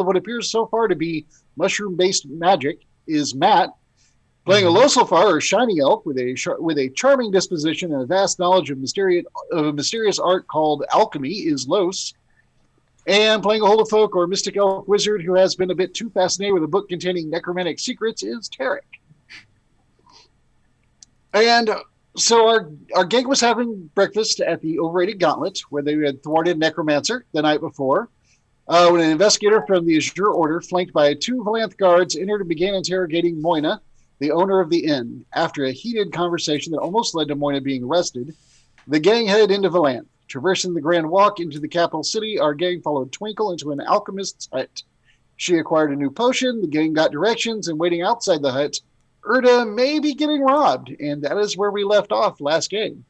what appears so far to be mushroom-based magic is Matt. Playing a Losofar or shiny elf with a charming disposition and a vast knowledge of a mysterious art called alchemy is Los. And playing a Holofolk or mystic elf wizard who has been a bit too fascinated with a book containing necromantic secrets is Tarek. And so our gang was having breakfast at the Overrated Gauntlet, where they had thwarted Necromancer the night before. When an investigator from the Azure Order, flanked by two Valanth guards, entered and began interrogating Moina, the owner of the inn. After a heated conversation that almost led to Moina being arrested, the gang headed into Valanth. Traversing the Grand Walk into the capital city, our gang followed Twinkle into an alchemist's hut. She acquired a new potion, the gang got directions, and waiting outside the hut, Erda may be getting robbed, and that is where we left off last game.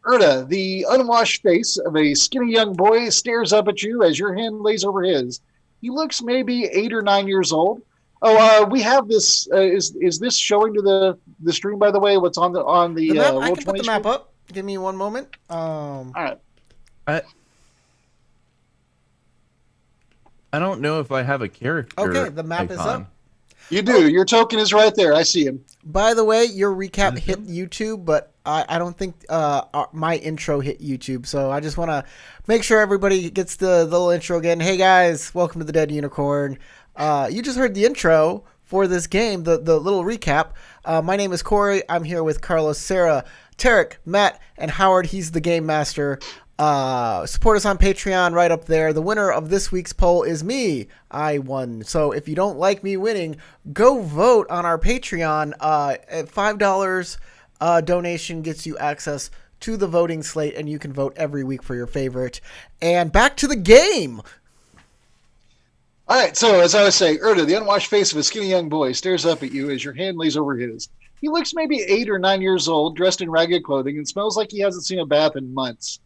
Erda, the unwashed face of a skinny young boy, stares up at you as your hand lays over his. He looks maybe 8 or 9 years old. Oh, we have this. Is this showing to the stream? By the way, what's on the map? I Roll20 can put the map up. Give me one moment. All right. I don't know if I have a character. Okay, the map is up. You do. Your token is right there. I see him. By the way, your recap hit YouTube, but I don't think my intro hit YouTube. So I just want to make sure everybody gets the little intro again. Hey guys, welcome to the Dead Unicorn. You just heard the intro for this game, the little recap. My name is Corey. I'm here with Carlos, Sarah, Tarek, Matt, and Howard. He's the game master. Support us on Patreon right up there. The winner of this week's poll is me. I won. So if you don't like me winning, go vote on our Patreon. At $5 donation gets you access to the voting slate, and you can vote every week for your favorite. And back to the game. All right, so as I was saying, Erda, the unwashed face of a skinny young boy, stares up at you as your hand lays over his. He looks maybe 8 or 9 years old, dressed in ragged clothing, and smells like he hasn't seen a bath in months.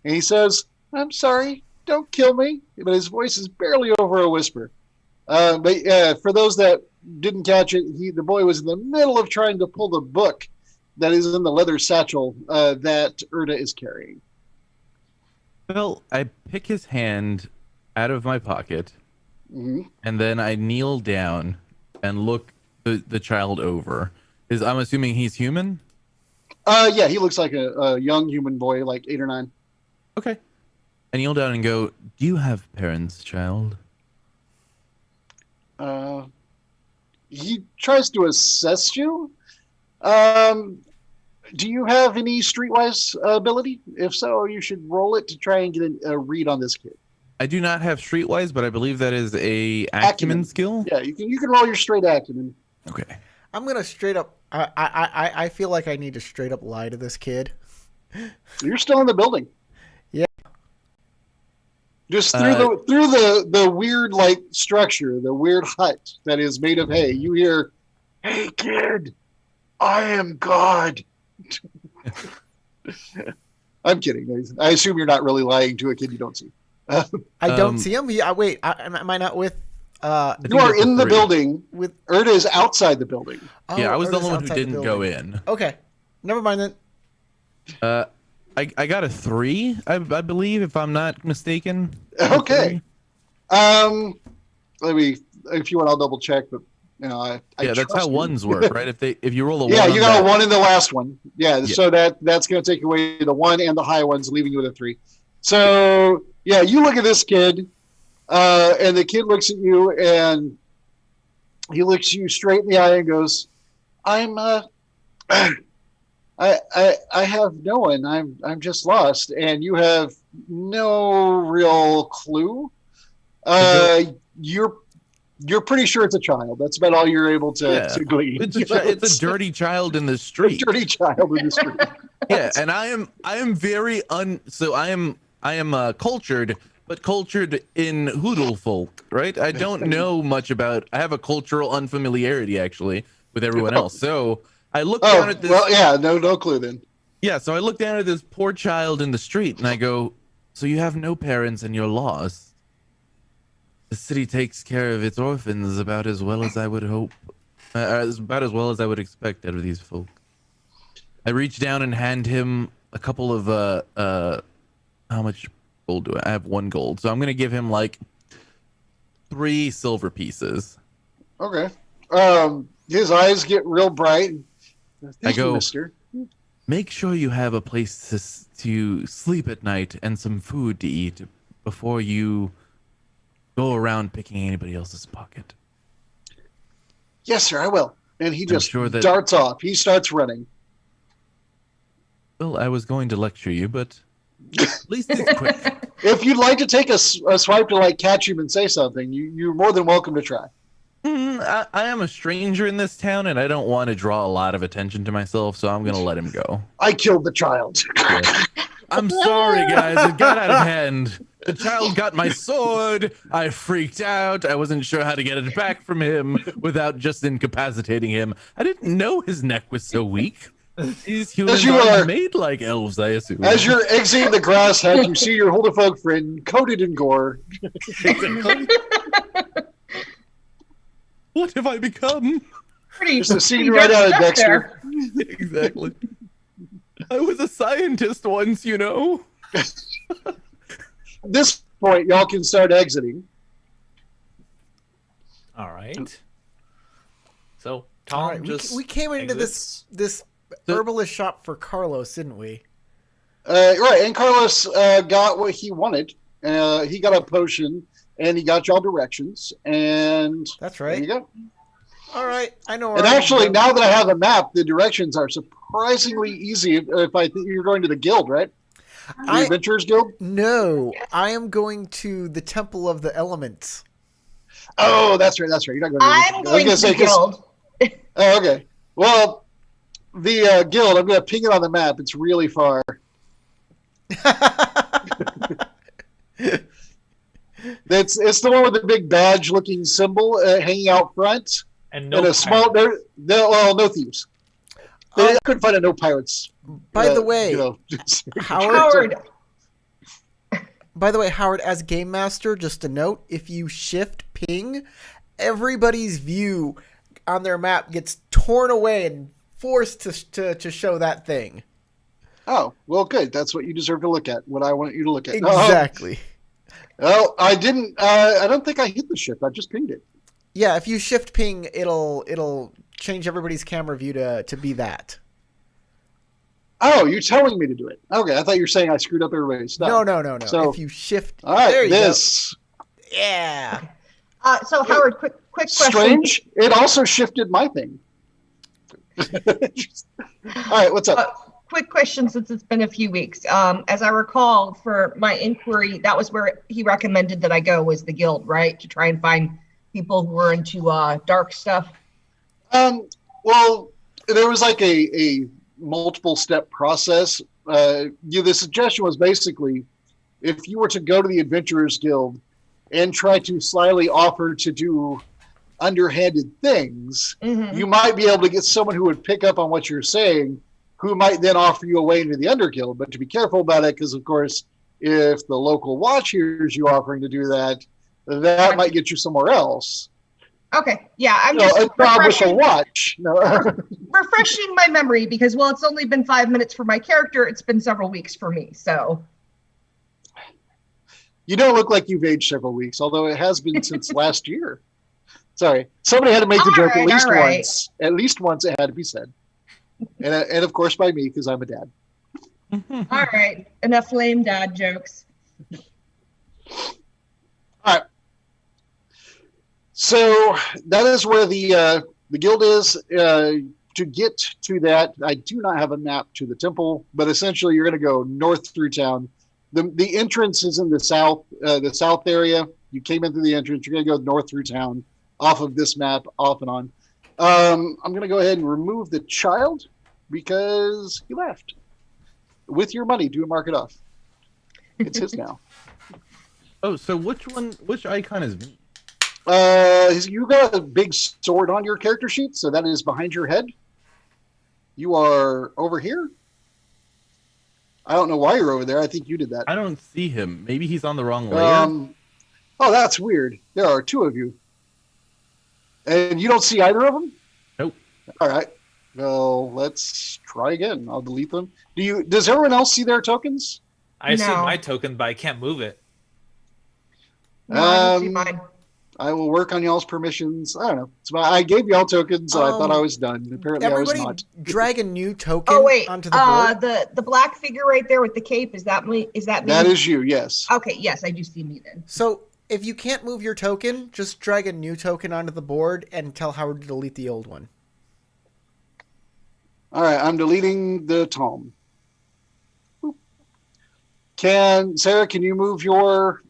And he says, "I'm sorry, don't kill me," but his voice is barely over a whisper. But for those that didn't catch it, the boy was in the middle of trying to pull the book that is in the leather satchel that Erda is carrying. Well, I pick his hand out of my pocket, and then I kneel down and look the child over. I'm assuming he's human? Yeah, he looks like a young human boy, like 8 or 9. Okay. I kneel down and go, "Do you have parents, child?" He tries to assess you. Do you have any streetwise ability? If so, you should roll it to try and get a read on this kid. I do not have streetwise, but I believe that is a acumen skill. Yeah, you can roll your straight acumen. Okay. I'm gonna straight up. I feel like I need to straight up lie to this kid. You're still in the building. Yeah. Just through the weird structure, the weird hut that is made of hay, you hear, "Hey kid, I am God." I'm kidding. I assume you're not really lying to a kid you don't see. I don't see him. Wait, am I not with? You are in the building. With Erda is outside the building. Oh, yeah, I was the Erda's only one who didn't go in. Okay, never mind then. I got a 3, I believe, if I'm not mistaken. Okay. Let me, if you want, I'll double check. But I that's how ones work, right? If you roll a 1, yeah, you got a 1 in the last one. Yeah, so that's going to take away the 1 and the high ones, leaving you with a 3. So yeah, you look at this kid, and the kid looks at you, and he looks you straight in the eye and goes, "I'm I have no one. I'm just lost, and you have no real clue. You're pretty sure it's a child. That's about all you're able to glean. It's a dirty child in the street. A dirty child in the street. Yeah, and I am very I am cultured, but cultured in Hoodle folk, right? I don't know much about. I have a cultural unfamiliarity actually with everyone else. So I look down at this. Well, yeah, no clue then. Yeah, so I look down at this poor child in the street and I go, "So you have no parents and you're lost. The city takes care of its orphans about as well as I would hope, about as well as I would expect out of these folk." I reach down and hand him a couple of how much gold do I have? 1 gold. So I'm gonna give him like 3 silver pieces. Okay. His eyes get real bright. Thank you, go, mister. Make sure you have a place to sleep at night and some food to eat before you go around picking anybody else's pocket. Yes, sir, I will. And he just sure that- darts off. He starts running. Well, I was going to lecture you, but at least it's quick. If you'd like to take a swipe to like catch him and say something, you're more than welcome to try. I am a stranger in this town, and I don't want to draw a lot of attention to myself, so I'm going to let him go. I killed the child. Yeah. I'm sorry, guys. It got out of hand. The child got my sword. I freaked out. I wasn't sure how to get it back from him without just incapacitating him. I didn't know his neck was so weak. These humans are made like elves, I assume. As you're exiting the grass hut, you see your Huldafolk friend coated in gore. What have I become? Just a scene right out of Dexter. Exactly. I was a scientist once, you know. At this point, y'all can start exiting. All right. So Tom we came into this herbalist shop for Carlos, didn't we? Right, and Carlos got what he wanted. He got a potion, and he got y'all directions, and that's right. There you go. All right, I know. And actually, now that I have a map, the directions are surprisingly easy. If I think you're going to the guild, right? The Adventurers Guild? No, I am going to the Temple of the Elements. Oh, that's right. You're not going to. I'm going to the guild. Oh, okay. Well, the guild. I'm going to ping it on the map. It's really far. It's the one with the big badge-looking symbol hanging out front, and a small. No thieves. They couldn't find no pirates. By the way, Howard. By the way, Howard, as game master, just a note: if you shift ping, everybody's view on their map gets torn away and forced to show that thing. Oh, well, good. That's what you deserve to look at. What I want you to look at. Exactly. Well, I didn't. I don't think I hit the shift. I just pinged it. Yeah, if you shift ping, it'll change everybody's camera view to be that. Oh, you're telling me to do it. Okay, I thought you were saying I screwed up everybody's stuff. No. So, if you shift, all right, there you go. Yeah. So Howard, quick question. Strange. It also shifted my thing. All right, what's up? Quick question, since it's been a few weeks. As I recall, for my inquiry, that was where he recommended that I go, was the guild, right? To try and find people who were into dark stuff. Well, there was like a multiple step process. The suggestion was basically, if you were to go to the Adventurers Guild and try to slyly offer to do underhanded things, you might be able to get someone who would pick up on what you're saying, who might then offer you a way into the Underguild. But to be careful about it, because of course, if the local watch hears you offering to do that, that might get you somewhere else. Okay, yeah, I'm just refreshing watch. No. refreshing my memory, because it's only been 5 minutes for my character. It's been several weeks for me, so. You don't look like you've aged several weeks, although it has been since last year. Sorry, somebody had to make the joke at least once. At least once it had to be said, and of course by me, because I'm a dad. All right, enough lame dad jokes. All right. So that is where the guild is. To get to that, I do not have a map to the temple, but essentially you're going to go north through town. The entrance is in the south area. You came in through the entrance. You're going to go north through town off of this map, off and on. I'm going to go ahead and remove the child because he left. With your money, do mark it off. It's his now. Oh, so which icon is me? You got a big sword on your character sheet, so that is behind your head. You are over here. I don't know why you're over there. I think you did that. I don't see him. Maybe he's on the wrong layer. Oh, that's weird. There are two of you. And you don't see either of them? Nope. All right. Well, let's try again. I'll delete them. Does everyone else see their tokens? I see my token, but I can't move it. No, I don't see mine. I will work on y'all's permissions. I don't know. I gave y'all tokens, and I thought I was done. Apparently, I was Everybody not. drag a new token Oh wait, onto the board. the black figure right there with the cape, is that me? Is that me? That is you, yes. Okay, yes, I do see me then. So if you can't move your token, just drag a new token onto the board and tell Howard to delete the old one. All right, I'm deleting the Tom. Sarah, can you move your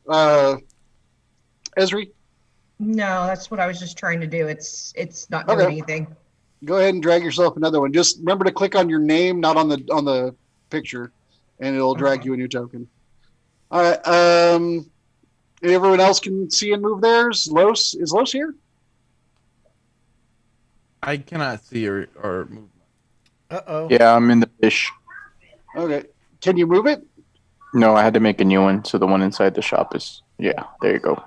Esri? No, that's what I was just trying to do. It's not doing anything. Go ahead and drag yourself another one. Just remember to click on your name, not on the picture, and it'll drag you a new token. All right. Everyone else can see and move theirs. Is Los here? I cannot see or move. Uh-oh. Yeah, I'm in the fish. Okay. Can you move it? No, I had to make a new one, so the one inside the shop is... Yeah, there you go.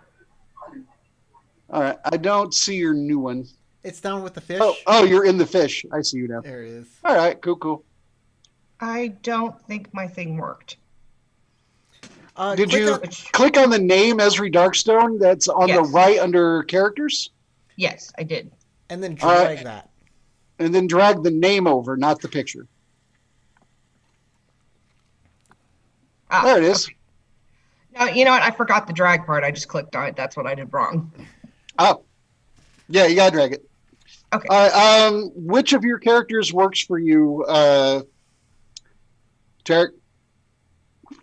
All right. I don't see your new one. It's down with the fish. Oh, you're in the fish. I see you now. There it is. All right. Cool. I don't think my thing worked. Did you click on the name Esri Darkstone that's on the right under characters? Yes, I did. And then drag that. And then drag the name over, not the picture. There it is. Okay. No, you know what? I forgot the drag part. I just clicked on it. That's what I did wrong. Oh. Yeah, you gotta drag it. Okay. All right. Which of your characters works for you, Tarek?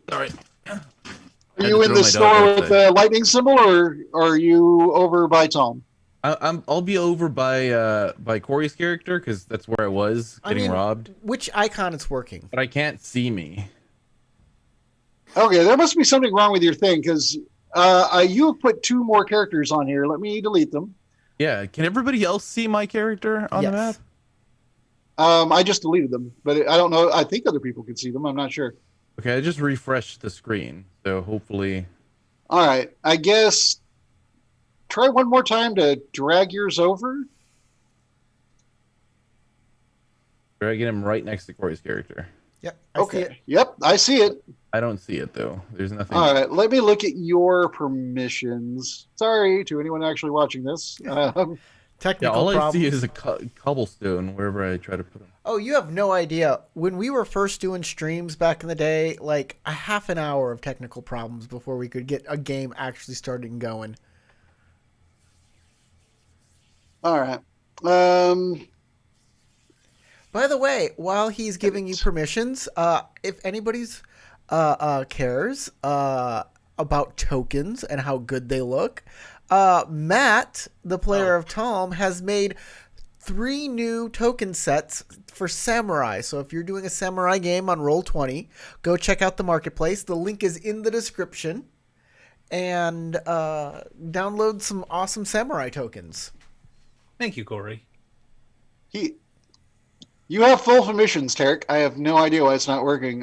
Sorry. Are you in the store with the lightning symbol, or are you over by Tom? I'll be over by Corey's character because that's where I was getting robbed. Which icon is working? But I can't see me. Okay, there must be something wrong with your thing because you have put 2 more characters on here. Let me delete them. Yeah, can everybody else see my character on the map? I just deleted them, but I don't know. I think other people can see them. I'm not sure. Okay, I just refreshed the screen, so hopefully. All right, I guess try one more time to drag yours over. Dragging him right next to Corey's character. Yep. I see it. Yep, I see it. I don't see it though. There's nothing. All right, let me look at your permissions. Sorry to anyone actually watching this. Technical all problems. I see is a cobblestone wherever I try to put him. Oh, you have no idea. When we were first doing streams back in the day, like a half an hour of technical problems before we could get a game actually started and going. All right. By the way, while he's giving you permissions, if anybody's cares about tokens and how good they look, Matt, the player of Tom, has made 3 new token sets for Samurai. So if you're doing a Samurai game on Roll20, go check out the marketplace. The link is in the description. And download some awesome Samurai tokens. Thank you, Corey. You have full permissions, Tarek. I have no idea why it's not working.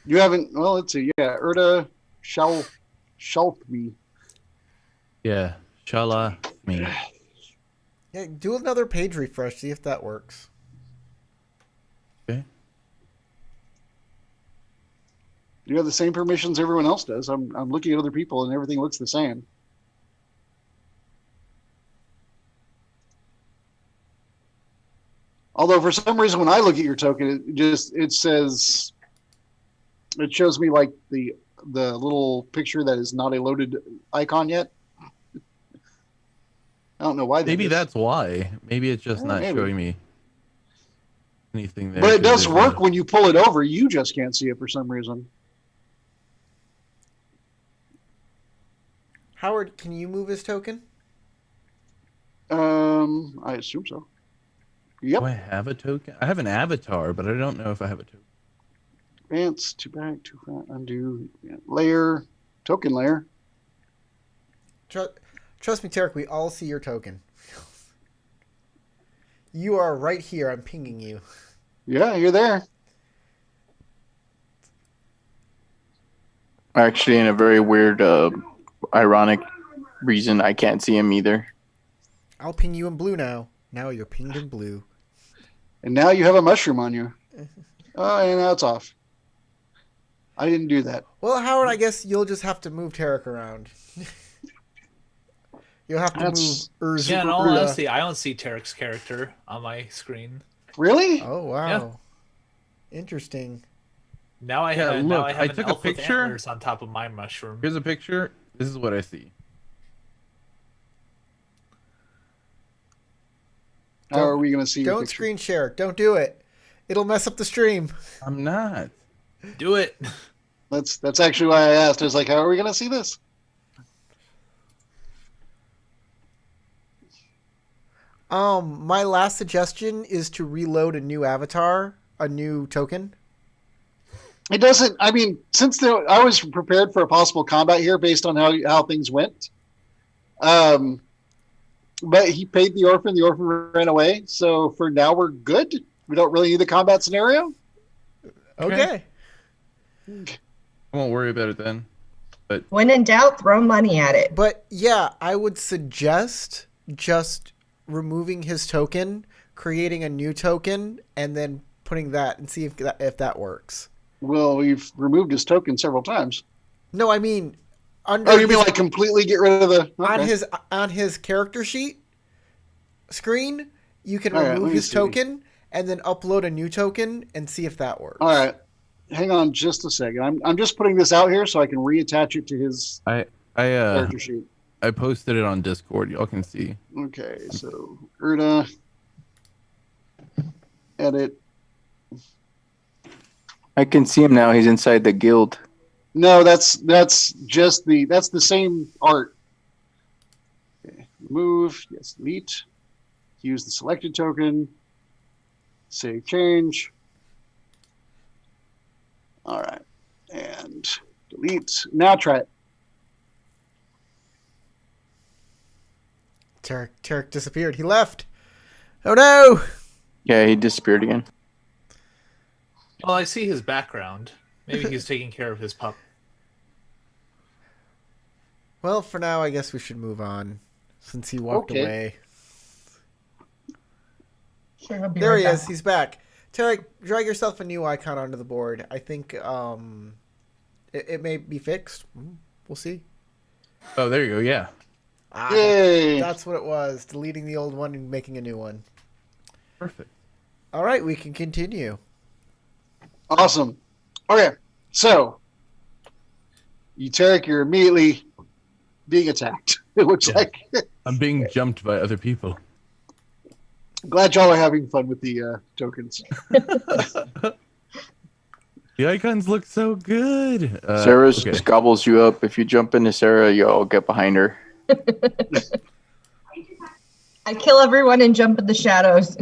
You haven't. Well, let's see. Yeah, Erda Shalthmi. Yeah, Shala me. Yeah, do another page refresh. See if that works. Okay. You have the same permissions everyone else does. I'm looking at other people and everything looks the same. Although for some reason when I look at your token, it shows me like the little picture that is not a loaded icon yet. I don't know why. Maybe that's why. Maybe it's just not showing me anything there. But it does work when you pull it over. You just can't see it for some reason. Howard, can you move his token? I assume so. Yep. Do I have a token? I have an avatar, but I don't know if I have a token. Advance, to back, to front, undo, layer, token layer. Trust me, Tarek, we all see your token. You are right here. I'm pinging you. Yeah, you're there. Actually, in a very weird, ironic reason, I can't see him either. I'll ping you in blue now. Now you're pinged in blue. And now you have a mushroom on you. Oh, and now it's off. I didn't do that. Well, Howard, I guess you'll just have to move Tarek around. You'll have to That's move Yeah, in all Urza. honesty, I don't see Tarek's character on my screen. really. Oh wow, Yeah. interesting. Now I Yeah, have now look, I have I an took a elf with picture. antlers on top of my mushroom. Here's a picture. This is what I see. How are we going to see your Don't picture? screen share. Don't do it. It'll mess up the stream. I'm not. Do it. That's actually why I asked. I was like, how are we going to see this? My last suggestion is to reload a new avatar, a new token. It doesn't. I mean, I was prepared for a possible combat here based on how things went. But he paid the orphan. The orphan ran away. So for now, we're good. We don't really need the combat scenario. Okay. I won't worry about it then. When in doubt, throw money at it. But yeah, I would suggest just removing his token, creating a new token, and then putting that and see if that works. Well, we've removed his token several times. No, I mean under Oh, you mean like completely get rid of the on his character sheet screen, you can All right, remove let me his see. token and then upload a new token and see if that works. All right, hang on just a second. I'm just putting this out here so I can reattach it to his I character sheet. I posted it on Discord. Y'all can see. Okay, so Erda, edit. I can see him now. He's inside the guild. No, that's just that's the same art. Okay. Remove, yes, delete. Use the selected token. Save change. All right, and delete. Now try it. Tarek disappeared. He left. Oh no! Yeah, he disappeared again. Well, I see his background. Maybe he's taking care of his pup. Well, for now, I guess we should move on since he walked Okay. away. Sure, he'll be There right he back. is. He's back. Tarek, drag yourself a new icon onto the board. I think it may be fixed. We'll see. Oh, there you go. Yeah. Ah, Yay! that's what it was. Deleting the old one and making a new one. Perfect. All right, we can continue. Awesome. Okay, so Tarek, you're immediately being attacked. It looks Yeah. like. I'm being jumped by other people. Glad y'all are having fun with the tokens. The icons look so good. Sarah okay. just gobbles you up. If you jump into Sarah, you'll get behind her. I kill everyone and jump in the shadows.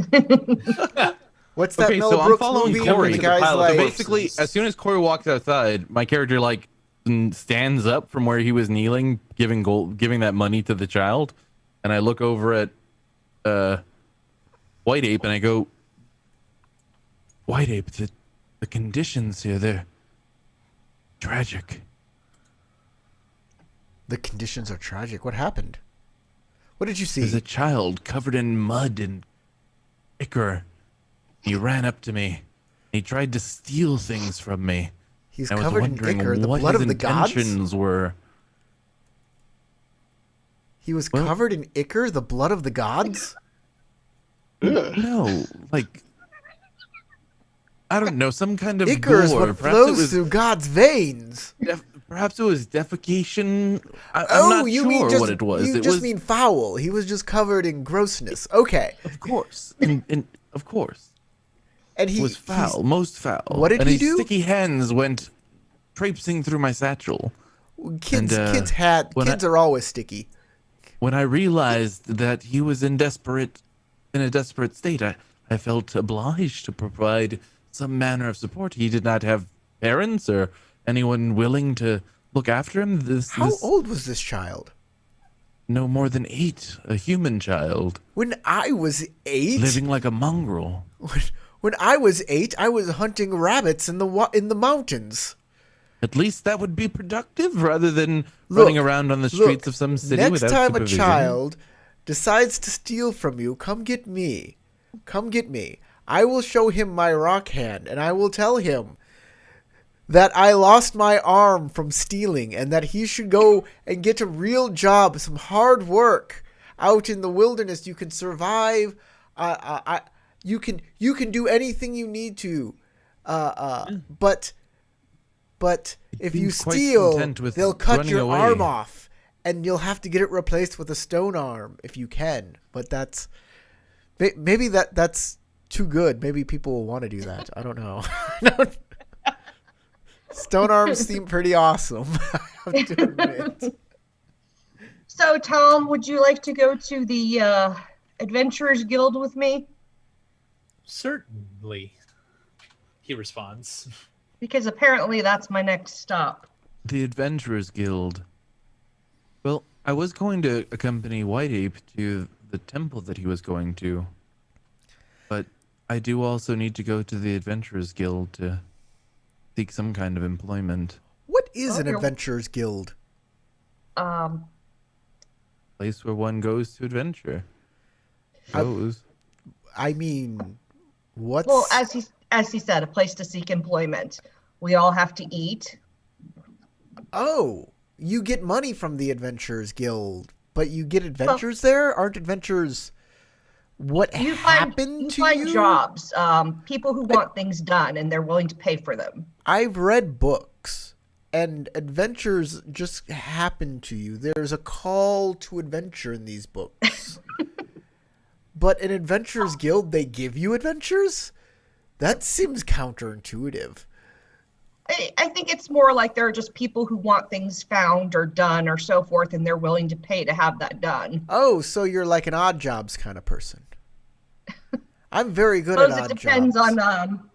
What's that Okay, Mel so I'm Brooks following movie? Corey. The The guy's pile of like, corpses. Basically, as soon as Corey walks outside, my character like stands up from where he was kneeling, giving that money to the child, and I look over at White Ape and I go, White Ape, the conditions here, they're tragic. the conditions are tragic. What happened? What did you see? There's a child covered in mud and ichor. He ran up to me. And he tried to steal things from me. He's I was covered in wondering ichor, the what blood his of the gods. intentions were. He was Well- covered in ichor, the blood of the gods. No, like I don't know, some kind of Ichor is gore. what Perhaps flows it was through God's veins. perhaps it was defecation. I'm Oh, not you sure mean just what it was. you It just was, mean foul. He was just covered in grossness. Okay, of course, and of course, and it he was foul, most foul. What did and he his do? sticky hands went traipsing through my satchel. Kids, and, when kids are always sticky. When I realized that he was in a desperate state, I felt obliged to provide some manner of support. He did not have parents or anyone willing to look after him. How old was this child? No more than 8, a human child, When I was 8, living like a mongrel. when I was 8, I was hunting rabbits in the mountains. At least that would be productive rather than Look, running around on the streets of some city next without time supervision. a child decides to steal from you, come get me. Come get me. I will show him my rock hand, and I will tell him, that I lost my arm from stealing and that he should go and get a real job, some hard work out in the wilderness. You can survive. You can do anything you need to. But if you seems quite steal, content with they'll cut running your away. arm off, and you'll have to get it replaced with a stone arm if you can. But maybe that's too good. Maybe people will want to do that. I don't know. Stone arms seem pretty awesome, I have to admit. So, Tom, would you like to go to the Adventurers Guild with me? Certainly, he responds. Because apparently that's my next stop. The Adventurers Guild. Well, I was going to accompany White Ape to the temple that he was going to. But I do also need to go to the Adventurers Guild to seek some kind of employment. What is an Okay. Adventurers Guild? Place where one goes to adventure. Goes. I mean, what's... Well, as he said, a place to seek employment. We all have to eat. Oh, you get money from the Adventurers Guild, but you get adventures there? Aren't adventures what happened to find you? jobs, people who want things done, and they're willing to pay for them. I've read books, and adventures just happen to you. There's a call to adventure in these books. But in Adventurers Guild, they give you adventures? That seems counterintuitive. I think it's more like there are just people who want things found or done or so forth, and they're willing to pay to have that done. Oh, so you're like an Odd Jobs kind of person. I'm very good Suppose at it Odd depends Jobs. on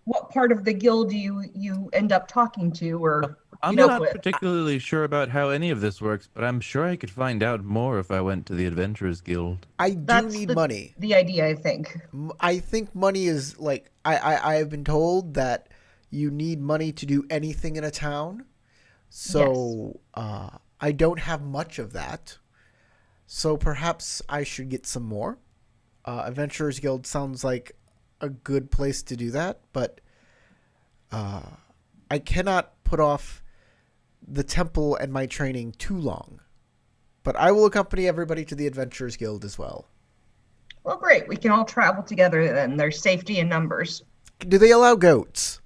what part of the guild you end up talking to or I'm meet up not with. particularly sure about how any of this works, but I'm sure I could find out more if I went to the Adventurers Guild. I do That's need money. The idea, I think. I think money is like I have been told that you need money to do anything in a town. So I don't have much of that. So perhaps I should get some more. Adventurers Guild sounds like a good place to do that, but I cannot put off the temple and my training too long. But I will accompany everybody to the Adventurers Guild as well. Well, great. We can all travel together then. There's safety in numbers. Do they allow goats?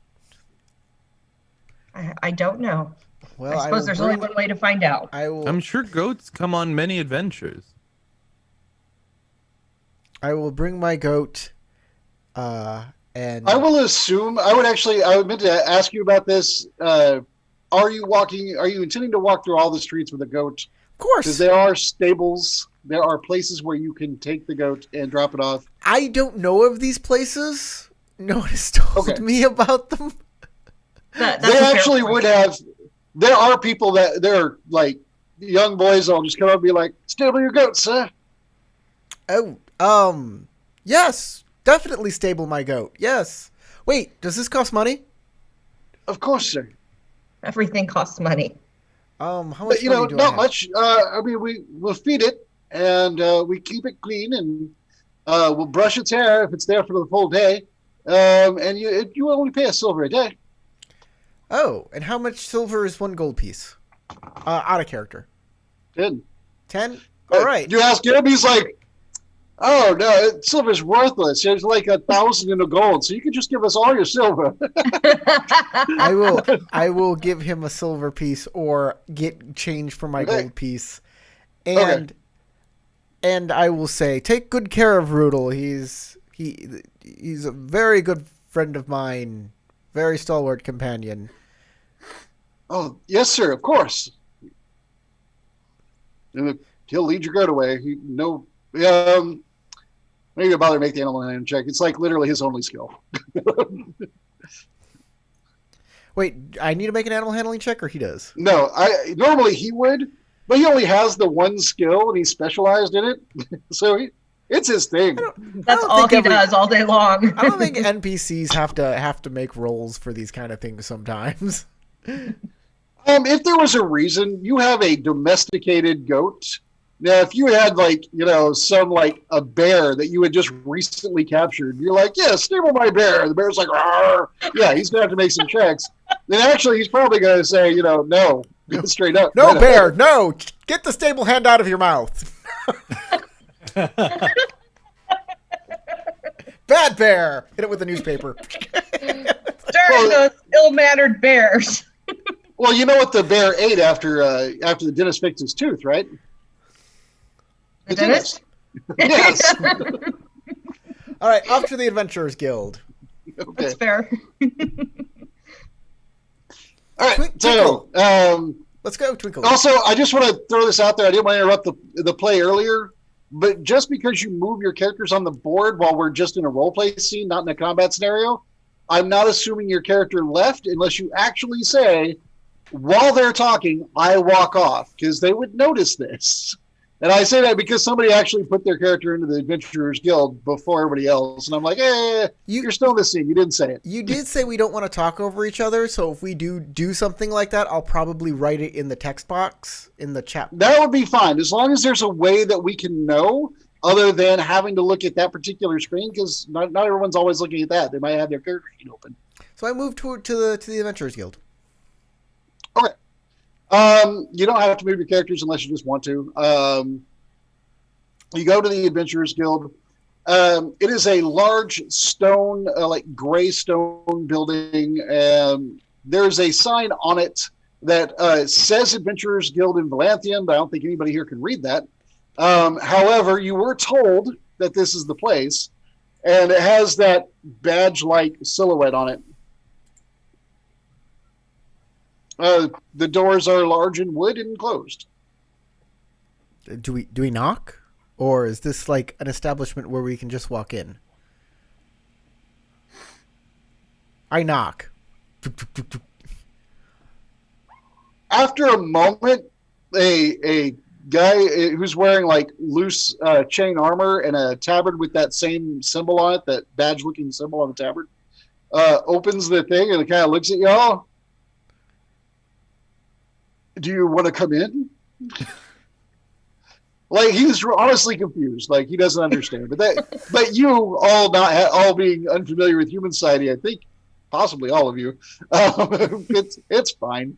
I don't know. Well, I suppose there's only one way to find out. I'm sure goats come on many adventures. I will bring my goat, and I will assume. I would meant to ask you about this. Are you intending to walk through all the streets with a goat? of course, Because there are stables. There are places where you can take the goat and drop it off. I don't know of these places. No one has told Okay. me about them. That's They a fair actually point. would have. There are people they're like young boys that'll just come up and be like, "Stable your goat, sir." Oh, yes, definitely stable my goat. Yes. Wait, does this cost money? Of course, sir. Everything costs money. How much But money do I not have? much. I mean, we'll feed it and we keep it clean and we'll brush its hair if it's there for the full day. And you only pay a silver a day. Oh, and how much silver is one gold piece? Out of character. 10. 10? All right. You ask him, he's like, "Oh no, silver's worthless. There's like 1,000 in the gold, so you can just give us all your silver." I will give him a silver piece or get change for my Okay. gold piece. And I will say, take good care of Rudel. He's a very good friend of mine, very stalwart companion. Oh yes, sir. Of course. And he'll lead your goat away. Maybe bother to make the animal handling check. It's like literally his only skill. Wait, I need to make an animal handling check, or he does? No, normally he would, but he only has the one skill and he's specialized in it. So it's his thing. That's all he does all day long. I don't think NPCs have to make rolls for these kind of things sometimes. If there was a reason, you have a domesticated goat Now, if you had like, some like a bear that you had just recently captured, you're like, yeah, stable my bear. The bear's like, rawr. Yeah, he's gonna have to make some checks. Then actually, he's probably gonna say, no, straight up. No, bear, no. Get the stable hand out of your mouth. Bad bear. Hit it with a newspaper. Darn those ill-mannered bears. Well, you know what the bear ate after the dentist fixed his tooth, right? The dentist? Yes. All right, off to the Adventurers Guild. Okay. That's fair. All right. Twinkle. So, Let's go, Twinkle. also, I just want to throw this out there. I didn't want to interrupt the play earlier, but just because you move your characters on the board while we're just in a role play scene, not in a combat scenario, I'm not assuming your character left unless you actually say, while they're talking, I walk off, because they would notice this. And I say that because somebody actually put their character into the Adventurers Guild before everybody else. And I'm like, you're still in the scene. You didn't say it. You did say we don't want to talk over each other, so if we do something like that, I'll probably write it in the text box in the chat. That would be fine, as long as there's a way that we can know, other than having to look at that particular screen, because not everyone's always looking at that. They might have their character sheet open. So I moved to the Adventurers Guild. Okay. You don't have to move your characters unless you just want to. You go to the Adventurers Guild. It is a large stone, like gray stone building. There's a sign on it that says Adventurers Guild in Vallanthia, but I don't think anybody here can read that. However, you were told that this is the place, and it has that badge-like silhouette on it. The doors are large and wood and closed. Do we knock? Or is this like an establishment where we can just walk in? I knock. After a moment, a guy who's wearing like loose chain armor and a tabard with that same symbol on it, that badge-looking symbol on the tabard, opens the thing and it kind of looks at y'all. Do you want to come in? Like, he's honestly confused. Like, he doesn't understand. But you all being unfamiliar with human society, I think possibly all of you, it's fine.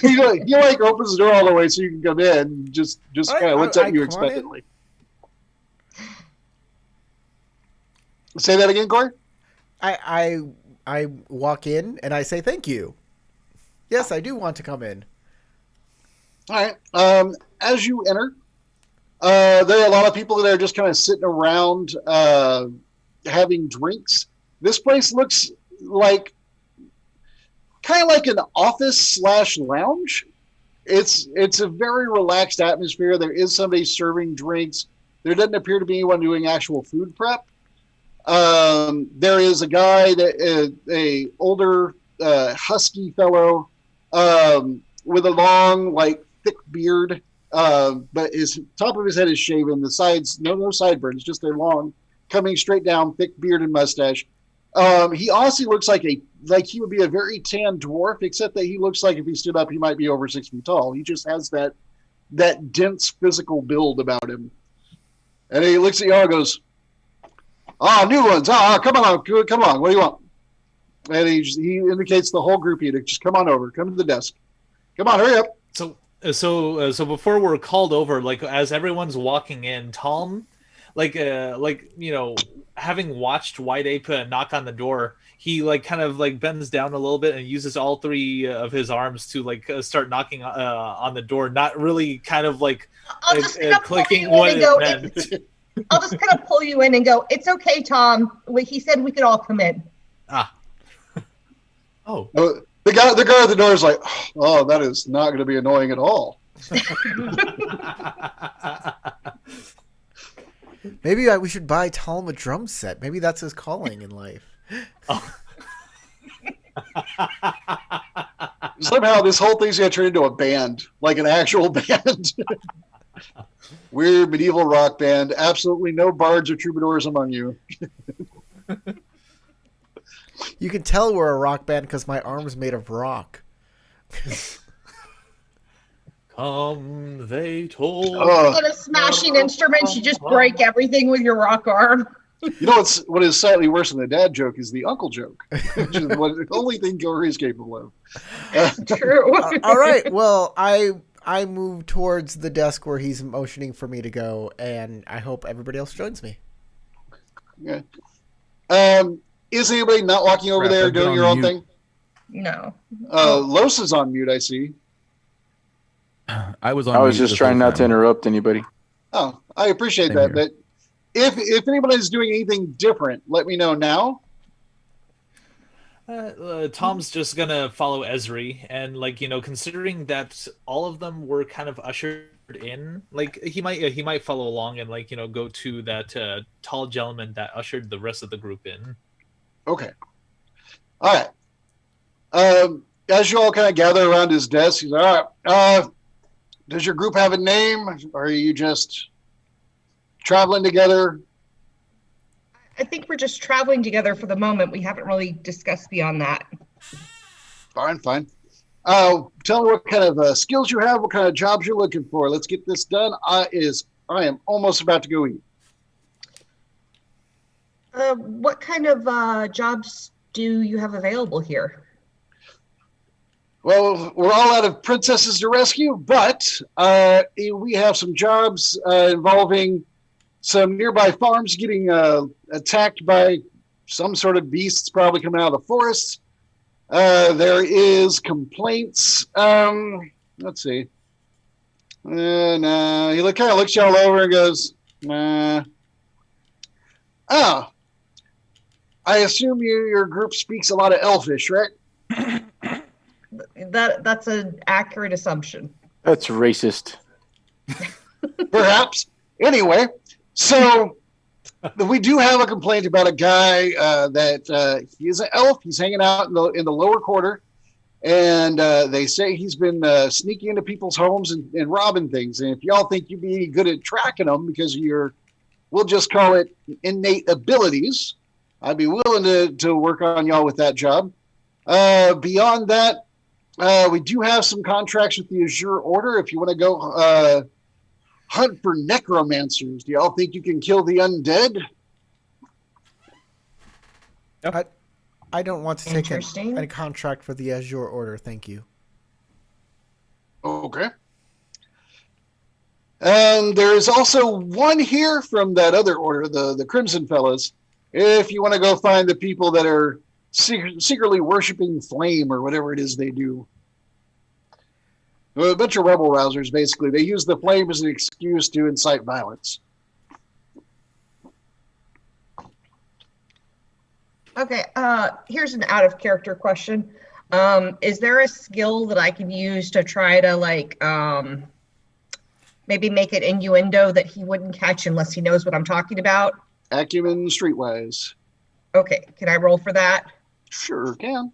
He like opens the door all the way so you can come in. Just kind of looks at you expectantly. Say that again, Corey. I walk in and I say thank you. Yes, I do want to come in. All right. As you enter, there are a lot of people that are just kind of sitting around having drinks. This place looks like kind of like an office / lounge. It's a very relaxed atmosphere. There is somebody serving drinks. There doesn't appear to be anyone doing actual food prep. There is a guy a older husky fellow with a long, like, thick beard, but his top of his head is shaven. The sides, no sideburns, just a long, coming straight down, thick beard and mustache. He honestly looks like he would be a very tan dwarf, except that he looks like if he stood up, he might be over 6 feet tall. He just has that dense physical build about him. And he looks at y'all and goes, new ones. Come on. What do you want? And he indicates the whole group here to just come on over. Come to the desk. Come on, hurry up. So before we're called over, like as everyone's walking in, Tom, having watched White Ape knock on the door, he kind of bends down a little bit and uses all three of his arms to start knocking on the door, not really kind of clicking what it meant. I'll just kind of pull you in and go, "It's okay, Tom. He said we could all come in." Oh. The guy at the door is like, "Oh, that is not going to be annoying at all." Maybe we should buy Tom a drum set. Maybe that's his calling in life. Oh. Somehow this whole thing's going to turn into a band, like an actual band. We're a medieval rock band. Absolutely no bards or troubadours among you. You can tell we're a rock band because my arm's made of rock. They told. Instead of smashing instruments, you just break everything with your rock arm. You know what is slightly worse than the dad joke is the uncle joke, which is the only thing Gilroy is capable of. True. All right. Well, I move towards the desk where he's motioning for me to go, and I hope everybody else joins me. Yeah. Is anybody not walking over there doing your own thing? No. Los is on mute, I see. I was just trying not to interrupt anybody. Oh, I appreciate that. But if anybody's doing anything different, let me know now. Tom's just gonna follow Esri, and considering that all of them were kind of ushered in, he might follow along and go to that tall gentleman that ushered the rest of the group in. Okay. All right. As you all kind of gather around his desk, he's like, all right. Does your group have a name, or are you just traveling together? I think we're just traveling together for the moment. We haven't really discussed beyond that. Fine. Tell me what kind of skills you have, what kind of jobs you're looking for. Let's get this done. I am almost about to go eat. What kind of jobs do you have available here? Well, we're all out of princesses to rescue, but we have some jobs involving some nearby farms getting attacked by some sort of beasts probably coming out of the forest. There is complaints. Let's see. No, he kind of looks y'all over and goes, nah. Oh, I assume your group speaks a lot of Elfish, right? That's an accurate assumption. That's racist. Perhaps. Anyway, so we do have a complaint about a guy that he is an elf. He's hanging out in the lower quarter, and they say he's been sneaking into people's homes and robbing things. And if y'all think you'd be good at tracking them because of your, we'll just call it innate abilities, I'd be willing to work on y'all with that job. Beyond that, we do have some contracts with the Azure Order. If you want to go hunt for necromancers, do y'all think you can kill the undead? I don't want to take Interesting. a contract for the Azure Order. Thank you. Okay. And there's also one here from that other order, the Crimson Fellas. If you want to go find the people that are secretly worshiping flame or whatever it is they do. A bunch of rebel rousers, basically. They use the flame as an excuse to incite violence. Okay, here's an out of character question. Is there a skill that I can use to try to maybe make it innuendo that he wouldn't catch unless he knows what I'm talking about? Acumen streetwise. Okay, can I roll for that? Sure can.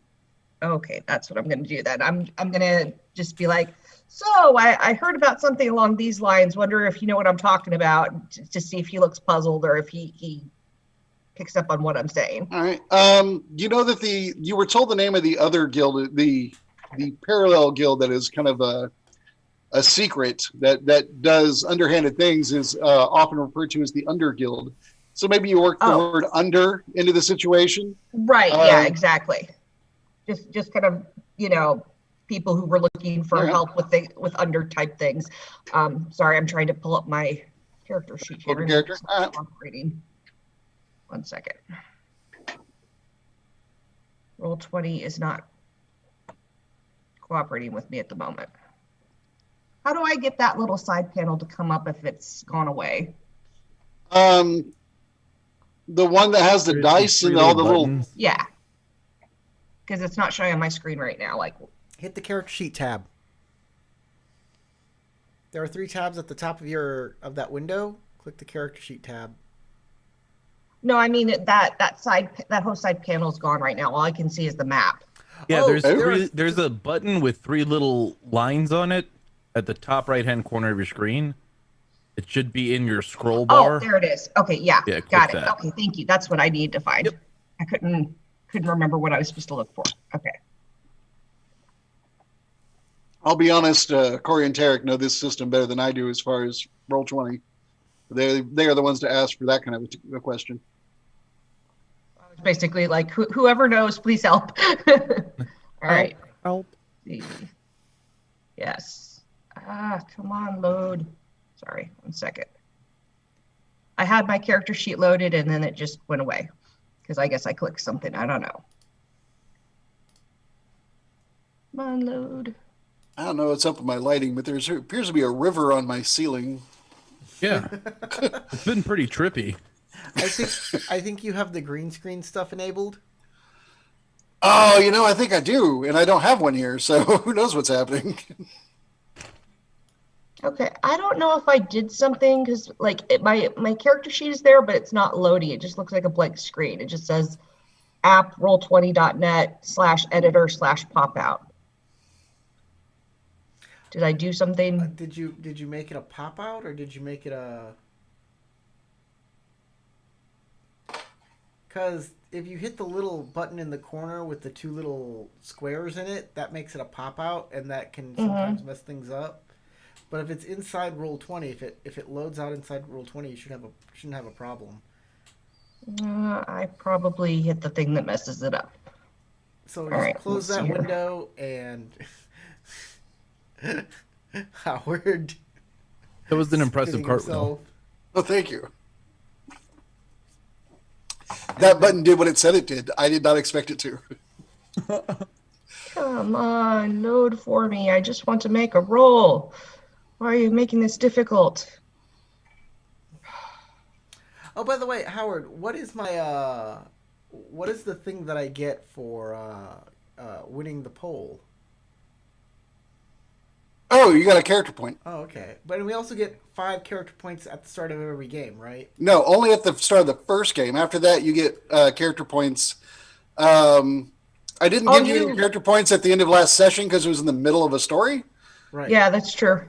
Okay, that's what I'm going to do then. I'm going to just be like, so I heard about something along these lines. Wonder if you know what I'm talking about, to see if he looks puzzled or if he picks up on what I'm saying. All right. You know that you were told the name of the other guild, the parallel guild that is kind of a secret that does underhanded things is often referred to as the Under Guild. So maybe you work the word under into the situation. Right. Yeah, exactly. Just kind of, people who were looking for help with under type things. Sorry, I'm trying to pull up my character sheet here. Character. Operating. 1 second. Roll20 is not cooperating with me at the moment. How do I get that little side panel to come up if it's gone away? The one that has the dice and all the little. Yeah. Because it's not showing on my screen right now. Hit the character sheet tab. There are 3 tabs at the top of that window. Click the character sheet tab. No, I mean that whole side panel is gone right now. All I can see is the map. Yeah, there's a button with 3 little lines on it at the top right-hand corner of your screen. It should be in your scroll bar. Oh, there it is. Okay, yeah, got it. That. Okay, thank you. That's what I need to find. Yep. I couldn't remember what I was supposed to look for. Okay. I'll be honest, Corey and Tarek know this system better than I do as far as Roll20. They are the ones to ask for that kind of a question. Basically, like whoever knows, please help. All right. Help. Yes. Come on, load. Sorry, 1 second. I had my character sheet loaded and then it just went away because I guess I clicked something. I don't know. Come on, load. I don't know what's up with my lighting, but there appears to be a river on my ceiling. Yeah. It's been pretty trippy. I think you have the green screen stuff enabled. Oh, I think I do, and I don't have one here, so who knows what's happening. Okay, I don't know if I did something because my character sheet is there, but it's not loading. It just looks like a blank screen. It just says app roll20.net/editor/popout. Did I do something? Did you make it a pop out or did you make it a? Because if you hit the little button in the corner with the 2 little squares in it, that makes it a pop out, and that can sometimes mess things up. But if it's inside Roll20, if it loads out inside Roll20, you shouldn't have a problem. I probably hit the thing that messes it up. So just close that here. window and Howard. That was an impressive cartwheel. Oh, thank you. That button did what it said it did. I did not expect it to. Come on, load for me. I just want to make a roll. Why are you making this difficult? Oh, by the way, Howard, what is the thing that I get for winning the poll? Oh, you got a character point. Oh, okay. But we also get 5 character points at the start of every game, right? No, only at the start of the first game. After that, you get character points. I didn't give you any character points at the end of last session because it was in the middle of a story. Right. Yeah, that's true.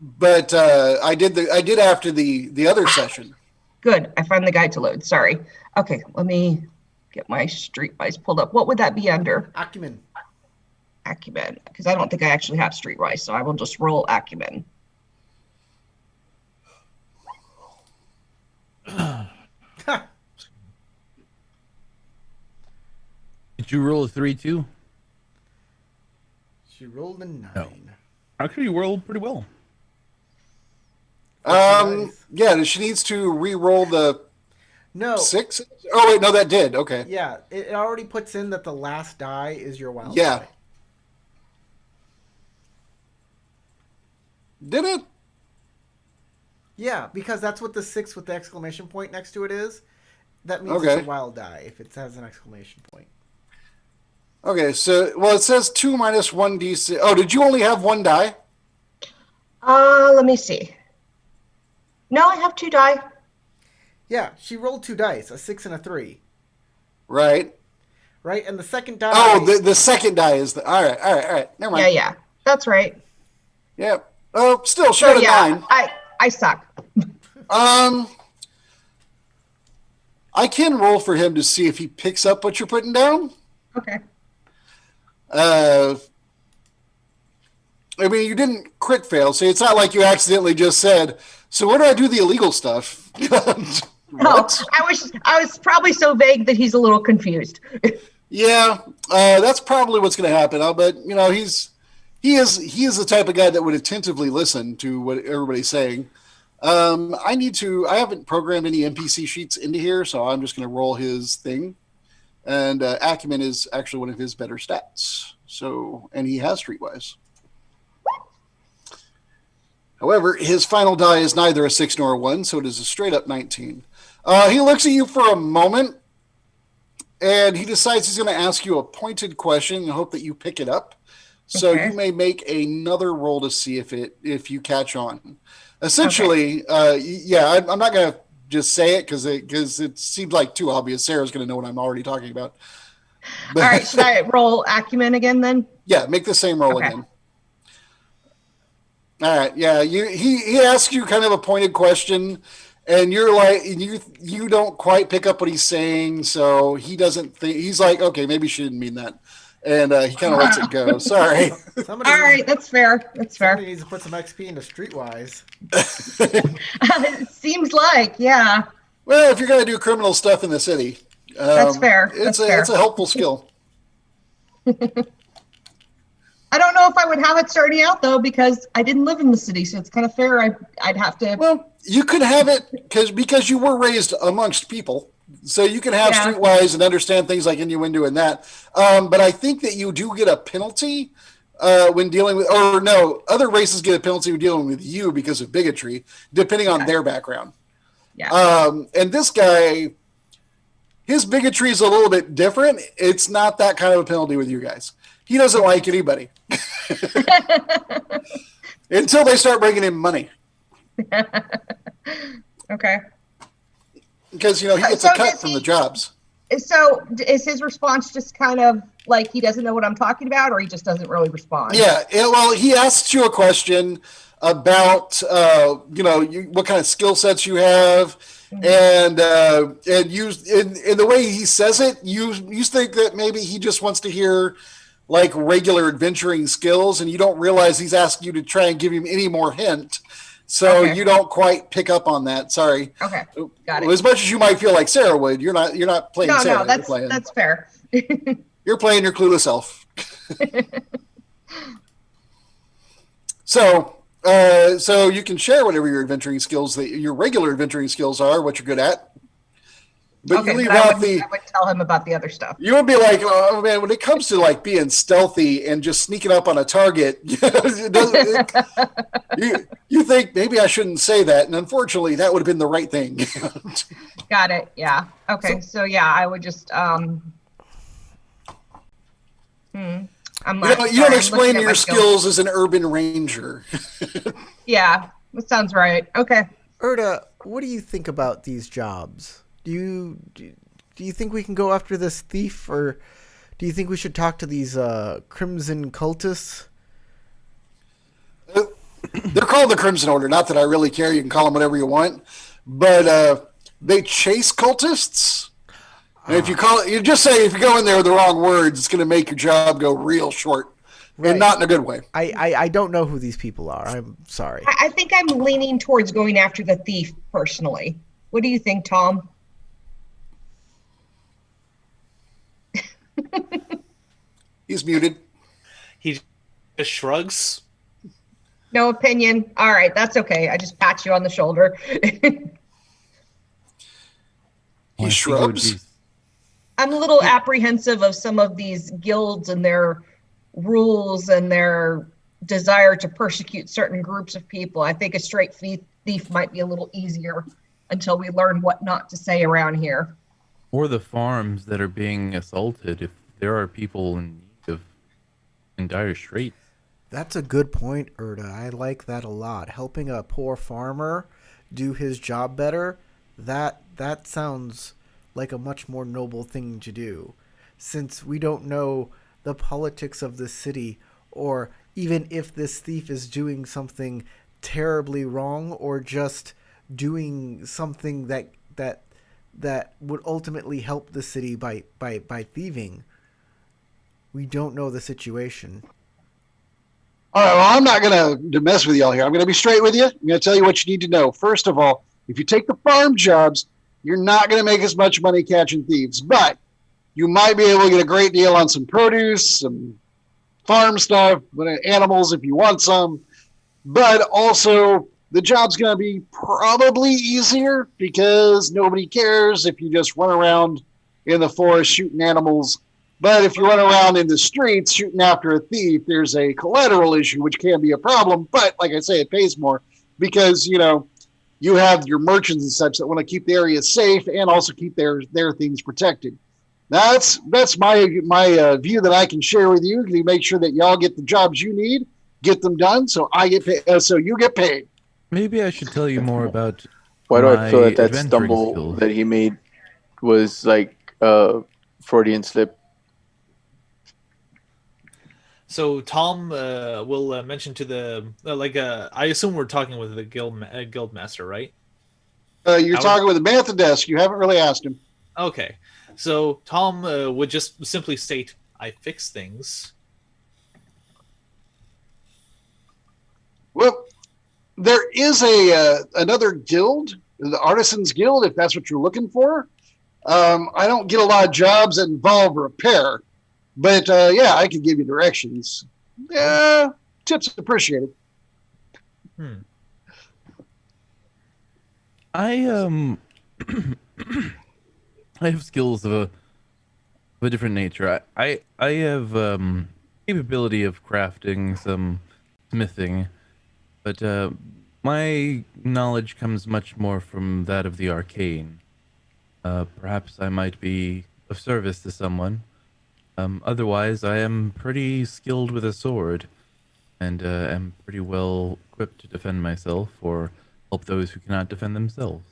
But I did after the other session. Good. I found the guide to load. Sorry. Okay, let me get my Streetwise pulled up. What would that be under? Acumen. Acumen, because I don't think I actually have Streetwise, so I will just roll Acumen. Did you roll a 3 too? She rolled a 9. No. Actually, you rolled pretty well. Yeah, she needs to re-roll the No. 6. Oh wait, no, that did. Okay. Yeah, it already puts in that the last die is your wild Yeah. die. Did it? Yeah, because that's what the 6 with the exclamation point next to it is. That means it's a wild die if it has an exclamation point. Okay, so it says 2 minus 1d6. Oh, did you only have 1 die? Let me see. No, I have 2 die. Yeah, she rolled 2 dice, a 6 and a 3. Right. Right, and the second die. Oh, the second die is the. All right. Never mind. Yeah, that's right. Yeah. Oh, still short of 9. I suck. I can roll for him to see if he picks up what you're putting down. Okay. I mean, you didn't crit fail, so it's not like you accidentally just said, "So where do I do the illegal stuff?" No, I was probably so vague that he's a little confused. Yeah, that's probably what's going to happen. But he is the type of guy that would attentively listen to what everybody's saying. I haven't programmed any NPC sheets into here, so I'm just going to roll his thing. And Acumen is actually one of his better stats. So, and he has Streetwise. However, his final die is neither a 6 nor a 1, so it is a straight up 19. He looks at you for a moment, and he decides he's going to ask you a pointed question and hope that you pick it up. So you may make another roll to see if you catch on. Essentially, I'm not going to just say it because it seems like too obvious. Sarah's going to know what I'm already talking about. But, all right, should I roll Acumen again then? Yeah, make the same roll again. All right, yeah. He asks you kind of a pointed question, and you're like, you don't quite pick up what he's saying, so he doesn't think, he's like, okay, maybe she didn't mean that. and he kind of lets it go. Sorry. Somebody All needs- right, that's fair. That's fair. Somebody needs to put some XP into Streetwise. It seems like, yeah. Well, if you're going to do criminal stuff in the city, That's fair. That's fair. It's a helpful skill. I don't know if I would have it starting out though, because I didn't live in the city, so it's kind of fair. I'd have to. Well, you could have it because you were raised amongst people, so you can have streetwise and understand things like innuendo and that. But I think that you do get a penalty when dealing with, or no, other races get a penalty when dealing with you because of bigotry, depending on their background. Yeah. And this guy, his bigotry is a little bit different. It's not that kind of a penalty with you guys. He doesn't like anybody until they start bringing him money. Okay. Because, he gets a cut from the jobs. So is his response just kind of like he doesn't know what I'm talking about, or he just doesn't really respond? Yeah. Well, he asks you a question about, what kind of skill sets you have. And you, in the way he says it, you think that maybe he just wants to hear like regular adventuring skills, and you don't realize he's asking you to try and give him any more hint. So you don't quite pick up on that. Sorry. Okay. Got it. As much as you might feel like Sarah would, you're not playing Sarah. No, that's fair. You're playing your clueless self. So you can share whatever your adventuring skills, your regular adventuring skills are, what you're good at. But you leave out I would tell him about the other stuff. You would be like, oh man, when it comes to like being stealthy and just sneaking up on a target, you think maybe I shouldn't say that, and unfortunately, that would have been the right thing. Got it. Yeah. Okay. So yeah, I would just I'm you don't explain your skills as an urban ranger. Yeah, that sounds right. Okay. Erda, what do you think about these jobs? Do you think we can go after this thief, or do you think we should talk to these Crimson cultists? They're called the Crimson Order. Not that I really care. You can call them whatever you want. But they chase cultists. And if you just say if you go in there with the wrong words, it's going to make your job go real short. Right. And not in a good way. I don't know who these people are. I'm sorry. I think I'm leaning towards going after the thief personally. What do you think, Tom? He's muted. He just shrugs. No opinion. All right, that's okay. I just pat you on the shoulder. He shrugs. I'm a little apprehensive of some of these guilds and their rules and their desire to persecute certain groups of people. I think a straight thief might be a little easier until we learn what not to say around here. Or the farms that are being assaulted, if there are people in need of in dire straits. That's a good point, Erda. I like that a lot. Helping a poor farmer do his job better, that sounds like a much more noble thing to do. Since we don't know the politics of the city, or even if this thief is doing something terribly wrong, or just doing something that would ultimately help the city by thieving. We don't know the situation. All right, well, I'm not going to mess with y'all here. I'm going to be straight with you. I'm going to tell you what you need to know. First of all, if you take the farm jobs, you're not going to make as much money catching thieves, but you might be able to get a great deal on some produce, some farm stuff, animals if you want some, but also the job's going to be probably easier because nobody cares if you just run around in the forest shooting animals. But if you run around in the streets shooting after a thief, there's a collateral issue, which can be a problem. But like I say, it pays more because, you have your merchants and such that want to keep the area safe and also keep their things protected. That's my view that I can share with you. To make sure that y'all get the jobs you need, get them done, so I get paid, so you get paid. Maybe I should tell you more about. Why do I feel that stumble skills that he made was like Freudian slip? So Tom will mention to the I assume we're talking with the guild master, right? You're talking with the man at the desk. You haven't really asked him. Okay, so Tom would just simply state, I fix things. Well, there is a another guild, the Artisans Guild, if that's what you're looking for. I don't get a lot of jobs that involve repair, but yeah, I can give you directions. Yeah, tips appreciated. I I have skills of a different nature. I have capability of crafting some smithing, but my knowledge comes much more from that of the arcane. Perhaps I might be of service to someone. Otherwise, I am pretty skilled with a sword, and am pretty well equipped to defend myself or help those who cannot defend themselves.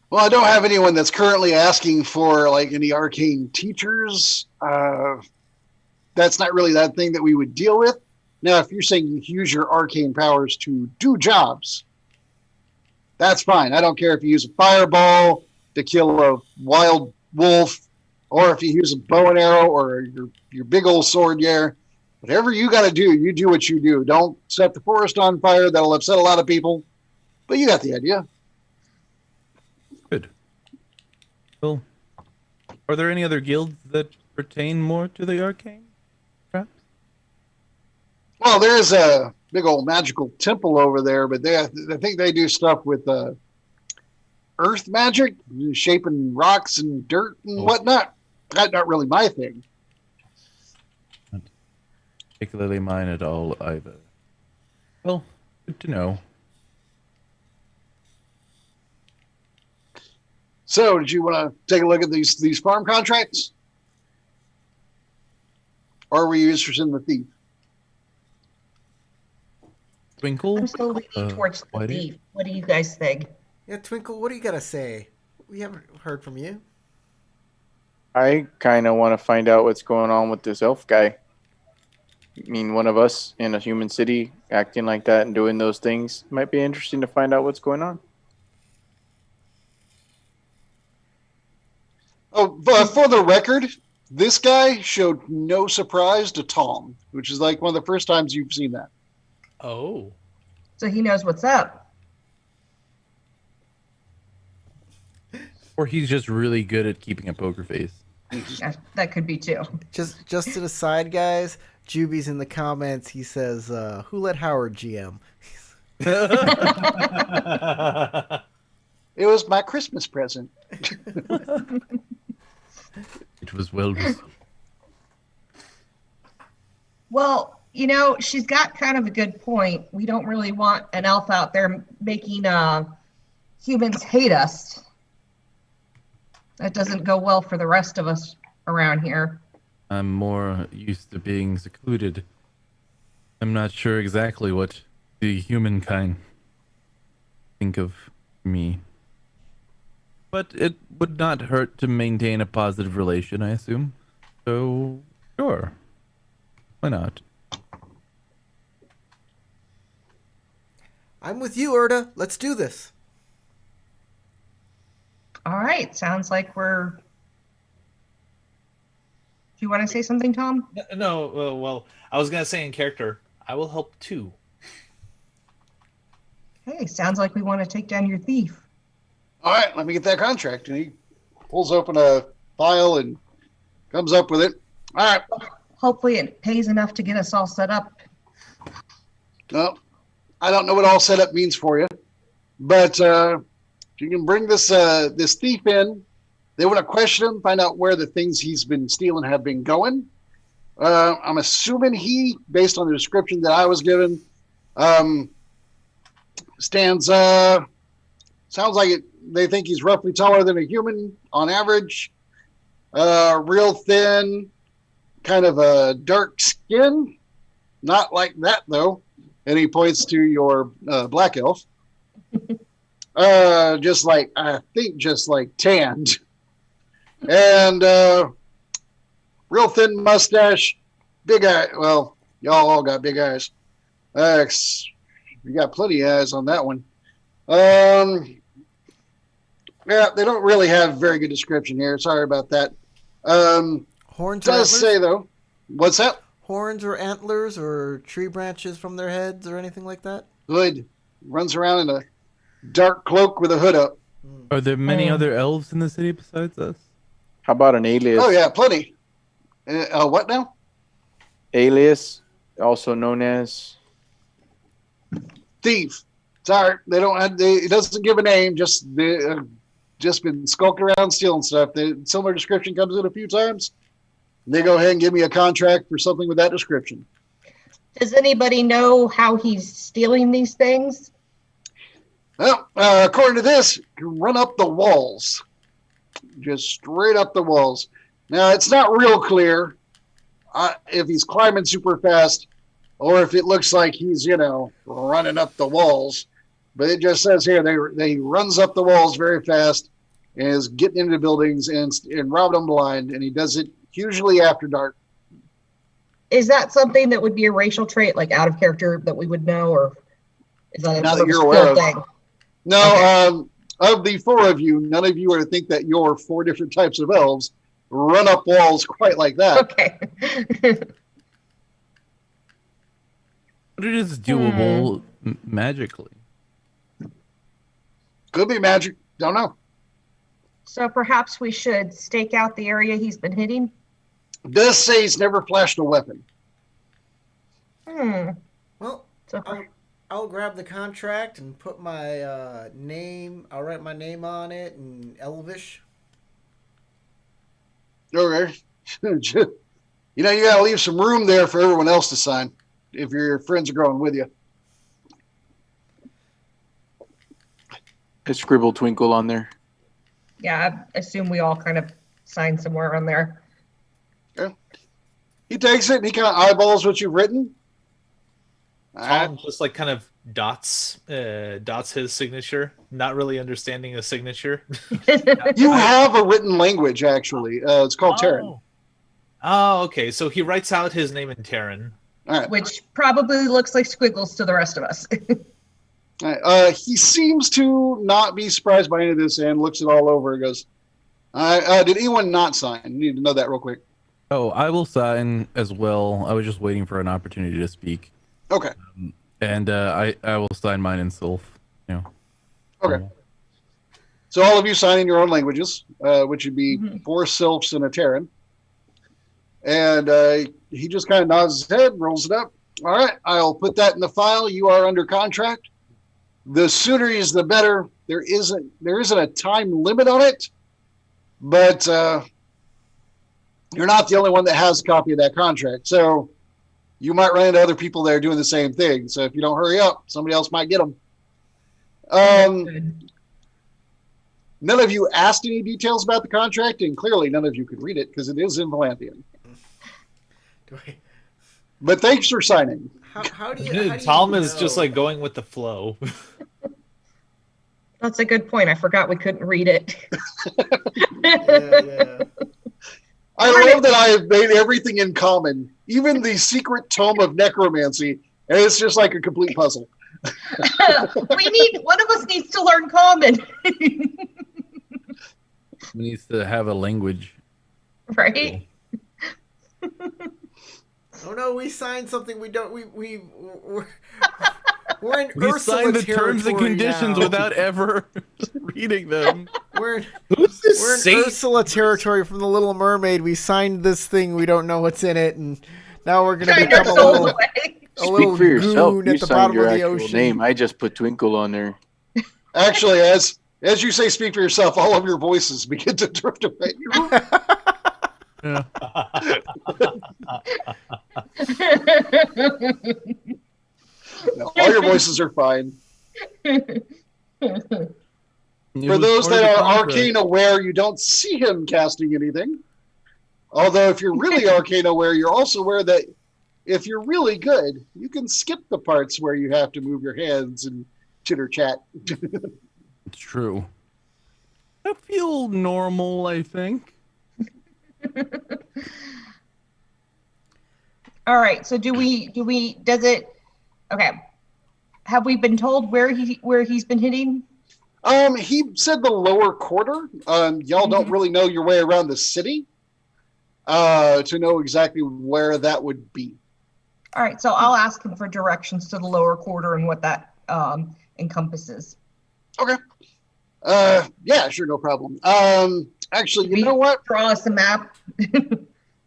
Well, I don't have anyone that's currently asking for like any arcane teachers. That's not really that thing that we would deal with. Now, if you're saying you use your arcane powers to do jobs, that's fine. I don't care if you use a fireball to kill a wild wolf, or if you use a bow and arrow or your big old sword. Yeah, whatever you got to do, you do what you do. Don't set the forest on fire. That'll upset a lot of people. But you got the idea. Good. Well, are there any other guilds that pertain more to the arcane, perhaps? Well, there's a big old magical temple over there, but I think they do stuff with earth magic, shaping rocks and dirt and whatnot. That's not really my thing. Not particularly mine at all, either. Well, good to know. So, did you want to take a look at these farm contracts? Or were you interested in the thief? Twinkle? I'm still leaning towards the thief. What do you guys think? Yeah, Twinkle, what do you got to say? We haven't heard from you. I kind of want to find out what's going on with this elf guy. I mean, one of us in a human city acting like that and doing those things might be interesting to find out what's going on. Oh, for the record, this guy showed no surprise to Tom, which is like one of the first times you've seen that. Oh. So he knows what's up. Or he's just really good at keeping a poker face. That could be too. Just to the side, guys, Juby's in the comments. He says, who let Howard GM? It was my Christmas present. It was well received. Well, she's got kind of a good point. We don't really want an elf out there making humans hate us. That doesn't go well for the rest of us around here. I'm more used to being secluded. I'm not sure exactly what the humankind think of me. But it would not hurt to maintain a positive relation, I assume. So, sure. Why not? I'm with you, Erda. Let's do this. All right. Sounds like we're... Do you want to say something, Tom? No, well, I was going to say in character, I will help too. Hey, sounds like we want to take down your thief. All right, let me get that contract. And he pulls open a file and comes up with it. All right. Hopefully it pays enough to get us all set up. Well, I don't know what all set up means for you, but if you can bring this thief in, they want to question him, find out where the things he's been stealing have been going. I'm assuming he, based on the description that I was given, stands... sounds like it. They think he's roughly taller than a human on average. Real thin, kind of a dark skin. Not like that, though. And he points to your black elf. Just like tanned. And real thin mustache. Big eye. Well, y'all all got big eyes. You got plenty of eyes on that one. Yeah, they don't really have very good description here. Sorry about that. Horns or Does antlers? say though. What's that? Horns or antlers or tree branches from their heads or anything like that? Hood runs around in a dark cloak with a hood up. Are there many other elves in the city besides us? How about an alias? Oh yeah, plenty. What now? Alias, also known as. Thief. Sorry, they don't. It doesn't give a name. Just been skulking around stealing stuff. Similar description comes in a few times. They go ahead and give me a contract for something with that description. Does anybody know how he's stealing these things? Well, according to this, you can run up the walls. Just straight up the walls. Now, it's not real clear if he's climbing super fast or if it looks like he's, running up the walls. But it just says here he runs up the walls very fast and is getting into buildings and robbing them blind. And he does it usually after dark. Is that something that would be a racial trait, like out of character, that we would know, or is that Not a that you're skill aware of. thing? No, of the four of you, none of you are to think that your four different types of elves run up walls quite like that. Okay. But it is doable magically. Could be magic. Don't know. So perhaps we should stake out the area he's been hitting? Does say he's never flashed a weapon. Well, So I'll grab the contract and put my name. I'll write my name on it in Elvish. Okay. You gotta leave some room there for everyone else to sign if your friends are going with you. I scribbled Twinkle on there. yeah, I assume we all kind of sign somewhere on there. He takes it and he kind of eyeballs what you've written. Tom just like kind of dots his signature, not really understanding a signature. You have a written language, actually. It's called Terran. Oh, okay. So he writes out his name in Terran. All right. Which probably looks like squiggles to the rest of us. All right. He seems to not be surprised by any of this and looks it all over and goes, did anyone not sign? You need to know that real quick. Oh, I will sign as well. I was just waiting for an opportunity to speak. Okay. And I will sign mine in Sylph. Okay. So all of you sign in your own languages, which would be 4 Sylphs and a Terran. And he just kind of nods his head, rolls it up. All right, I'll put that in the file. You are under contract. The sooner is the better. There isn't a time limit on it, but you're not the only one that has a copy of that contract. So you might run into other people that are doing the same thing. So if you don't hurry up, somebody else might get them. None of you asked any details about the contract, and clearly none of you could read it because it is in Vallanthia. But thanks for signing. How do you? Tom is just like going with the flow. That's a good point. I forgot we couldn't read it. Yeah. I love that I have made everything in common, even the secret tome of necromancy, and it's just like a complete puzzle. One of us needs to learn common. Needs to have a language. Right? Oh no, we signed something we don't. We're in We Ursula signed the terms and territory conditions now. without ever reading them. We're in Saint? Ursula territory from the Little Mermaid. We signed this thing. We don't know what's in it, and now we're gonna Trying become to a soul little away. Speak for yourself. goon You at the signed bottom your of the actual ocean. name. I just put Twinkle on there. Actually, as you say, speak for yourself, all of your voices begin to drift away. Yeah. No, all your voices are fine. It For was those part of that the are contract. arcane aware, you don't see him casting anything. Although if you're really arcane aware, you're also aware that if you're really good, you can skip the parts where you have to move your hands and chitter chat. It's true. I feel normal, I think. All right. So okay. Have we been told where he's been hitting? He said the lower quarter. Y'all don't really know your way around the city. to know exactly where that would be. All right, so I'll ask him for directions to the lower quarter and what that encompasses. Okay. Yeah, sure, no problem. Actually, you know what? Draw us a map.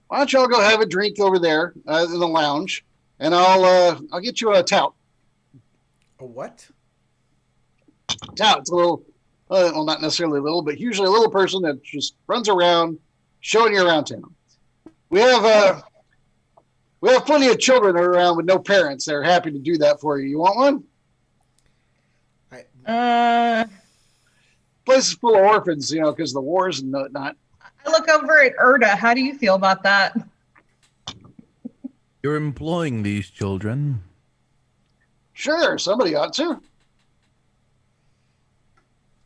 Why don't y'all go have a drink over there in the lounge, and I'll get you a tout. A what? Tout. It's a little, well, not necessarily little, but usually a little person that just runs around, showing you around town. We have plenty of children around with no parents that are happy to do that for you. You want one? Place is full of orphans, because of the wars and whatnot. I look over at Erda. How do you feel about that? You're employing these children. Sure, somebody ought to.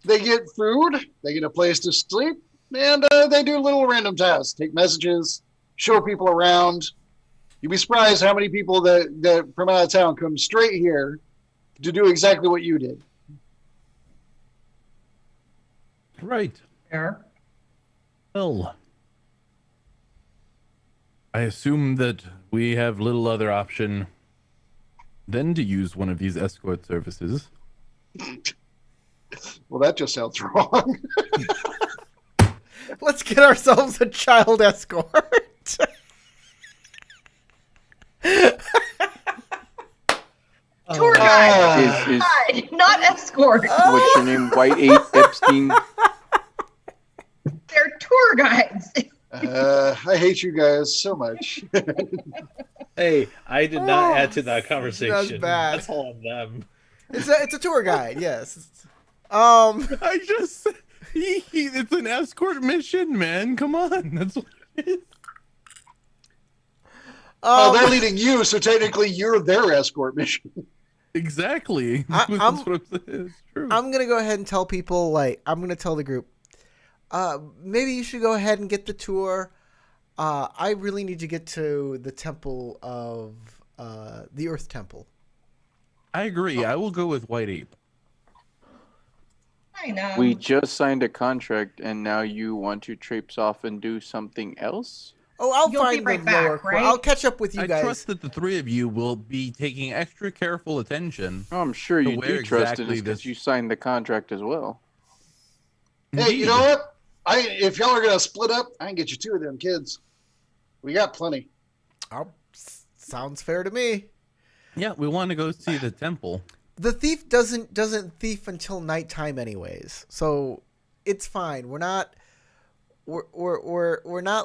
They get food, they get a place to sleep, and they do little random tasks. Take messages, show people around. You'd be surprised how many people that from out of town come straight here to do exactly what you did. Right. Fair. Well, I assume that we have little other option than to use one of these escort services. Well, that just sounds wrong. Let's get ourselves a child escort. Tour guide, not escort. What's your name? White 8 Epstein. They're tour guides. I hate you guys so much. Hey, I did not add to that conversation. That's bad. That's all on them. It's a tour guide, yes. I just it's an escort mission, man. Come on, that's what it is. They're leading you, so technically you're their escort mission. Exactly. I'm what it's true. I'm gonna go ahead and tell people, I'm gonna tell the group, maybe you should go ahead and get the tour. I really need to get to the temple of the Earth Temple. I agree. I will go with White Ape. I know. We just signed a contract, and now you want to traipse off and do something else? Oh, I'll You'll find be right the back, lower. right? I'll catch up with you I guys. trust that the three of you will be taking extra careful attention. Oh, I'm sure you where do trust exactly it because this- you signed the contract as well. Hey, you Indeed. know what? If y'all are gonna split up, I can get you two of them kids. We got plenty. Sounds fair to me. Yeah, we want to go see the temple. The thief doesn't thief until nighttime, anyways. So it's fine. We're not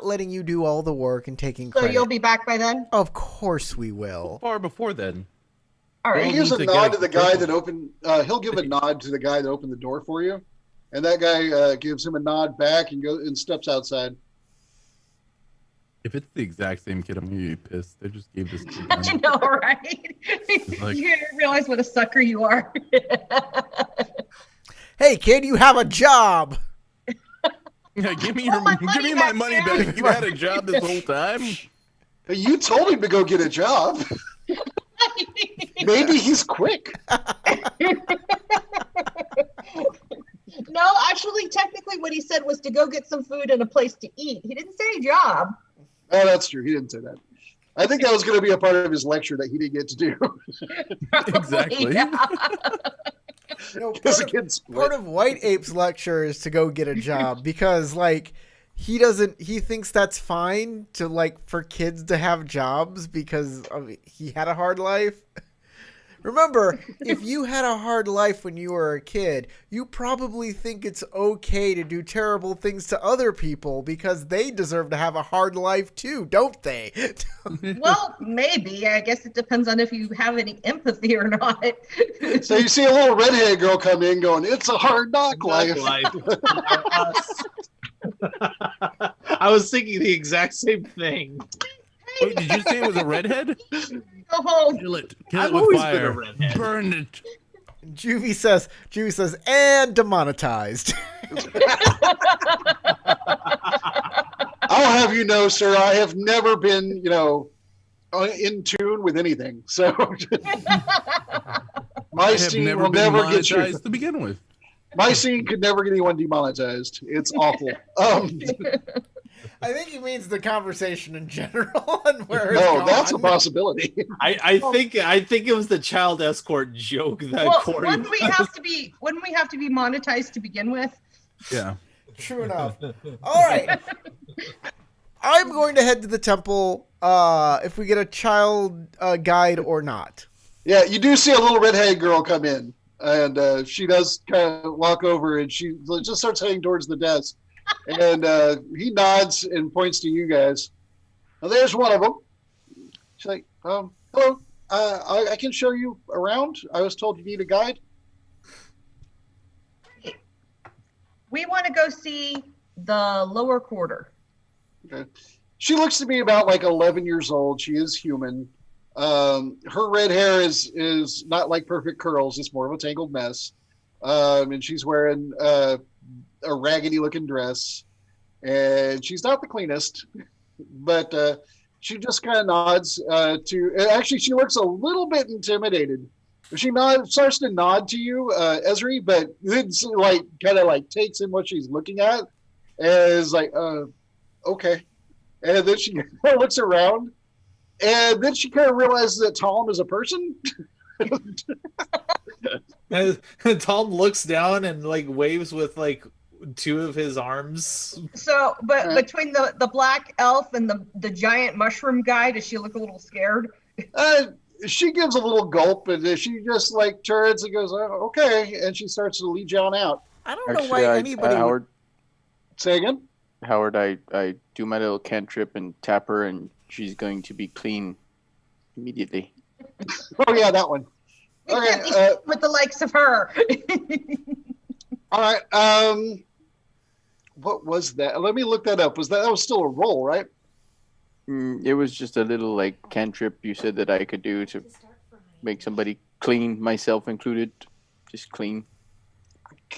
letting you do all the work and taking So credit. you'll be back by then? Of course we will. Far before then. All He right. Well, gives a need to nod get to the a guy purple. that opened. He'll give a nod to the guy that opened the door for you, and that guy gives him a nod back and goes and steps outside. If it's the exact same kid, I'm gonna be pissed. They just gave this kid I money. know, right? like- You realize what a sucker you are. Hey, kid, you have a job. Yeah, give me Oh, my my money money back. You had a job this whole time. Hey, you told him to go get a job. Maybe he's quick. No, actually, technically, what he said was to go get some food and a place to eat. He didn't say job. Oh, that's true. He didn't say that. I think that was going to be a part of his lecture that he didn't get to do. Exactly. Yeah. Because the kid's Part of White Ape's lecture is to go get a job because, he thinks that's fine to, for kids to have jobs because he had a hard life. Remember, if you had a hard life when you were a kid, you probably think it's okay to do terrible things to other people because they deserve to have a hard life too, don't they? Well, maybe. I guess it depends on if you have any empathy or not. So you see a little redhead girl come in going, "It's a hard knock life." I was thinking the exact same thing. Wait, did you say it was a redhead? Go home. Kill it I've with always been a fire. redhead. Burn it. Juvie says, and demonetized. I'll have you know, sir, I have never been, in tune with anything. So my I have scene never will been never get you. monetized to begin with. My scene could never get anyone demonetized. It's awful. I think he means the conversation in general and where it's No, gone. that's a possibility. I think it was the child escort joke that Well, Corey. wouldn't we have to be monetized to begin with? Yeah. True enough. All right. I'm going to head to the temple if we get a child guide or not. Yeah, you do see a little redheaded girl come in, and she does kind of walk over, and she just starts heading towards the desk. And he nods and points to you guys. Now, there's one of them. She's like, hello. I can show you around. I was told you need a guide. We want to go see the lower quarter. Okay. She looks to be about like 11 years old. She is human. Her red hair is not like perfect curls. It's more of a tangled mess. And she's wearing a raggedy looking dress. And she's not the cleanest, but she just kind of nods actually, she looks a little bit intimidated. She starts to nod to you, Esri, but then like kind of like takes in what she's looking at and is like, okay. And then she looks around, and then she kind of realizes that Tom is a person. Tom looks down and like waves with like two of his arms. So, but between the black elf and the giant mushroom guy, does she look a little scared? She gives a little gulp, and she just like turns and goes, okay, and she starts to lead you on out. I don't know why anybody Howard, Say again? Howard, I do my little cantrip and tap her, and she's going to be clean immediately. Oh, yeah, that one. We Okay, can't be with the likes of her. all right. What was that? Let me look that up. That was still a roll, right? It was just a little like cantrip you said that I could do to make somebody clean, myself included, just clean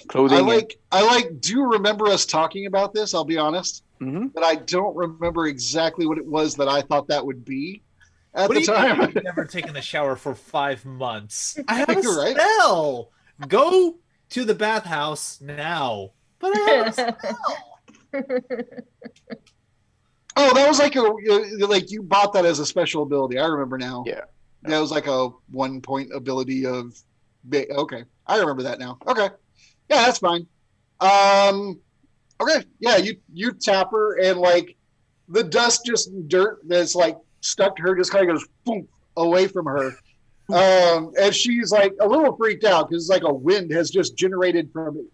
clothing. I do remember us talking about this. I'll be honest, Mm-hmm. but I don't remember exactly what it was that I thought that would be at What the do you mean time. you've never taken a shower for 5 months? I have a You're right. spell. Go to the bathhouse now. But I have a spell. Oh, that was like you bought that as a special ability. I remember now. Yeah. That was like a 1 point ability of. Okay, I remember that now. Okay, yeah, that's fine. Okay, yeah, you tap her and like the dust, just dirt that's like stuck to her, just kind of goes boom, away from her. And she's like a little freaked out because like a wind has just generated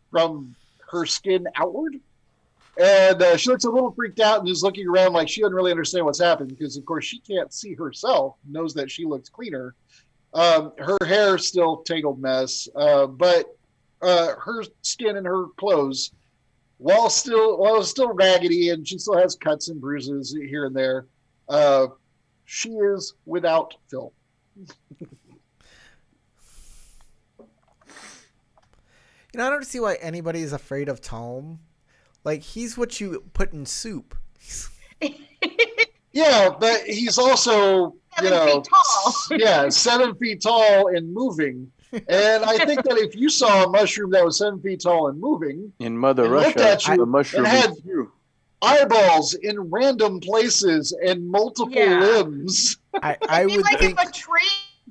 from her skin outward. And she looks a little freaked out and is looking around like she doesn't really understand what's happened because, of course, she can't see herself, knows that she looks cleaner. Her hair's still tangled mess, but her skin and her clothes, while still raggedy and she still has cuts and bruises here and there, she is without filth. I don't see why anybody is afraid of Tom. Like, he's what you put in soup. Yeah, but he's also 7 feet tall. 7 feet tall and moving. And I think that if you saw a mushroom that was 7 feet tall and moving, In Mother It looked Russia, at you the mushroom and had- is you. eyeballs in random places and multiple Yeah. limbs. I It'd be would like think if a tree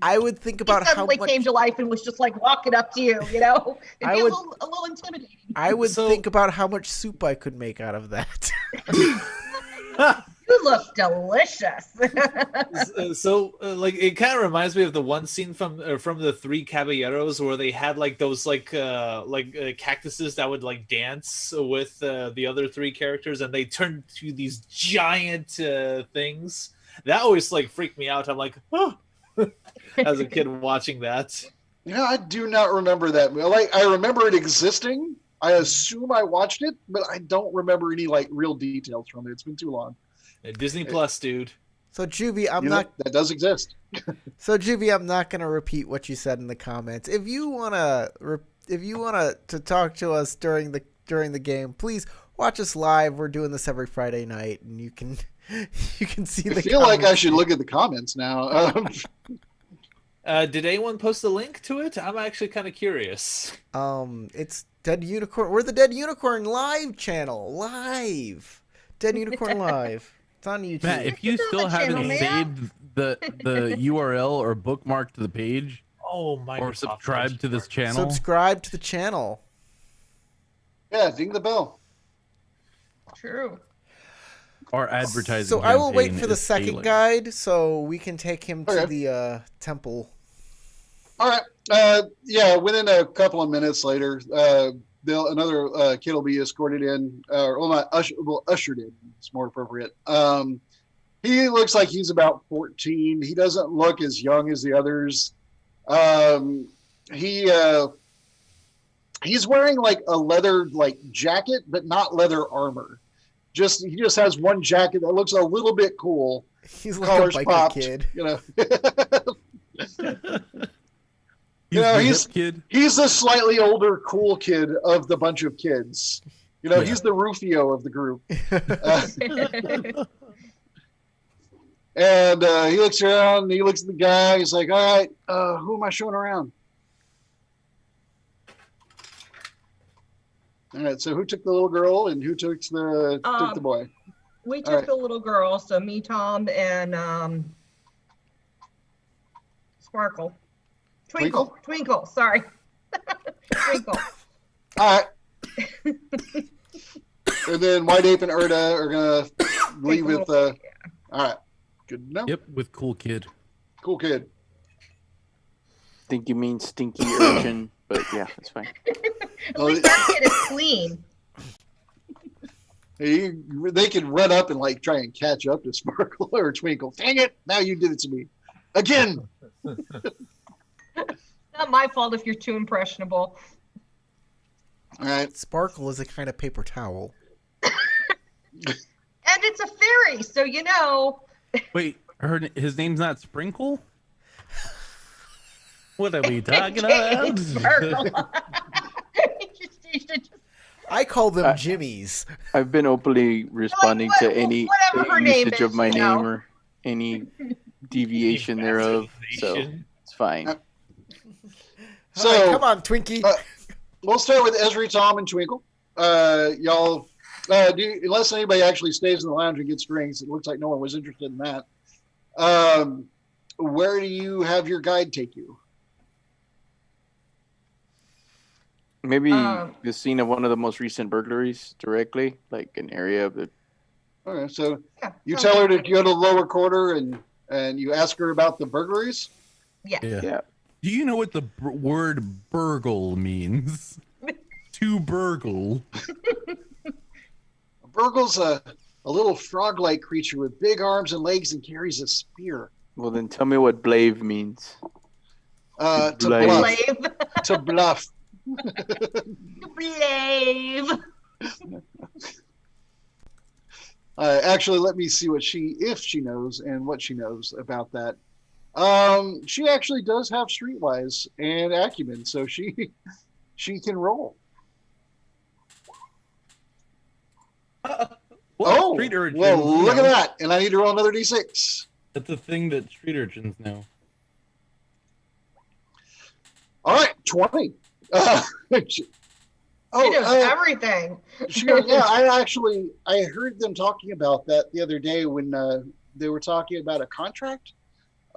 I would think about how suddenly much came to life and was just like walking up to you, It'd I be would- a little intimidating. I would So- think about how much soup I could make out of that. You look delicious. So like it kind of reminds me of the one scene from the Three Caballeros where they had like those cactuses that would like dance with the other three characters and they turned to these giant things. That always like freaked me out. I'm like, oh, as a kid watching that. I do not remember that. Like, I remember it existing. I assume I watched it, but I don't remember any like real details from it. It's been too long. Disney Plus, dude. So Juvie, That does exist. I'm not gonna repeat what you said in the comments. If you wanna to talk to us during the game, please watch us live. We're doing this every Friday night, and you can see the. I feel like I comments. should look at the comments now. Did anyone post a link to it? I'm actually kind of curious. It's Dead Unicorn. We're the Dead Unicorn live channel. Live. Dead Unicorn Live. It's on YouTube. Matt, if you still the channel, haven't man. saved the URL or bookmarked the page Oh, Microsoft or subscribed to this channel, Subscribe to the channel. Yeah, ding the bell. True. our advertising. So I will wait campaign for the is second failing. guide so we can take him to Okay. the temple. All right. Yeah, within a couple of minutes later, another kid will be escorted in, not ushered in. It's more appropriate. He looks like he's about 14. He doesn't look as young as the others. He's wearing like a leather jacket, but not leather armor. He just has one jacket that looks a little bit cool. He's like Collars a biker popped, kid. you know. He's Yeah, the he's- hip kid. He's the slightly older, cool kid of the bunch of kids. You know, Yeah. he's the Rufio of the group. And he looks around, and he looks at the guy. He's like, all right, who am I showing around? All right, so who took the little girl and who took the boy? We All took right. the little girl, so me, Tom, and Sparkle. Twinkle, sorry. Twinkle. All right. And then White Ape and Erda are going to leave with, all right, good to know. Yep, with cool kid. Cool kid. Think you mean stinky urchin, but yeah, that's fine. At least that kid is clean. They can run up and try and catch up to Sparkle or Twinkle. Dang it! Now you did it to me again. Not my fault if you're too impressionable. All right. Sparkle is a kind of paper towel. And it's a fairy, so you know. Wait, his name's not Sprinkle? What are we talking Okay, about? Sparkle. Just- I call them Jimmies. I've been openly responding to any whatever her name usage of is, my you name know. or any deviation thereof, so it's fine. So All right, come on, Twinkie. we'll start with Esri, Tom, and Twinkle. Y'all, unless anybody actually stays in the lounge and gets drinks, it looks like no one was interested in that. Where do you have your guide take you? Maybe the scene of one of the most recent burglaries directly, like an area of the. Okay, so Yeah, you sounds tell her to good. go to the lower quarter and you ask her about the burglaries. Yes. Yeah. Do you know what the word burgle means? To burgle. A burgle's a little frog-like creature with big arms and legs and carries a spear. Well, then tell me what blave means. To Blade. bluff. Blave. To bluff. Blave. Actually, let me see if she knows and what she knows about that. She actually does have streetwise and acumen, so she can roll. Well, street urchins, well, you look know, at that, and I need to roll another d6. That's a thing that street urchins know. All right, 20. She knows everything. She goes, yeah, I heard them talking about that the other day when they were talking about a contract.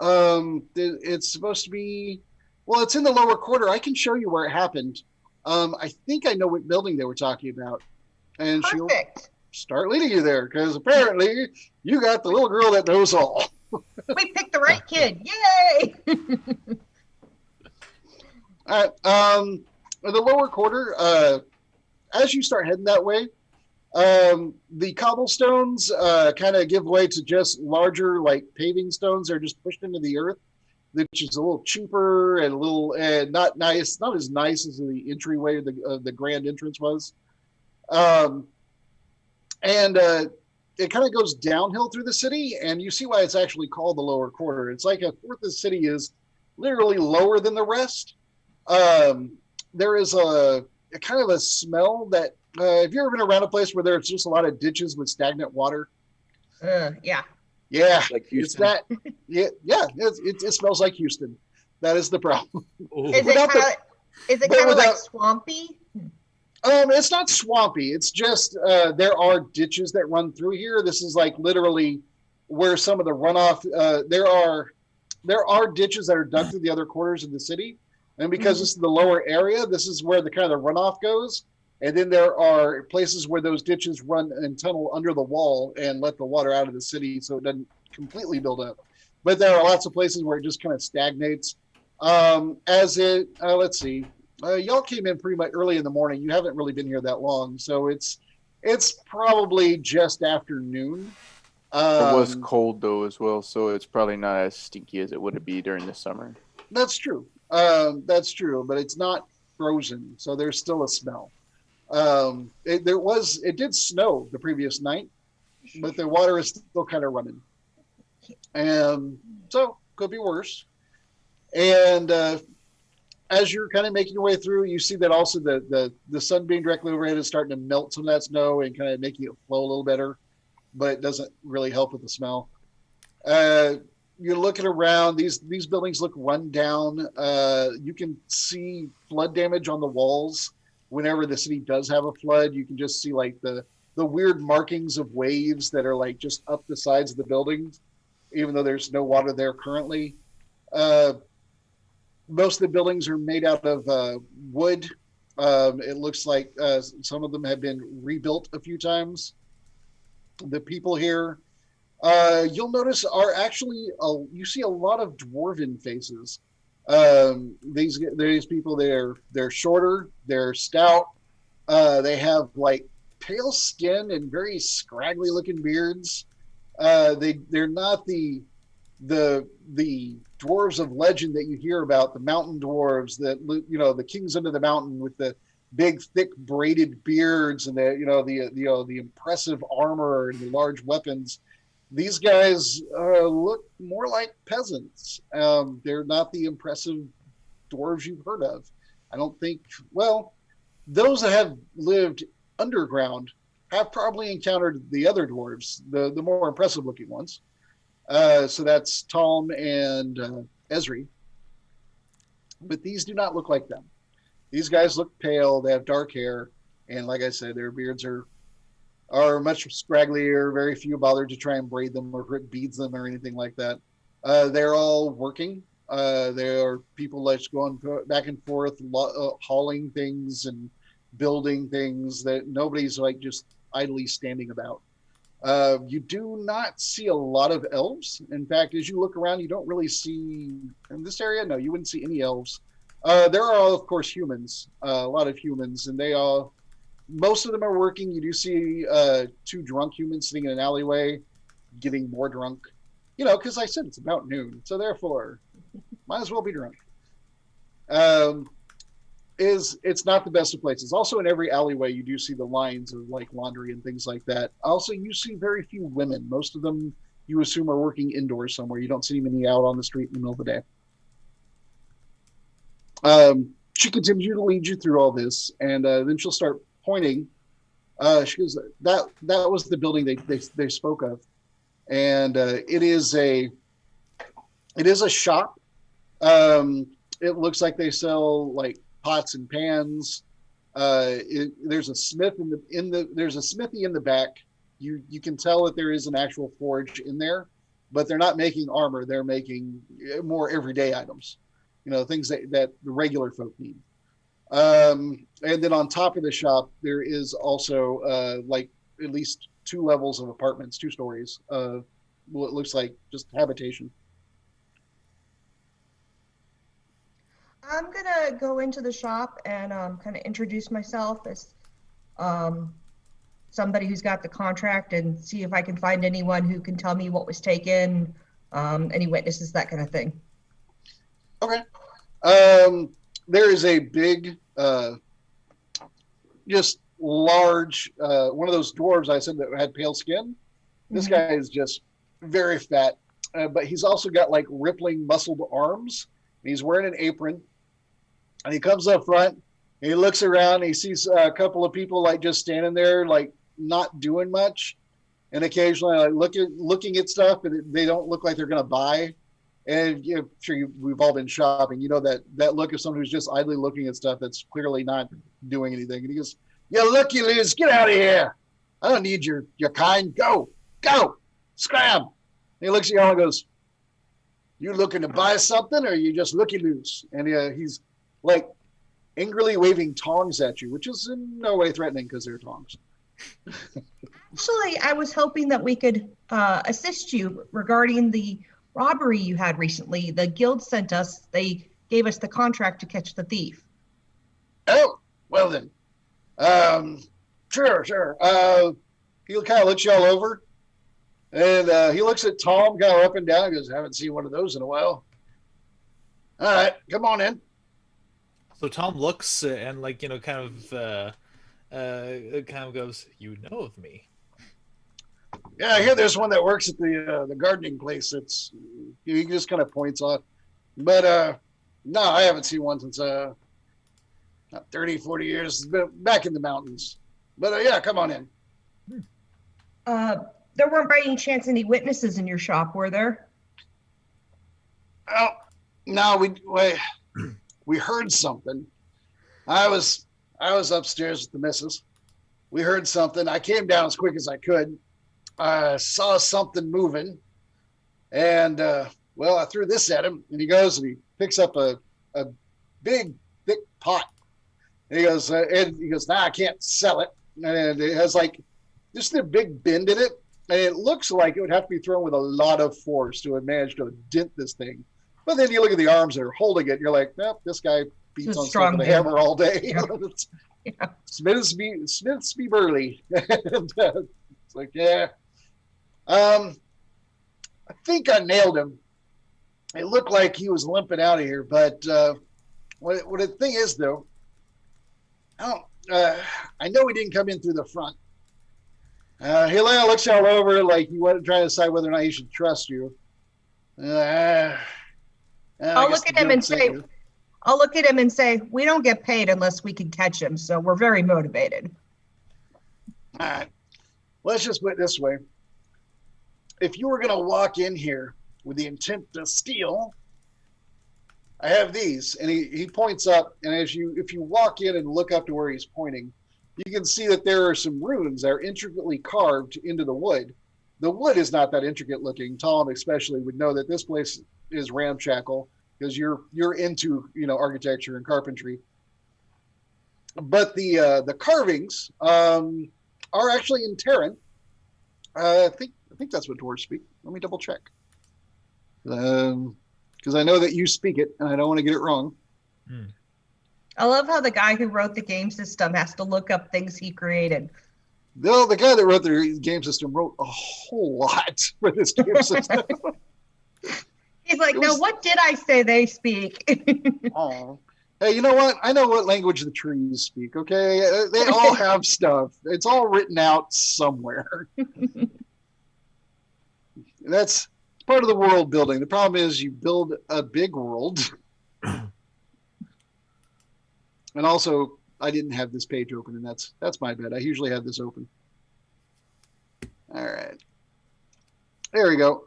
It's supposed to be, well, it's in the lower quarter. I can show you where it happened. I think I know what building they were talking about. And she'll Perfect. start leading you there because apparently you got the little girl that knows all. We picked the right kid. Yay! All right. The lower quarter, as you start heading that way, the cobblestones kind of give way to just larger, paving stones. They're just pushed into the earth, which is a little cheaper and not nice, not as nice as the entryway the grand entrance was. It kind of goes downhill through the city, and you see why it's actually called the lower quarter. It's like a fourth of the city is literally lower than the rest. There is a kind of a smell that have you ever been around a place where there's just a lot of ditches with stagnant water? Yeah. Yeah, Like it's Houston. that. Yeah, it smells like Houston. That is the problem. Is it Without kind of without- like swampy? It's not swampy. It's just there are ditches that run through here. This is like literally where some of the runoff. There are ditches that are dug through the other quarters of the city, and because this is the lower area, this is where the kind of the runoff goes. And then there are places where those ditches run and tunnel under the wall and let the water out of the city, so it doesn't completely build up. But there are lots of places where it just kind of stagnates. Let's see. Y'all came in pretty much early in the morning. You haven't really been here that long, so it's probably just after noon. It was cold though as well, so it's probably not as stinky as it would be during the summer. That's true. That's true, but it's not frozen, so there's still a smell. It did snow the previous night, but the water is still kind of running, and so could be worse. And as you're kind of making your way through, you see that also the sun being directly overhead is starting to melt some of that snow and kind of making it flow a little better, but it doesn't really help with the smell. You're looking around. These buildings look run down. You can see flood damage on the walls. Whenever the city does have a flood, you can just see like the weird markings of waves that are like just up the sides of the buildings, even though there's no water there currently. Most of the buildings are made out of wood. It looks like some of them have been rebuilt a few times. The people here, you'll notice, are actually you see a lot of dwarven faces. These people, they're shorter, they're stout, they have like pale skin and very scraggly looking beards. They're not the dwarves of legend that you hear about, the mountain dwarves, that the kings under the mountain with the big thick braided beards and the impressive armor and the large weapons. These guys look more like peasants. They're not the impressive dwarves you've heard of. I don't think. Well, those that have lived underground have probably encountered the other dwarves, the more impressive looking ones. So that's Tom and Esri. But these do not look like them. These guys look pale. They have dark hair, and like I said, their beards are much scragglier. Very few bothered to try and braid them or put beads them or anything like that. They're all working. There are people like going back and forth, hauling things and building things. That nobody's like just idly standing about. You do not see a lot of elves. In fact, as you look around, you don't really see in this area. No, you wouldn't see any elves. There are, of course, humans. A lot of humans, and most of them are working. You do see two drunk humans sitting in an alleyway, getting more drunk. Because I said it's about noon, so therefore, might as well be drunk. It's not the best of places. Also, in every alleyway, you do see the lines of like laundry and things like that. Also, you see very few women. Most of them, you assume, are working indoors somewhere. You don't see many out on the street in the middle of the day. She continues to lead you through all this, and then she'll start pointing. She goes, that was the building they spoke of, and it is a shop. It looks like they sell like pots and pans. There's a smith there's a smithy in the back. You can tell that there is an actual forge in there, but they're not making armor. They're making more everyday items, things that the regular folk need. And then on top of the shop, there is also like at least 2 levels of apartments, 2 stories of what looks like just habitation. I'm gonna go into the shop and kind of introduce myself as somebody who's got the contract and see if I can find anyone who can tell me what was taken, any witnesses, that kind of thing. Okay. There is a big, just large, one of those dwarves I said that had pale skin. This guy is just very fat, but he's also got like rippling muscled arms. And he's wearing an apron. And he comes up front, and he looks around, and he sees a couple of people like just standing there, like not doing much, and occasionally like looking at stuff, and they don't look like they're going to buy. And I'm sure we've all been shopping. That look of someone who's just idly looking at stuff that's clearly not doing anything. And he goes, You looky-loos, get out of here. I don't need your kind. Go, scram. He looks at y'all and goes, you looking to buy something, or you just looky-loos? And he's like angrily waving tongs at you, which is in no way threatening because they're tongs. Actually, I was hoping that we could assist you regarding the robbery you had recently. The guild sent us, they gave us the contract to catch the thief. Oh, well then. Sure. He kind of looks y'all over, and he looks at Tom kind of up and down and goes, haven't seen one of those in a while. All right, come on in. So Tom looks and kind of goes, "You know of me?" Yeah, I hear there's one that works at the gardening place. He just kind of points off, but no, I haven't seen one since 30, 40 years. It's been back in the mountains. But yeah, come on in. There weren't by any chance any witnesses in your shop, were there? Oh, no, we heard something. I was upstairs with the missus. We heard something. I came down as quick as I could. I saw something moving, and I threw this at him, and he goes and he picks up a big thick pot. And he goes, nah, I can't sell it. And it has like just a big bend in it, and it looks like it would have to be thrown with a lot of force to have managed to dent this thing. But then you look at the arms that are holding it, and you're like, nope, this guy beats on stuff with a hammer all day. Yeah. Smiths be burly. It's like, yeah. I think I nailed him. It looked like he was limping out of here, but what the thing is, though, I know he didn't come in through the front. He looks all over like he wasn't trying to decide whether or not he should trust you. I'll look at him and say, we don't get paid unless we can catch him, so we're very motivated. All right. Let's just put it this way. If you were going to walk in here with the intent to steal, I have these. And he points up, and if you walk in and look up to where he's pointing, you can see that there are some runes that are intricately carved into the wood. The wood is not that intricate looking. Tom especially would know that this place is ramshackle because you're into architecture and carpentry. But the carvings are actually in Terran. I think that's what dwarves speak. Let me double check. Because I know that you speak it, and I don't want to get it wrong. I love how the guy who wrote the game system has to look up things he created. No, the guy that wrote the game system wrote a whole lot for this game system. He's like, now what did I say they speak? Oh. Hey, you know what? I know what language the trees speak, okay? They all have stuff. It's all written out somewhere. That's part of the world building. The problem is you build a big world. And also, I didn't have this page open, and that's my bad. I usually have this open. All right. There we go.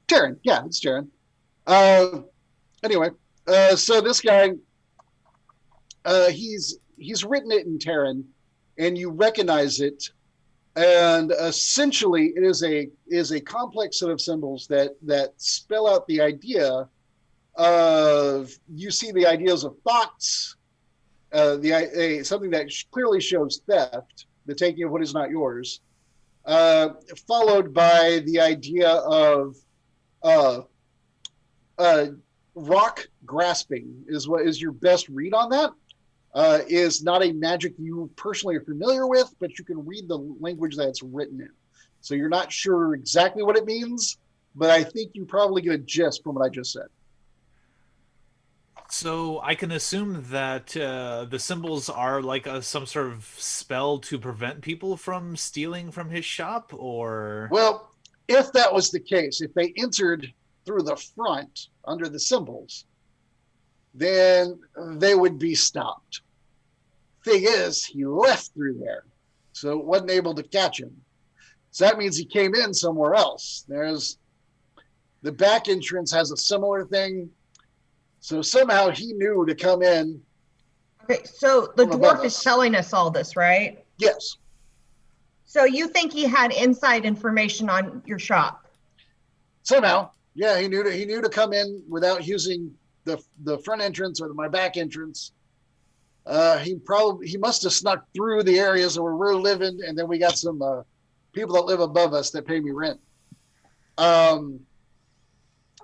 Terran. Yeah, it's Terran. Anyway, so this guy, he's written it in Terran, and you recognize it. And essentially, it is a complex set of symbols that spell out the idea of, you see the ideas of thoughts, something that clearly shows theft, the taking of what is not yours, followed by the idea of rock grasping is what is your best read on that. Is not a magic you personally are familiar with, but you can read the language that it's written in. So you're not sure exactly what it means, but I think you probably get a gist from what I just said. So I can assume that the symbols are like some sort of spell to prevent people from stealing from his shop, or? Well, if that was the case, if they entered through the front under the symbols, then they would be stopped. Thing is, he left through there, so it wasn't able to catch him. So that means he came in somewhere else. There's the back entrance has a similar thing. So somehow he knew to come in Okay, so the From above dwarf is us. telling us all this, right? Yes. So you think he had inside information on your shop? Somehow, yeah, he knew to come in without using the front entrance or my back entrance. He must have snuck through the areas where we're living, and then we got some people that live above us that pay me rent.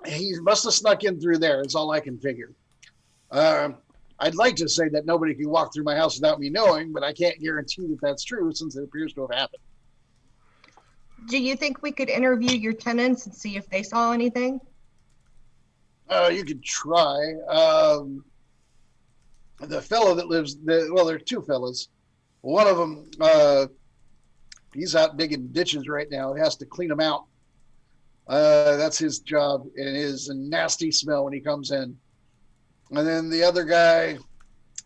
He must have snuck in through there. Is all I can figure. I'd like to say that nobody can walk through my house without me knowing, but I can't guarantee that that's true since it appears to have happened. Do you think we could interview your tenants and see if they saw anything? You could try. The fellow that lives, there are two fellas. One of them, he's out digging ditches right now. He has to clean them out. That's his job. It is a nasty smell when he comes in. And then the other guy,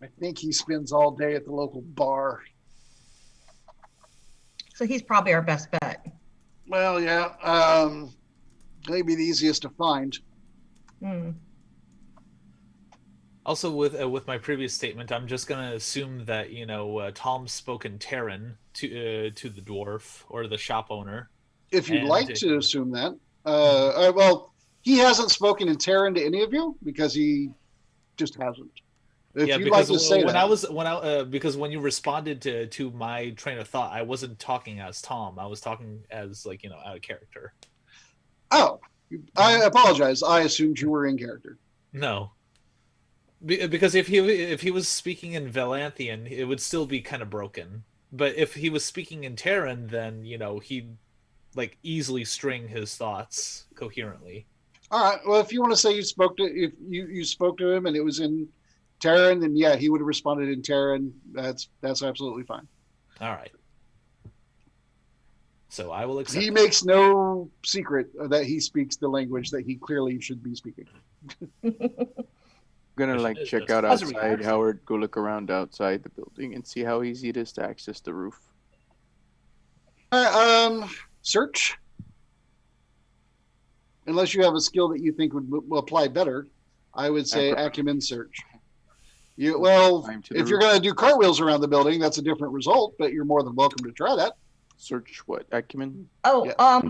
I think he spends all day at the local bar. So he's probably our best bet. Well, yeah. Maybe the easiest to find. Also, with my previous statement, I'm just gonna assume that Tom spoke in Terran to the dwarf or the shop owner. If you'd like to assume that, well, he hasn't spoken in Terran to any of you because he just hasn't. If Yeah, you'd because like to say that, because when you responded to my train of thought, I wasn't talking as Tom. I was talking as out of character. Oh, I apologize. I assumed you were in character. No. Because if he was speaking in Vallanthia, it would still be kind of broken. But if he was speaking in Terran, then he'd easily string his thoughts coherently. All right. Well, if you want to say you spoke to him and it was in Terran, then yeah, he would have responded in Terran. That's absolutely fine. All right. So I will accept. He makes no secret that he speaks the language that he clearly should be speaking. I'm gonna check out outside, Howard. Go look around outside the building and see how easy it is to access the roof. Search. Unless you have a skill that you think would apply better, I would say acumen search. If you're going to do cartwheels around the building, that's a different result, but you're more than welcome to try that. Search what? Acumen? Oh, yeah.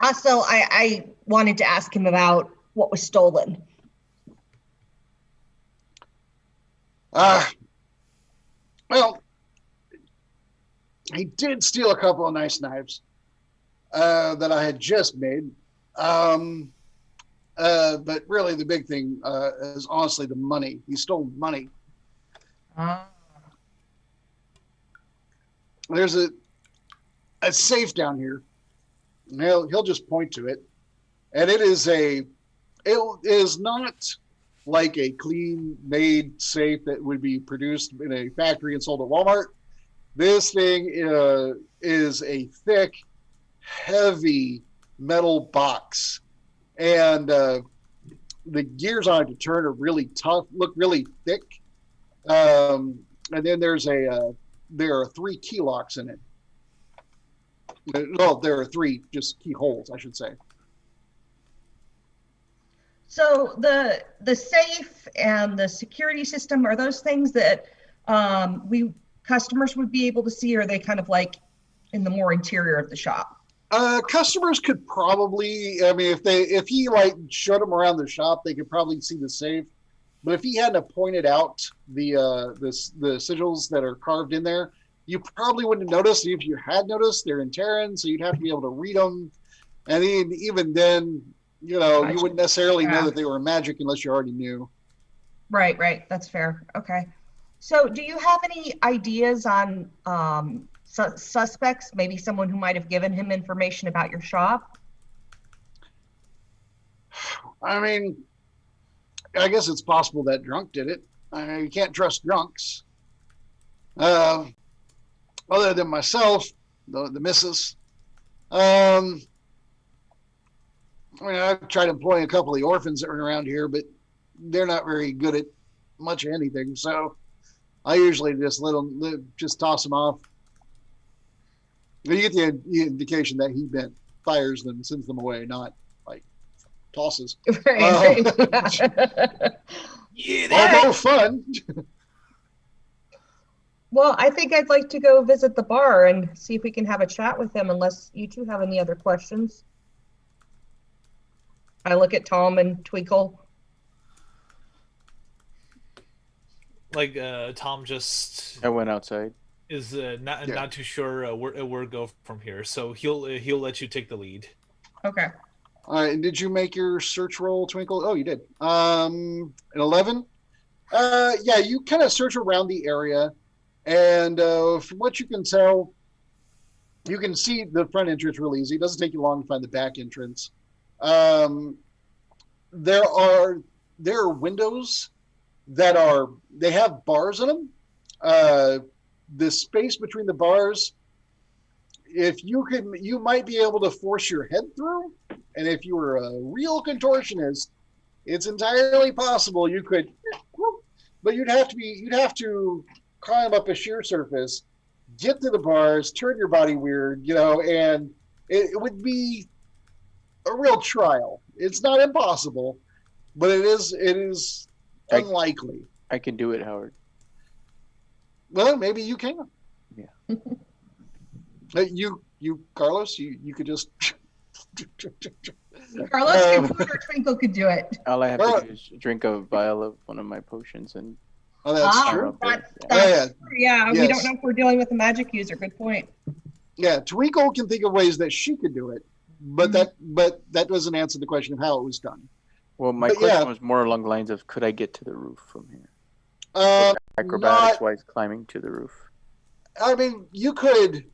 Also, I wanted to ask him about what was stolen. Well, he did steal a couple of nice knives that I had just made. But really the big thing is honestly the money. He stole money. There's a safe down here. And he'll just point to it. And it is not like a clean made safe that would be produced in a factory and sold at Walmart. This thing is a thick, heavy metal box, and the gears on it to turn are really tough, look really thick. And then there are 3 key locks in it. Well, there are 3 just keyholes, I should say. So the safe and the security system, are those things that customers would be able to see, or are they kind of like in the more interior of the shop? Customers could probably, if he showed them around the shop, they could probably see the safe. But if he hadn't pointed out the sigils that are carved in there, you probably wouldn't have noticed. If you had noticed, they're in Terran, so you'd have to be able to read them. And even then, you wouldn't necessarily know that they were magic unless you already knew. Right. That's fair. Okay. So do you have any ideas on suspects, maybe someone who might have given him information about your shop? I guess it's possible that drunk did it. You can't trust drunks. Other than myself, the missus. I've tried employing a couple of the orphans that are around here, but they're not very good at much of anything. So I usually just just toss them off. You get the indication that he fires them, sends them away, not tosses. Right. Although fun. Well, I think I'd like to go visit the bar and see if we can have a chat with him, unless you two have any other questions. I look at Tom and Twinkle. Like Tom just I went outside. is not Yeah. not too sure where to go from here, so he'll let you take the lead. Okay. All right, and did you make your search roll, Twinkle? Oh, you did. An 11. Yeah, you kind of search around the area, and from what you can tell, you can see the front entrance real easy. It doesn't take you long to find the back entrance. There are windows that they have bars in them. The space between the bars, if you might be able to force your head through, and if you were a real contortionist, it's entirely possible you could, but you'd have to climb up a sheer surface, get to the bars, turn your body weird, and it would be a real trial. It's not impossible, but it is unlikely. I can do it, Howard. Well, maybe you can. Yeah. You Carlos, you could just. Carlos could do it, or Twinkle could do it. All I have to do is drink a vial of one of my potions and. Oh, that's true. Yeah, we Yes. don't know if we're dealing with a magic user. Good point. Yeah, Twinkle can think of ways that she could do it, but that doesn't answer the question of how it was done. Well, my question was more along the lines of, could I get to the roof from here? Acrobatics wise, climbing to the roof. I mean, you could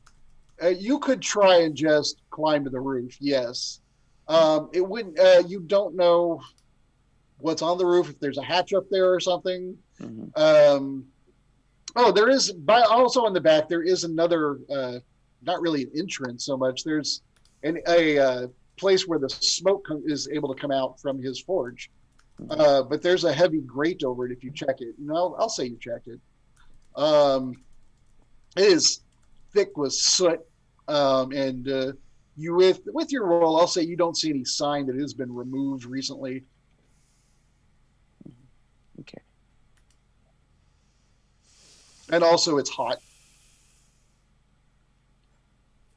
try and just climb to the roof. Yes, it wouldn't. You don't know what's on the roof, if there's a hatch up there or something. Mm-hmm. There is. Also in the back, there is another. Not really an entrance so much. There's a place where the smoke is able to come out from his forge. But there's a heavy grate over it if you check it. I'll say you checked it. It is thick with soot, and you with your roll, I'll say you don't see any sign that it has been removed recently. Okay. And also, it's hot.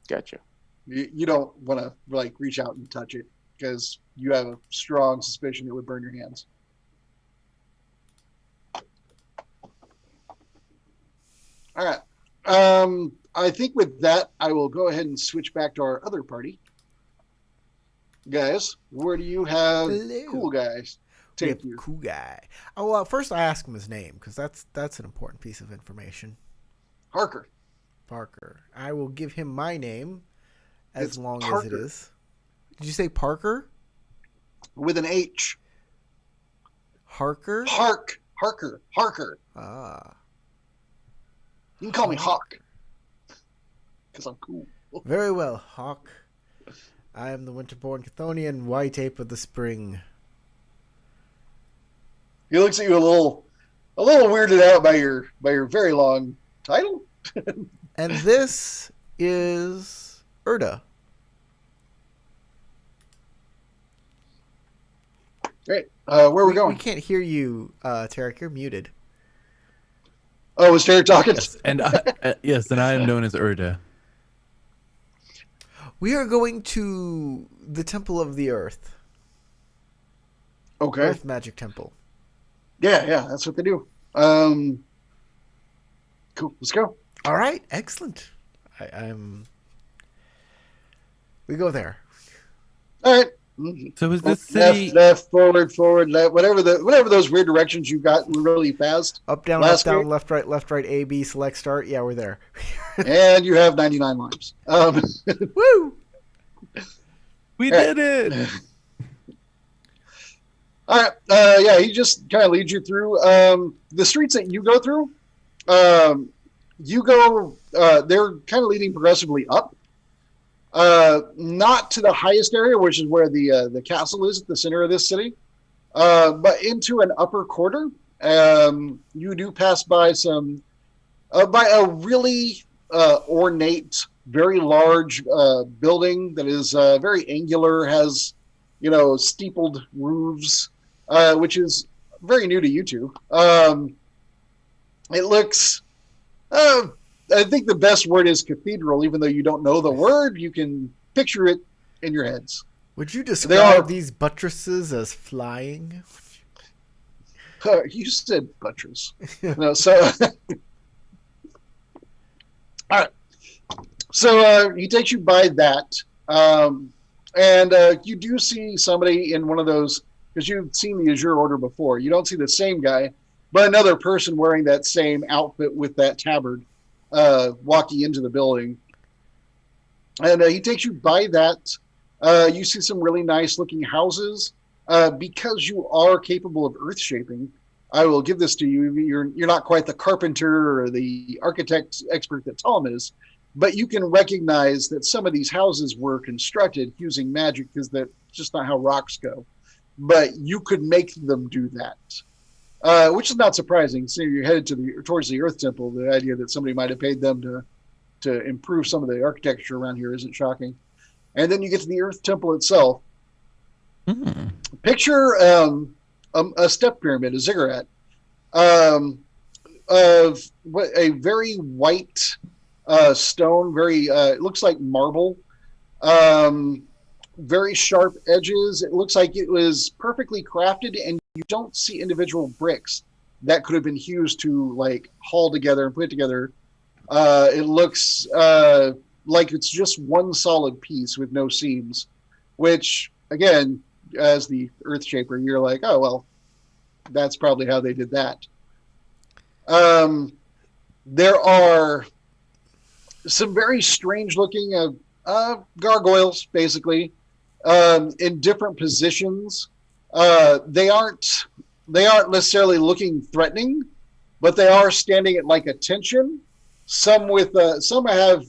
Gotcha. You don't want to reach out and touch it because you have a strong suspicion it would burn your hands. All right. I think with that, I will go ahead and switch back to our other party. Guys, where do you have cool guys take you? Cool guy. Oh, well, first I ask him his name because that's an important piece of information. Harker. Parker. I will give him my name as long as it Parker. is. Did you say Parker? With an H. Harker? Harker. Ah. You can call me Hawk. Because I'm cool. Very well, Hawk. I am the winterborn Chthonian, white ape of the spring. He looks at you a little weirded out by your very long title. And this is Erda. Great. Where are we going? We can't hear you, Tarek. You're muted. Oh, is Derek talking? Yes, and I am known as Erda. We are going to the Temple of the Earth. Okay. Earth Magic Temple. Yeah, that's what they do. Cool. Let's go. All right, excellent. I'm. We go there. All right. So is this city? Left, forward, left, whatever those weird directions you got really fast. Up, down, Last left, down, game. left, right, A, B, select, start. Yeah, we're there. And you have 99 lives. Woo! We All right. did it. All right. Yeah, he just kind of leads you through the streets that you go through. They're kind of leading progressively up. Not to the highest area, which is where the castle is at the center of this city, but into an upper quarter. You do pass by by a really ornate, very large building that is very angular, has steepled roofs, which is very new to you two. It looks I think the best word is cathedral. Even though you don't know the word, you can picture it in your heads. Would you describe these buttresses as flying? You said buttress. No, so all right. So he takes you by that, and you do see somebody in one of those, because you've seen the Azure Order before. You don't see the same guy, but another person wearing that same outfit with that tabard walking into the building. And he takes you by that. You see some really nice looking houses. Because you are capable of earth shaping, I will give this to you. You're not quite the carpenter or the architect expert that Tom is, but you can recognize that some of these houses were constructed using magic, because that's just not how rocks go. But you could make them do that, which is not surprising. So you're headed towards the Earth Temple. The idea that somebody might have paid them to improve some of the architecture around here isn't shocking. And then you get to the Earth Temple itself. Picture a step pyramid, a ziggurat, of a very white stone, very it looks like marble, very sharp edges. It looks like it was perfectly crafted, and you don't see individual bricks that could have been used to like haul together and put together. It looks like it's just one solid piece with no seams, which again, as the earth shaper, you're like, oh, well, that's probably how they did that. There are some very strange looking gargoyles, basically, in different positions. They aren't necessarily looking threatening, but they are standing at like attention. Some have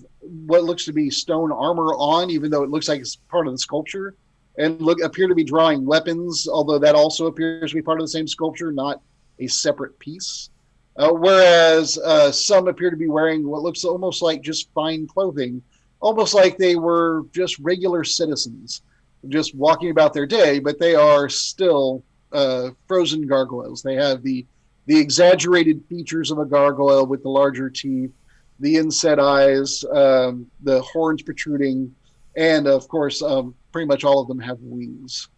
what looks to be stone armor on, even though it looks like it's part of the sculpture, and appear to be drawing weapons, although that also appears to be part of the same sculpture, not a separate piece. Whereas some appear to be wearing what looks almost like just fine clothing, almost like they were just regular citizens, just walking about their day, but they are still frozen gargoyles. They have the exaggerated features of a gargoyle with the larger teeth, the inset eyes, the horns protruding, and of course, pretty much all of them have wings.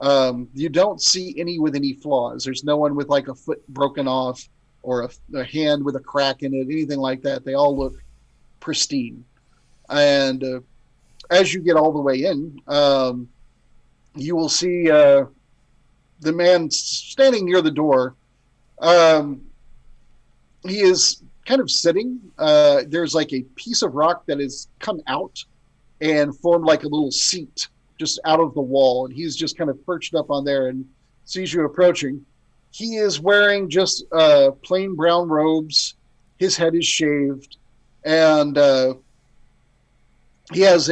You don't see any with any flaws. There's no one with like a foot broken off or a hand with a crack in it, anything like that. They all look pristine. And as you get all the way in, you will see the man standing near the door. He is kind of sitting. There's like a piece of rock that has come out and formed like a little seat just out of the wall. And he's just kind of perched up on there and sees you approaching. He is wearing just plain brown robes. His head is shaved. And he has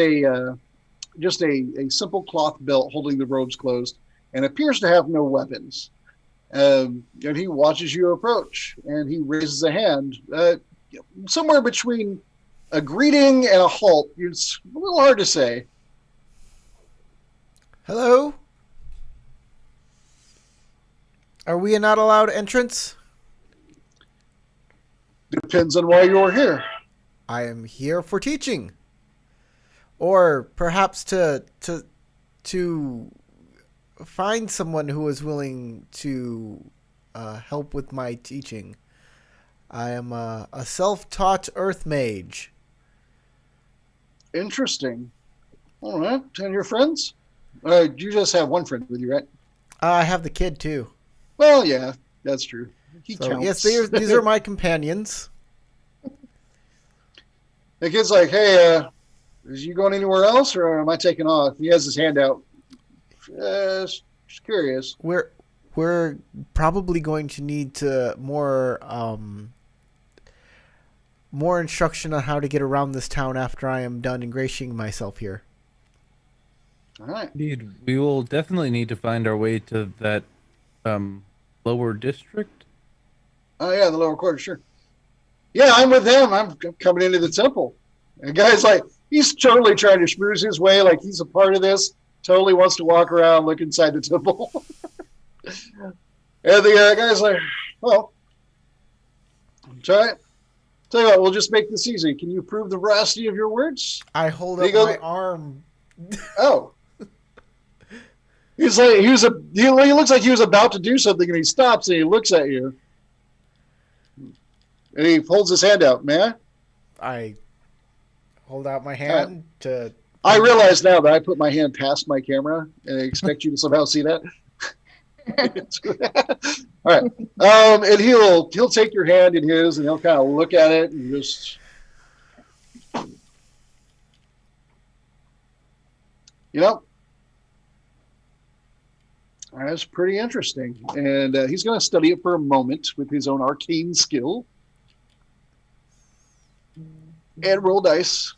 just a simple cloth belt holding the robes closed and appears to have no weapons. And he watches you approach, and he raises a hand. Somewhere between a greeting and a halt. It's a little hard to say. Hello? Are we not allowed entrance? Depends on why you're here. I am here for teaching. Or perhaps to find someone who is willing to help with my teaching. I am a self-taught earth mage. Interesting. All right. And your friends? You just have one friend with you, right? I have the kid, too. Well, yeah, that's true. He counts. Yes, these are my companions. The kid's like, hey, is you going anywhere else, or am I taking off? He has his hand out. Just curious. We're probably going to need more instruction on how to get around this town after I am done ingratiating myself here. All right. Indeed, we will definitely need to find our way to that lower district. Oh, yeah, the lower quarter, sure. Yeah, I'm with them. I'm coming into the temple. And the guy's like, he's totally trying to schmooze his way like he's a part of this. Totally wants to walk around, look inside the temple. And the guy's like, well, try it. Tell you what, we'll just make this easy. Can you prove the veracity of your words? I hold There up you go. my arm. Oh. He's like he looks like he was about to do something, and he stops and he looks at you, and he holds his hand out. Man, I hold out my hand to. I realize now that I put my hand past my camera, and I expect you to somehow see that. All right, and he'll take your hand in his, and he'll kind of look at it and just, you know. That's pretty interesting. And he's going to study it for a moment with his own arcane skill. And roll dice.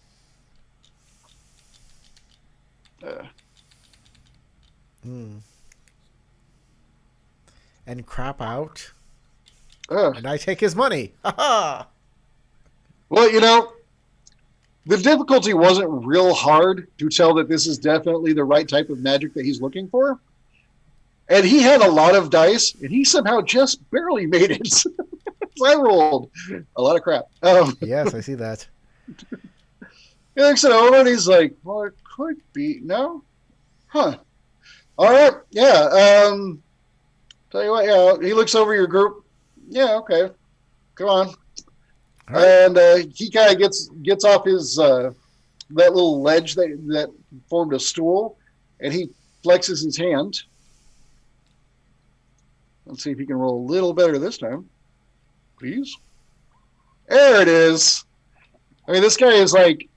And crap out. Uh, And I take his money. Ha well, you know, the difficulty wasn't real hard to tell that this is definitely the right type of magic that he's looking for. And he had a lot of dice, and he somehow just barely made it. So I rolled a lot of crap. Yes, I see that. He looks it over, and he's like, well, it could be. No? Huh. All right. Yeah. Tell you what, yeah. He looks over your group. Yeah, okay. Come on. Right. And he kind of gets off his that little ledge that formed a stool, and he flexes his hand. Let's see if he can roll a little better this time. Please. There it is. I mean, this guy is like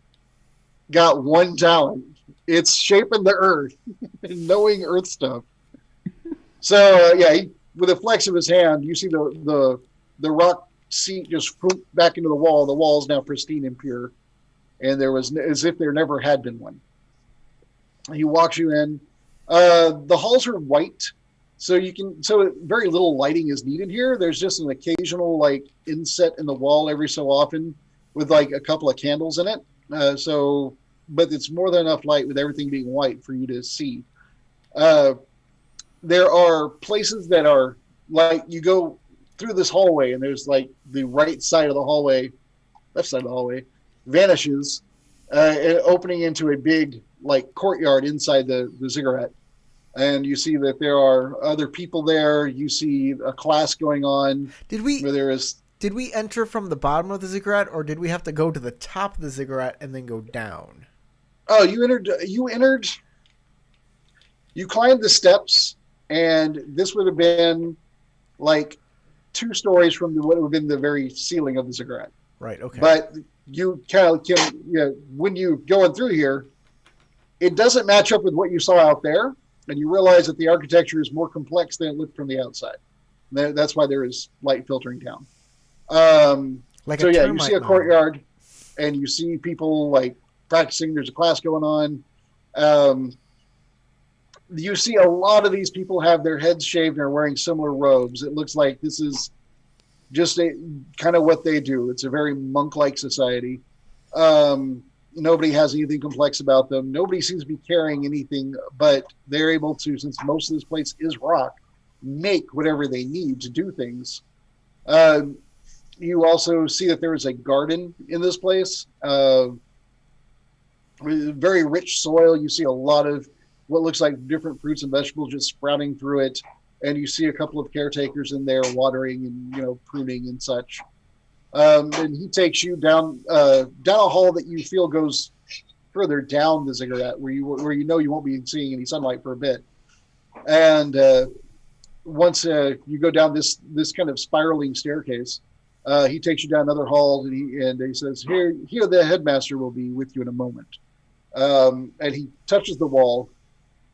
got one talent. It's shaping the earth and knowing earth stuff. So yeah, with a flex of his hand, you see the rock seat just back into the wall. The wall is now pristine and pure, and there was as if there never had been one. He walks you in. The halls are white. So very little lighting is needed here. There's just an occasional like inset in the wall every so often with like a couple of candles in it. But it's more than enough light with everything being white for you to see. There are places that are like you go through this hallway and there's like the right side of the hallway, left side of the hallway vanishes, opening into a big like courtyard inside the ziggurat. And you see that there are other people there. You see a class going on. Did we enter from the bottom of the ziggurat, or did we have to go to the top of the ziggurat and then go down? Oh, you entered. You climbed the steps, and this would have been like 2 stories from what would have been the very ceiling of the ziggurat. Right. Okay. But you kind of can, when you going through here, it doesn't match up with what you saw out there. And you realize that the architecture is more complex than it looked from the outside. That's why there is light filtering down. You see a courtyard, and you see people like practicing. There's a class going on. You see a lot of these people have their heads shaved and are wearing similar robes. It looks like this is just kind of what they do. It's a very monk-like society. Nobody has anything complex about them. Nobody seems to be carrying anything, but they're able to, since most of this place is rock, make whatever they need to do things. You also see that there is a garden in this place. Very rich soil. You see a lot of what looks like different fruits and vegetables just sprouting through it. And you see a couple of caretakers in there watering and, pruning and such. And he takes you down a hall that you feel goes further down the ziggurat, where you won't be seeing any sunlight for a bit. And once you go down this kind of spiraling staircase, he takes you down another hall, and he says, "Here, the headmaster will be with you in a moment." And he touches the wall,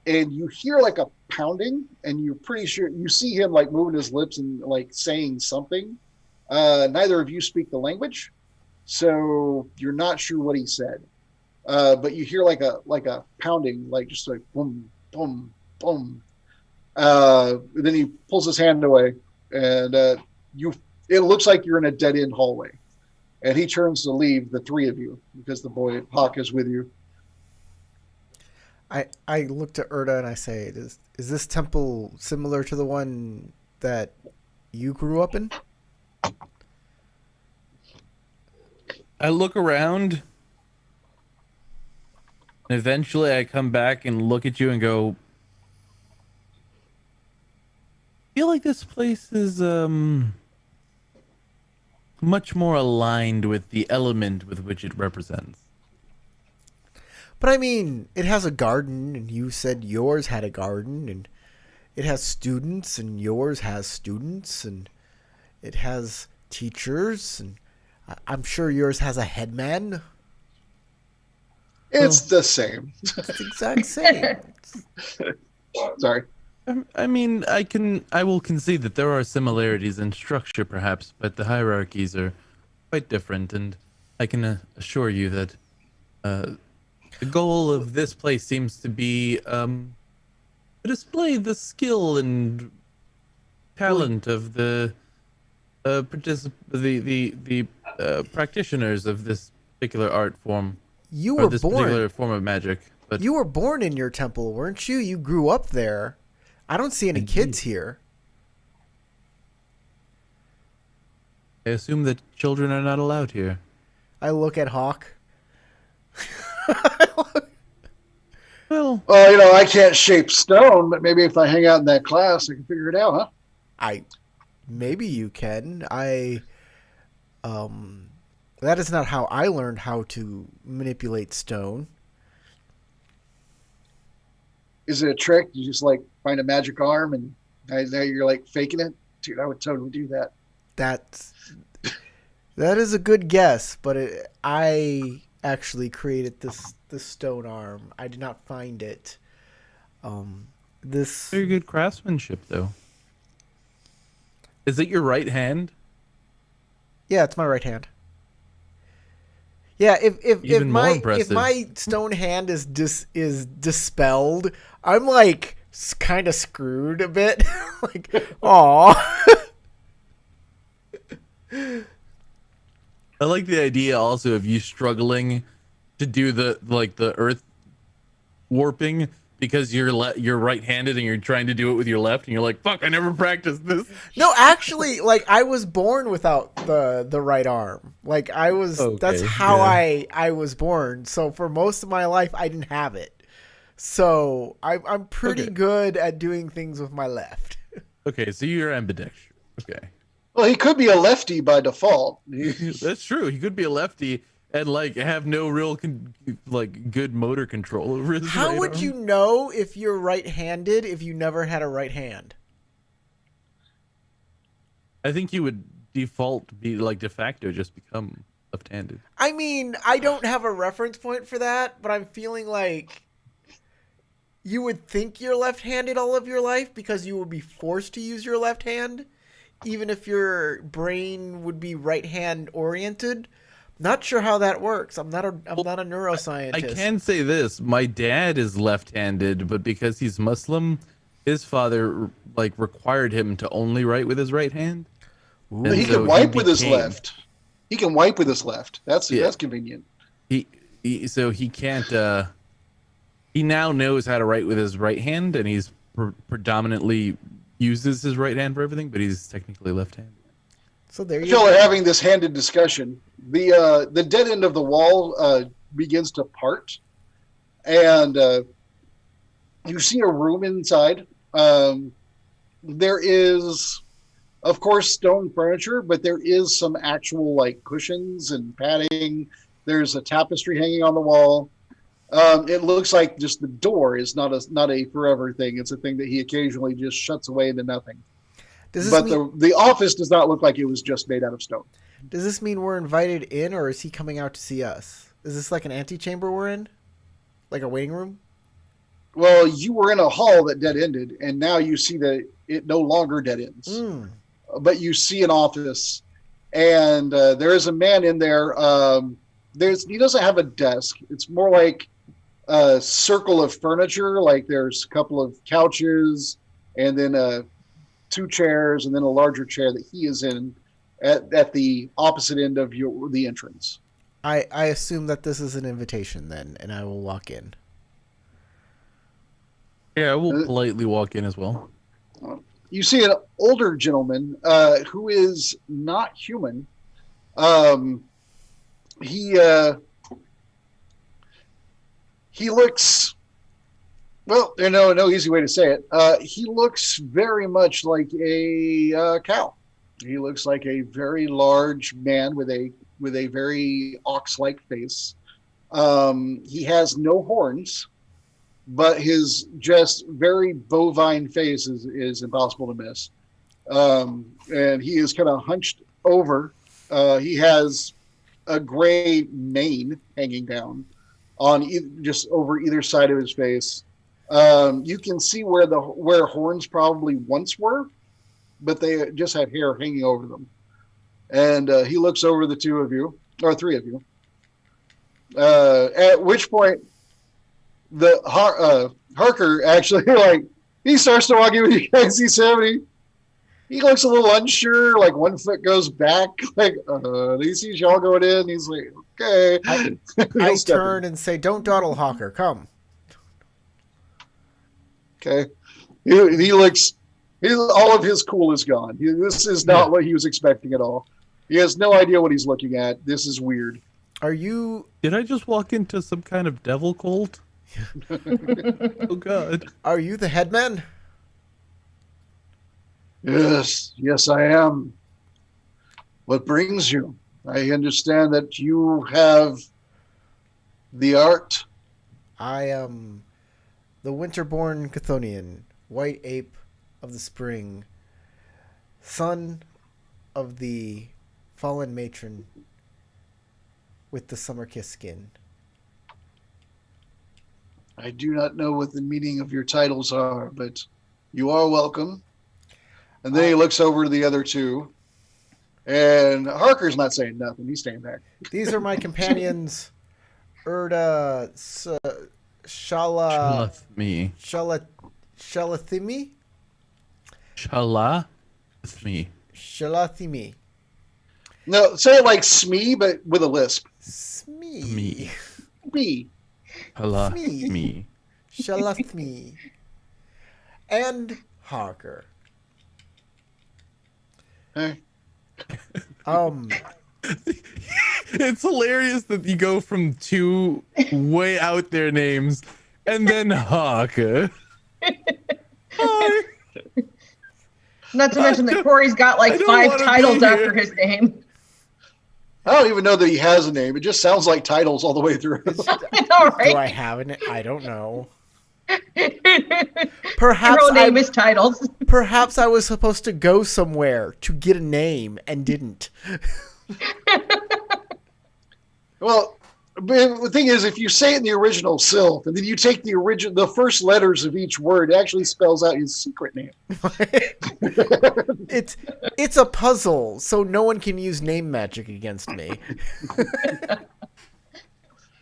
and you hear like a pounding, and you're pretty sure you see him like moving his lips and like saying something. Neither of you speak the language, so you're not sure what he said. But you hear like a pounding, like just like boom, boom, boom. Then he pulls his hand away, and it looks like you're in a dead end hallway. And he turns to leave the 3 of you because the boy Hawk is with you. I look to Erda and I say, is this temple similar to the one that you grew up in? I look around. And eventually I come back and look at you and go, I feel like this place is much more aligned with the element with which it represents. But I mean, it has a garden, and you said yours had a garden, and it has students, and yours has students, and it has teachers, and I'm sure yours has a headman. It's the same. It's the exact same. Sorry. I mean, I will concede that there are similarities in structure, perhaps, but the hierarchies are quite different, and I can assure you that the goal of this place seems to be to display the skill and talent of the practitioners of this particular art form. You Or were this born. particular form of magic. But You were born in your temple, weren't you? You grew up there. I don't see any kids here. I assume that children are not allowed here. I look at Hawk. Well, Well, I can't shape stone, but maybe if I hang out in that class, I can figure it out, huh? Maybe you can. That is not how I learned how to manipulate stone. Is it a trick? You just like find a magic arm and now you're like faking it? Dude, I would totally do that. That is a good guess, but I actually created this stone arm. I did not find it. This very good craftsmanship, though. Is it your right hand? Yeah, it's my right hand. Yeah, if Even more my impressive. if my stone hand is dispelled, I'm like kind of screwed a bit. Like, aw. I like the idea also of you struggling to do the earth warping because you're right-handed and you're trying to do it with your left and you're like, fuck, I never practiced this. No, actually, like I was born without the right arm. Like I was. Okay, That's how yeah. I was born. So for most of my life, I didn't have it. So I'm pretty Okay. good at doing things with my left. Okay, so you're ambidextrous. Okay. Well, he could be a lefty by default. That's true. He could be a lefty and like have no real good motor control over his How right would arm. you know if you're right-handed if you never had a right hand? I think you would default be like de facto just become left-handed. I mean, I don't have a reference point for that, but I'm feeling like you would think you're left-handed all of your life because you would be forced to use your left hand, even if your brain would be right-hand oriented. Not sure how that works. I'm not a neuroscientist. I can say this: my dad is left-handed, but because he's Muslim, his father like required him to only write with his right hand. But he And can so wipe with his became- left. He can wipe with his left. That's Yeah. convenient. So he can't. He now knows how to write with his right hand, and he's predominantly uses his right hand for everything, but he's technically left-handed. So there you Until go. they're having this handed discussion, the dead end of the wall begins to part, and you see a room inside. There is, of course, stone furniture, but there is some actual like cushions and padding. There's a tapestry hanging on the wall. It looks like just the door is not a forever thing. It's a thing that he occasionally just shuts away into nothing. Does this But mean the office does not look like it was just made out of stone. does this mean we're invited in, or is he coming out to see us? Is this like an antechamber we're in, like a waiting room? Well, you were in a hall that dead ended, and now you see that it no longer dead ends. Mm. But you see an office, and there is a man in there. He doesn't have a desk. It's more like a circle of furniture. Like there's a couple of couches, and then two chairs, and then a larger chair that he is in at the opposite end of the entrance. I assume that this is an invitation then, and I will walk in. Yeah, I will politely walk in as well. You see an older gentleman who is not human. he he looks well. There's no easy way to say it. He looks very much like a cow. He looks like a very large man with a very ox-like face. He has no horns, but his just very bovine face is impossible to miss. And he is kind of hunched over. He has a gray mane hanging down on just over either side of his face. You can see where horns probably once were, but they just had hair hanging over them. And he looks over the two of you, or three of you. At which point, the Harker actually like he starts to walk in with you guys. He's 70. He looks a little unsure, like one foot goes back, like he sees y'all going in. He's like, okay. I turn and say, "Don't dawdle, Hawker. Come." Okay. He looks. All of his cool is gone. This is not what he was expecting at all. He has no idea what he's looking at. This is weird. Are you? Did I just walk into some kind of devil cult? Oh God. Are you the headman? Yes, I am. What brings you? I understand that you have the art. I am the winter-born Chthonian, white ape of the spring, son of the fallen matron with the summer kiss skin. I do not know what the meaning of your titles are, but you are welcome. And then he looks over to the other two, and Harker's not saying nothing. He's staying back. These are my companions, Erda, Shalathimi. Shalathimi. No, say it like Smee, but with a lisp. Smee. Me. Me. Shalathmi. And Harker. Hey. It's hilarious that you go from two way out there names and then Hawker. Hi. Not to mention that Corey's got like 5 titles after his name. I don't even know that he has a name. It just sounds like titles all the way through. I know, right? Do I have an? I don't know. Your Perhaps own name is titles. Perhaps I was supposed to go somewhere to get a name and didn't. Well, but the thing is, if you say it in the original Sylph, and then you take the first letters of each word, it actually spells out his secret name. It's a puzzle, so no one can use name magic against me.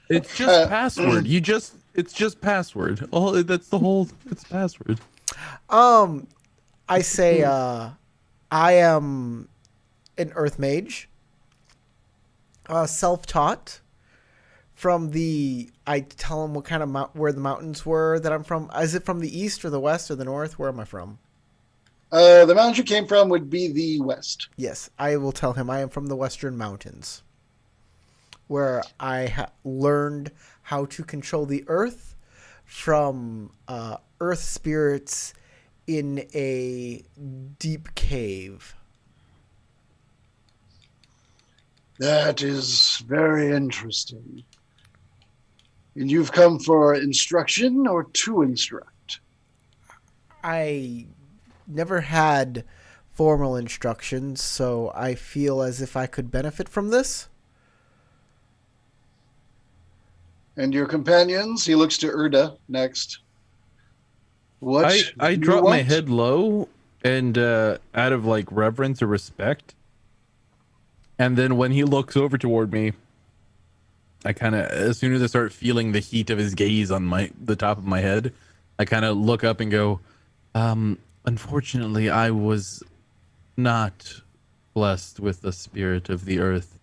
It's just password. It's just password. That's the whole. It's password. I say, I am an earth mage, self-taught. I tell him what kind of where the mountains were that I'm from. Is it from the east or the west or the north? Where am I from? The mountains you came from would be the west. Yes, I will tell him I am from the Western Mountains, where I learned how to control the earth from earth spirits in a deep cave. That is very interesting. And you've come for instruction or to instruct? I never had formal instructions, so I feel as if I could benefit from this. And your companions? He looks to Erda next. What? I drop my head low and out of like reverence or respect. And then when he looks over toward me, I kind of, as soon as I start feeling the heat of his gaze on the top of my head, I kind of look up and go, unfortunately, I was not blessed with the spirit of the earth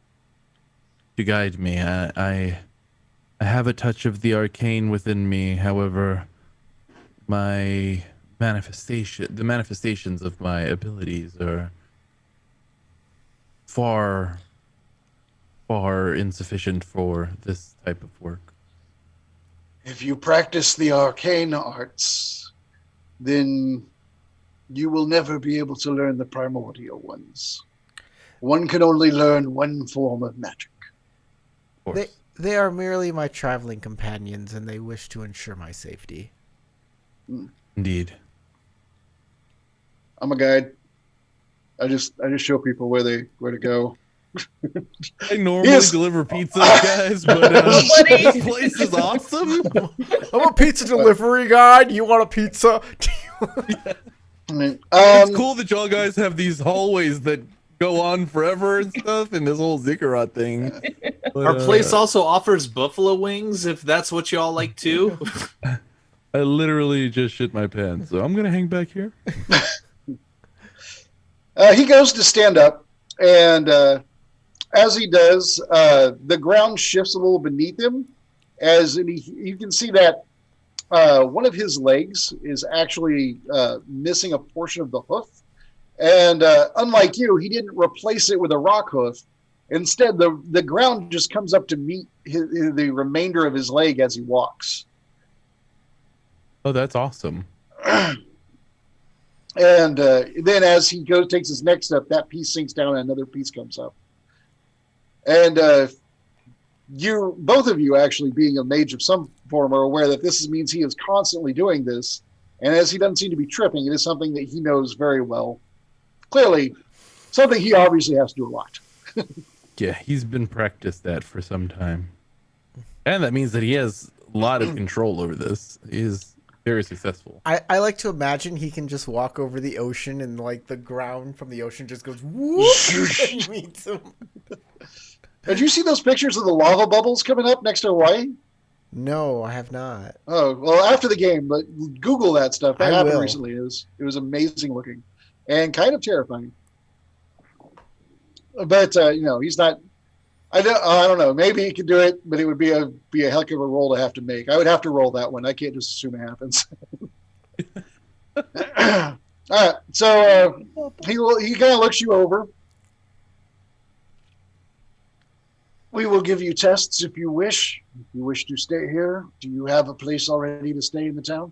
to guide me. I have a touch of the arcane within me. However, the manifestations of my abilities are far far insufficient for this type of work. If you practice the arcane arts, then you will never be able to learn the primordial ones. One can only learn one form of magic. Of course. They are merely my traveling companions, and they wish to ensure my safety. Indeed. I'm a guide. I just show people where to go. I normally Yes. deliver pizzas, guys, but this place is awesome. I'm a pizza delivery guide. You want a pizza? It's cool that y'all guys have these hallways that go on forever and stuff, and this whole ziggurat thing. But, Our place also offers buffalo wings, if that's what y'all like too. I literally just shit my pants, so I'm gonna hang back here. He goes to stand up, and as he does, the ground shifts a little beneath him, you can see that one of his legs is actually missing a portion of the hoof. And unlike you, he didn't replace it with a rock hoof. Instead, the ground just comes up to meet the remainder of his leg as he walks. Oh, that's awesome. And then as he takes his next step, that piece sinks down and another piece comes up. And both of you actually being a mage of some form are aware that this means he is constantly doing this. And as he doesn't seem to be tripping, it is something that he knows very well. Clearly, something he obviously has to do a lot. Yeah, he's been practiced at for some time. And that means that he has a lot of control over this. He is very successful. I like to imagine he can just walk over the ocean and like the ground from the ocean just goes whoop and meets him. Did you see those pictures of the lava bubbles coming up next to Hawaii? No, I have not. Oh, well, after the game, but Google that stuff. That I happened will. recently. It was amazing looking and kind of terrifying. But he's not. I don't know. Maybe he could do it, but it would be a heck of a roll to have to make. I would have to roll that one. I can't just assume it happens. All right. So he kind of looks you over. We will give you tests if you wish. If you wish to stay here, do you have a place already to stay in the town?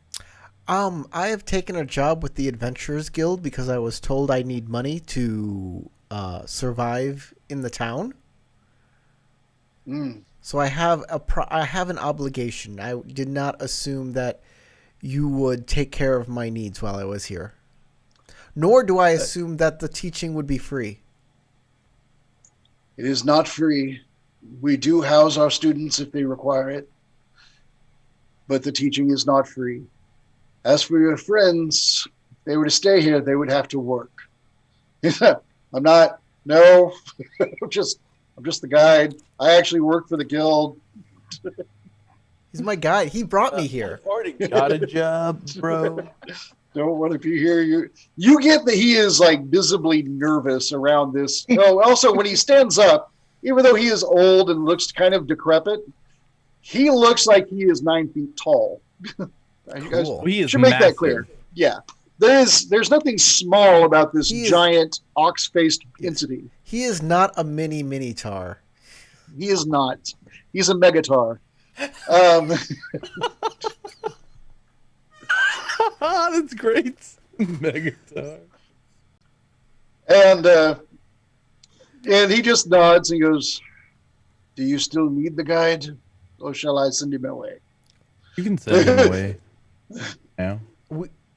I have taken a job with the Adventurers Guild because I was told I need money to survive in the town. So I have an obligation. I did not assume that you would take care of my needs while I was here. Nor do I assume that the teaching would be free. It is not free. We do house our students if they require it, but the teaching is not free. As for your friends, if they were to stay here, they would have to work. I'm not. No, I'm just the guide. I actually work for the guild. He's my guide. He brought me here. Already got a job, bro. Don't want to be here. You get that he is like visibly nervous around this. Oh, also when he stands up, even though he is old and looks kind of decrepit, he looks like he is 9 feet tall. You guys He is should make massive. that clear. Yeah. There's nothing small about this giant ox-faced entity. He is not a mini tar. He is not. He's a megatar. That's great. Megatar. And he just nods and goes, "Do you still need the guide, or shall I send him away?" You can send him away. Now.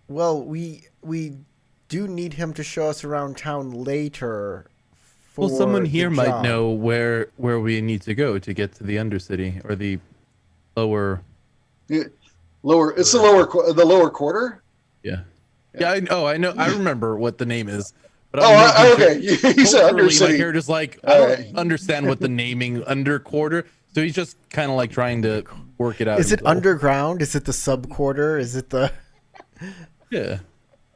We do need him to show us around town later. Well, someone the here might job. know where we need to go to get to the Undercity or the lower. Lower. It's the lower quarter. Yeah. Yeah. I know. I remember what the name is. But Okay. He said culturally, Undercity. like, you're just like, I don't understand what the naming under quarter. So he's just kind of like trying to work it out. Is it himself. underground? Is it the sub quarter? Is it the? Yeah.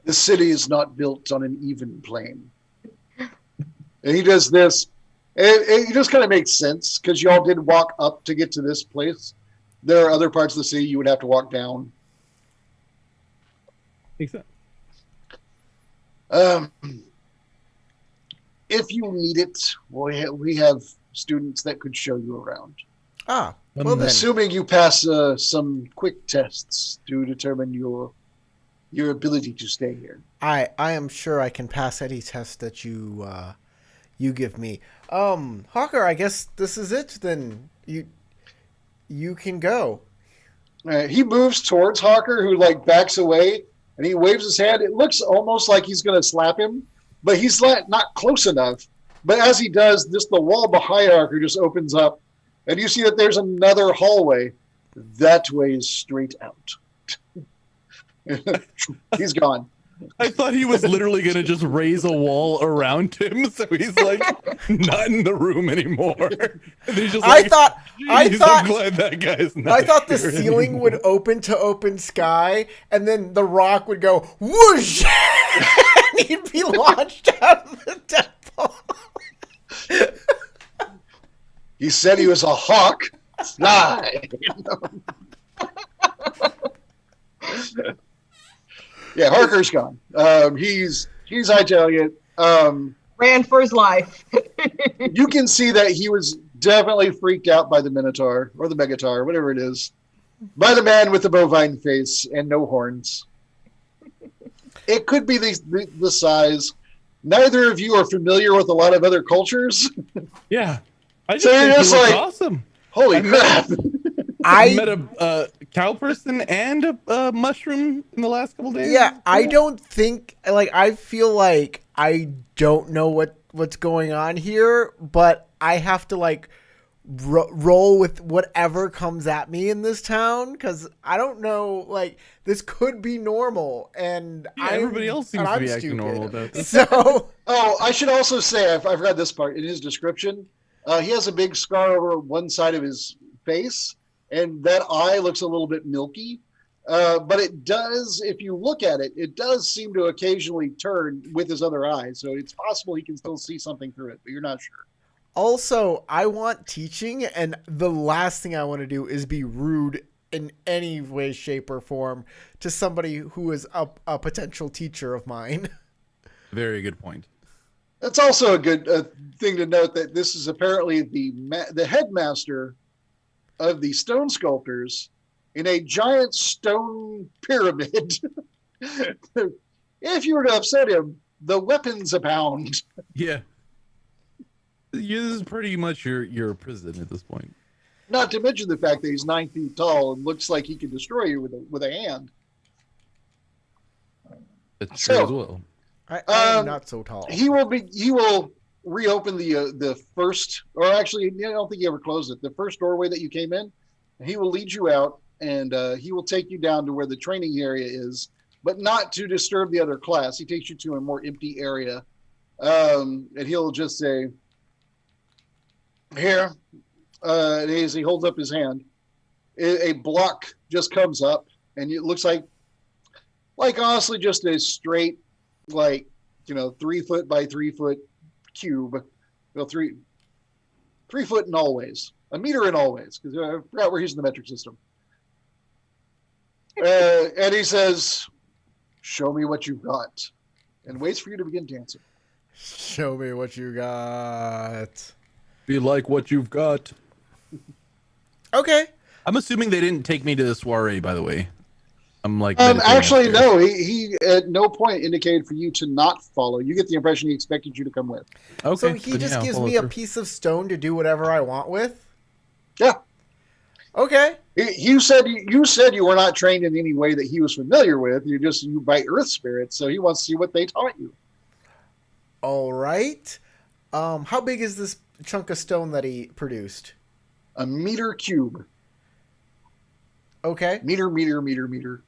The city is not built on an even plane. And he does this. It just kind of makes sense because y'all did walk up to get to this place. There are other parts of the city you would have to walk down. Makes sense. If you need it, we have students that could show you around. Ah, well then. Assuming you pass some quick tests to determine your ability to stay here. I am sure I can pass any test that you give me. Hawker, I guess this is it then. You can go. He moves towards Hawker, who like backs away, and he waves his hand. It looks almost like he's going to slap him, but he's not close enough. But as he does, the wall behind Hawker just opens up, and you see that there's another hallway. That way is straight out. He's gone. I thought he was literally going to just raise a wall around him, so he's like not in the room anymore. And he's just I like, thought I'm glad that guy's not I thought the here ceiling anymore." would open to open sky, and then the rock would go whoosh, and he'd be launched out of the temple. He said he was a hawk. Fly. Yeah, Harker's gone. He's hightailing it. Ran for his life. You can see that he was definitely freaked out by the Minotaur or the Megatar, whatever it is, by the man with the bovine face and no horns. It could be the size. Neither of you are familiar with a lot of other cultures. Yeah, I just So you're think just he looks like- awesome. Holy crap! I met a cow person and a mushroom in the last couple days. Yeah, I don't think I feel like I don't know what's going on here, but I have to roll with whatever comes at me in this town because I don't know. This could be normal, and everybody else seems to be acting stupid. normal about this. So, I should also say I forgot this part in his description. He has a big scar over one side of his face, and that eye looks a little bit milky. But it does, if you look at it, it does seem to occasionally turn with his other eye. So it's possible he can still see something through it, but you're not sure. also, I want teaching, and the last thing I want to do is be rude in any way, shape, or form to somebody who is a potential teacher of mine. Very good point. That's also a good thing to note that this is apparently the headmaster of the stone sculptors in a giant stone pyramid. If you were to upset him, the weapons abound. Yeah. This is pretty much your prison at this point. Not to mention the fact that he's 9 feet tall and looks like he can destroy you with a hand. That's true So- as well. I'm not so tall. He will reopen the first, or actually, I don't think he ever closed it. The first doorway that you came in, he will lead you out, and he will take you down to where the training area is, but not to disturb the other class. He takes you to a more empty area, and he'll just say, "Here," and as he holds up his hand, a block just comes up, and it looks like honestly just a straight, 3 foot by 3 foot cube. Well, 3 foot in all ways, a meter in all ways, because I forgot we're using the metric system. And he says, "Show me what you've got," and waits for you to begin dancing. Show me what you got. Be like what you've got. Okay. I'm assuming they didn't take me to the soiree, by the way. I'm meditating Actually, upstairs. no. He at no point indicated for you to not follow. You get the impression he expected you to come with. Okay. So he then just yeah, I'll gives follow me a through. piece of stone to do whatever I want with? Yeah. Okay. You said you were not trained in any way that he was familiar with. You by earth spirits, so he wants to see what they taught you. All right. How big is this chunk of stone that he produced? A meter cube. Okay. Meter. You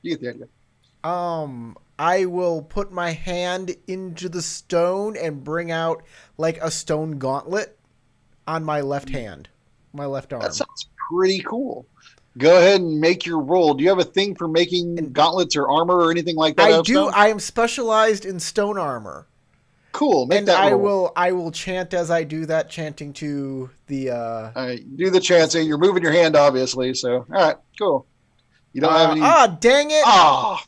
get the idea. I will put my hand into the stone and bring out a stone gauntlet on my left hand, my left arm. That sounds pretty cool. Go ahead and make your roll. Do you have a thing for making gauntlets or armor or anything like that? I do. I am specialized in stone armor. Cool. Make And that roll. I will chant as I do that, chanting to the Do the chanting. You're moving your hand, obviously. So, all right, cool. You don't have any. Dang it! Ah.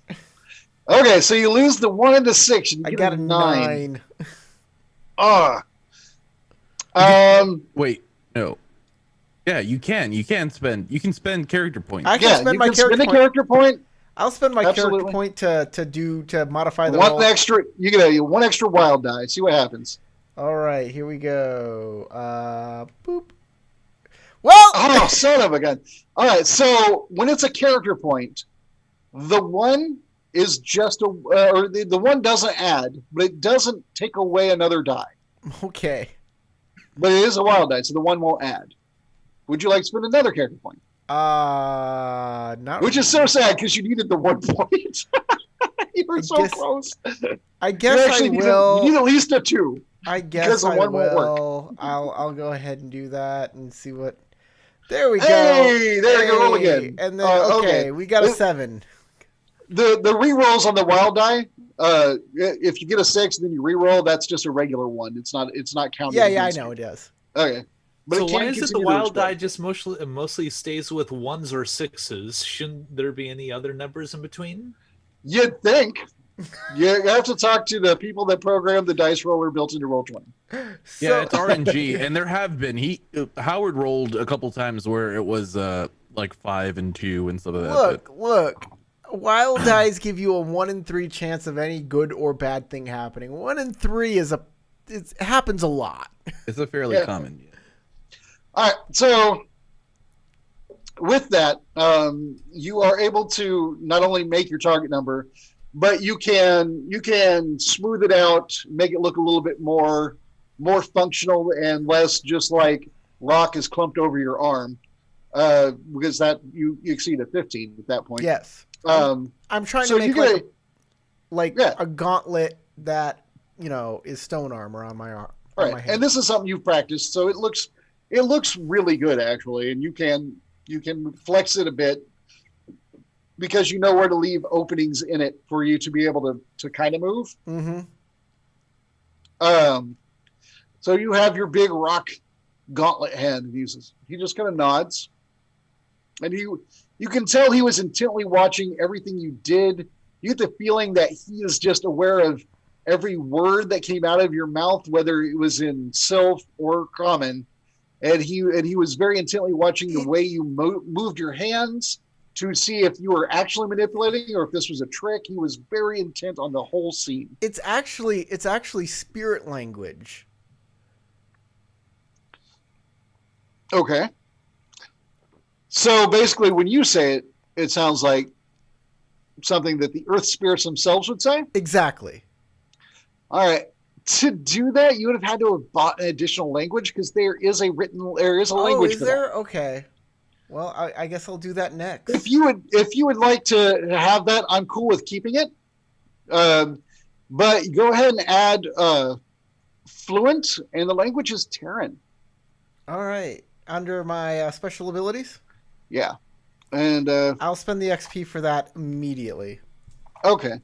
Okay, so you lose the 1 and the 6. And you I get got a 9. Ah. Wait, No. Yeah, you can. You can spend character points. I can Yeah, spend you my can spend character a point. character point. I'll spend my character Absolutely. point to modify the One roll. extra. You get a one extra wild die. See what happens. All right, here we go. Boop. Well, Oh, son of a gun! All right, so when it's a character point, the one is just or the one doesn't add, but it doesn't take away another die. okay. But it is a wild die, so the one won't add. Would you like to spend another character point? Not. Which is so sad because you needed the 1 point. You were so guess- close. I You guess I actually will. you need at least a 2. I because guess the I one won't work. will. I'll go ahead and do that and see what. There we go. Hey, there you go. Roll Hey, again. And then Okay. we got a 7. The re-rolls on the wild die. If you get a 6 and then you re-roll, that's just a regular one. It's not counted. Yeah, I against know you. it does. Okay. But So it why can is it the continue to wild explode. die just mostly stays with 1s or 6s? Shouldn't there be any other numbers in between? You'd think. You have to talk to the people that programmed the dice roller built into Roll20. Yeah, it's RNG, and there have been Howard rolled a couple times where it was like 5 and 2 and stuff like that. Look. Wild dice give you a 1 in 3 chance of any good or bad thing happening. 1 in 3 it happens a lot. It's a fairly Yeah. common. All right, so with that, you are able to not only make your target number, but you can smooth it out, make it look a little bit more functional and less just like rock is clumped over your arm, because that you exceed a 15 at that point. Yes. Um, I'm trying so to you make get a gauntlet that, is stone armor on my arm. all On my right, hand. and this is something you've practiced, so it looks really good actually, and you can flex it a bit because you know where to leave openings in it for you to be able to kind of move. Mm-hmm. So you have your big rock gauntlet hand, and he just kind of nods, and you can tell he was intently watching everything you did. You get the feeling that he is just aware of every word that came out of your mouth, whether it was in Sylph or Common, and he was very intently watching the way you moved your hands to see if you were actually manipulating or if this was a trick. He was very intent on the whole scene. It's actually spirit language. Okay. So basically, when you say it, it sounds like something that the earth spirits themselves would say. Exactly. All right. To do that, you would have had to have bought an additional language because there is a language. Is for there? that. Okay. Well, I guess I'll do that next. If you would like to have that, I'm cool with keeping it. But go ahead and add fluent, and the language is Terran. All right. Under my special abilities, Yeah, and I'll spend the XP for that immediately. okay.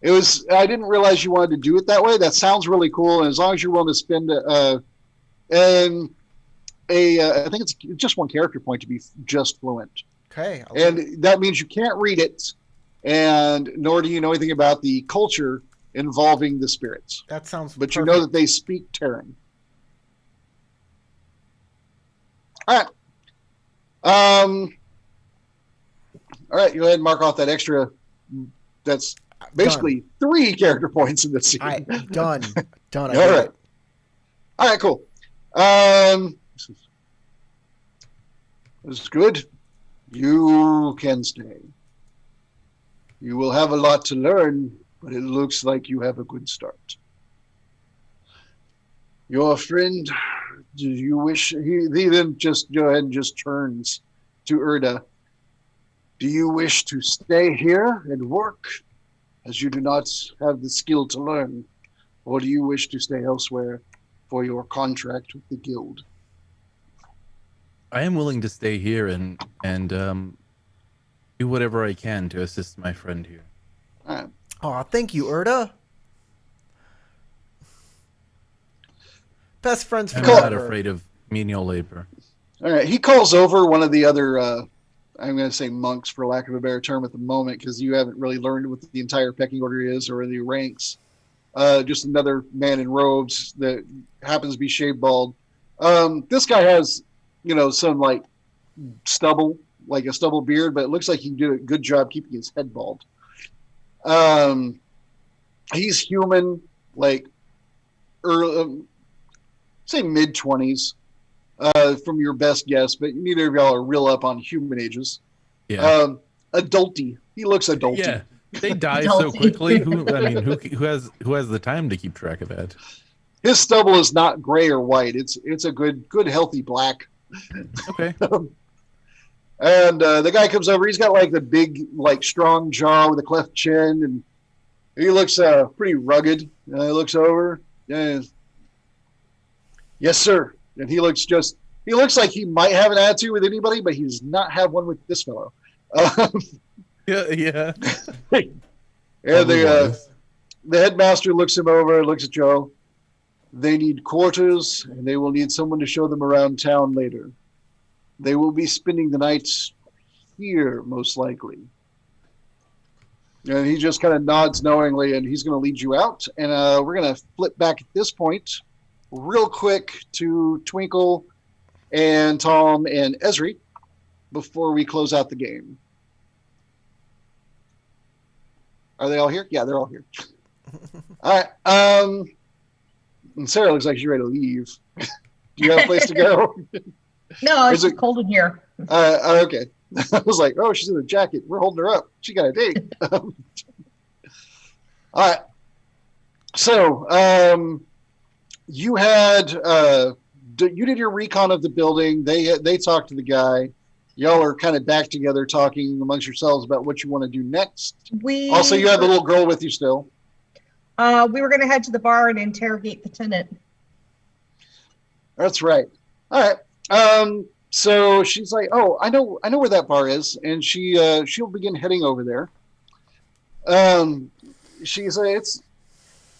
I didn't realize you wanted to do it that way. That sounds really cool. And as long as you're willing to spend I think it's just 1 character point to be just fluent. Okay. And that means you can't read it, and nor do you know anything about the culture involving the spirits. That sounds. But perfect. you know that they speak Terran. All right. All right. Go ahead and mark off that extra. That's basically 3 character points in this scene. All right. Done. Done. I All did right. it. All right. Cool. This is good. You can stay. You will have a lot to learn, but it looks like you have a good start. Your friend, do you wish... He then just go ahead and just turns to Erda. Do you wish to stay here and work, as you do not have the skill to learn? Or do you wish to stay elsewhere for your contract with the guild? I am willing to stay here and do whatever I can to assist my friend here. All right. Aw, thank you, Erda. Best friends I'm forever. not afraid of menial labor. All right. He calls over one of the other, I'm going to say monks for lack of a better term at the moment, because you haven't really learned what the entire pecking order is or the ranks. Just another man in robes that happens to be shaved bald. This guy has some like stubble, like a stubble beard, but it looks like he did a good job keeping his head bald. He's human, like early, say mid-20s, from your best guess, but neither of y'all are real up on human ages. Yeah. Adulty. He looks adulty. Yeah. They die so quickly. Who has the time to keep track of that? His stubble is not gray or white. It's a good healthy black. Okay. And the guy comes over. He's got like the big, like strong jaw with a cleft chin, and he looks pretty rugged. He looks over. Yes, sir. And he looks like he might have an attitude with anybody, but he does not have one with this fellow. Yeah. And the headmaster looks him over, looks at Joe. They need quarters, and they will need someone to show them around town later. They will be spending the night here, most likely. And he just kind of nods knowingly, and he's going to lead you out. And we're going to flip back at this point real quick to Twinkle and Tom and Esri before we close out the game. Are they all here? Yeah, they're all here. All right. And Sarah looks like she's ready to leave. Do you have a place to go? No, it's cold in here. Okay. I was like, oh, she's in a jacket. We're holding her up. She got a date. All right. So you did your recon of the building. They talked to the guy. Y'all are kind of back together talking amongst yourselves about what you want to do next. Also, you have the little girl with you still. We were going to head to the bar and interrogate the tenant. That's right. All right. So she's like, "Oh, I know where that bar is," and she'll begin heading over there. She's like,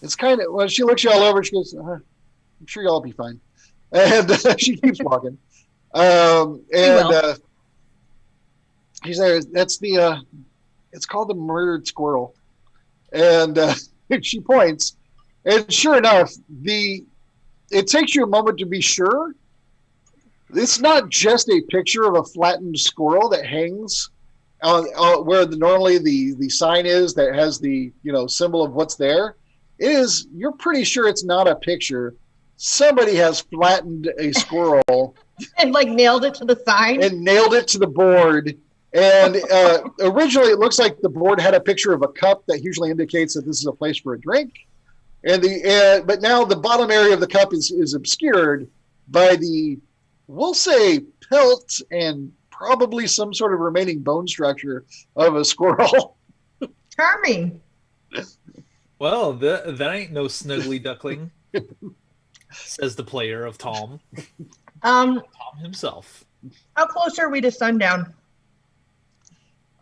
it's kind of, well, she looks you all over. She goes, "I'm sure y'all will be fine," and she keeps walking. He's there. That's it's called the murdered squirrel, and she points, and sure enough, it takes you a moment to be sure. It's not just a picture of a flattened squirrel that hangs where normally the sign is that has the symbol of what's there. You're pretty sure it's not a picture. Somebody has flattened a squirrel and nailed it to the sign and nailed it to the board. And originally, it looks like the board had a picture of a cup that usually indicates that this is a place for a drink. But now the bottom area of the cup is obscured by we'll say, pelt and probably some sort of remaining bone structure of a squirrel. Charming. Well, that ain't no snuggly duckling, says the player of Tom. Tom himself. How close are we to sundown?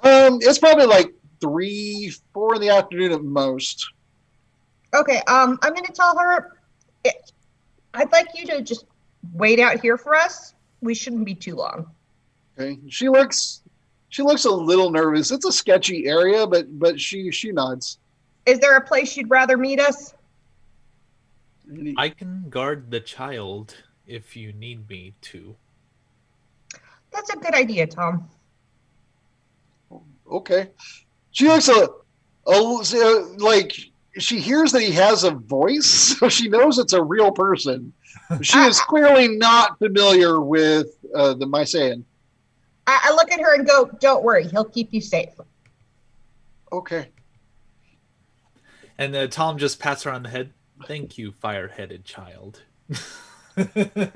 It's probably like 3, 4 in the afternoon at most. Okay. I'm going to tell her. I'd like you to just wait out here for us. We shouldn't be too long. Okay. She looks a little nervous. It's a sketchy area, but she nods. Is there a place you'd rather meet us? I can guard the child if you need me to. That's a good idea, Tom. Okay. She looks like she hears that he has a voice, so she knows it's a real person. She is clearly not familiar with the Mysian. I look at her and go, "Don't worry, he'll keep you safe." Okay. And Tom just pats her on the head. Thank you, fire-headed child.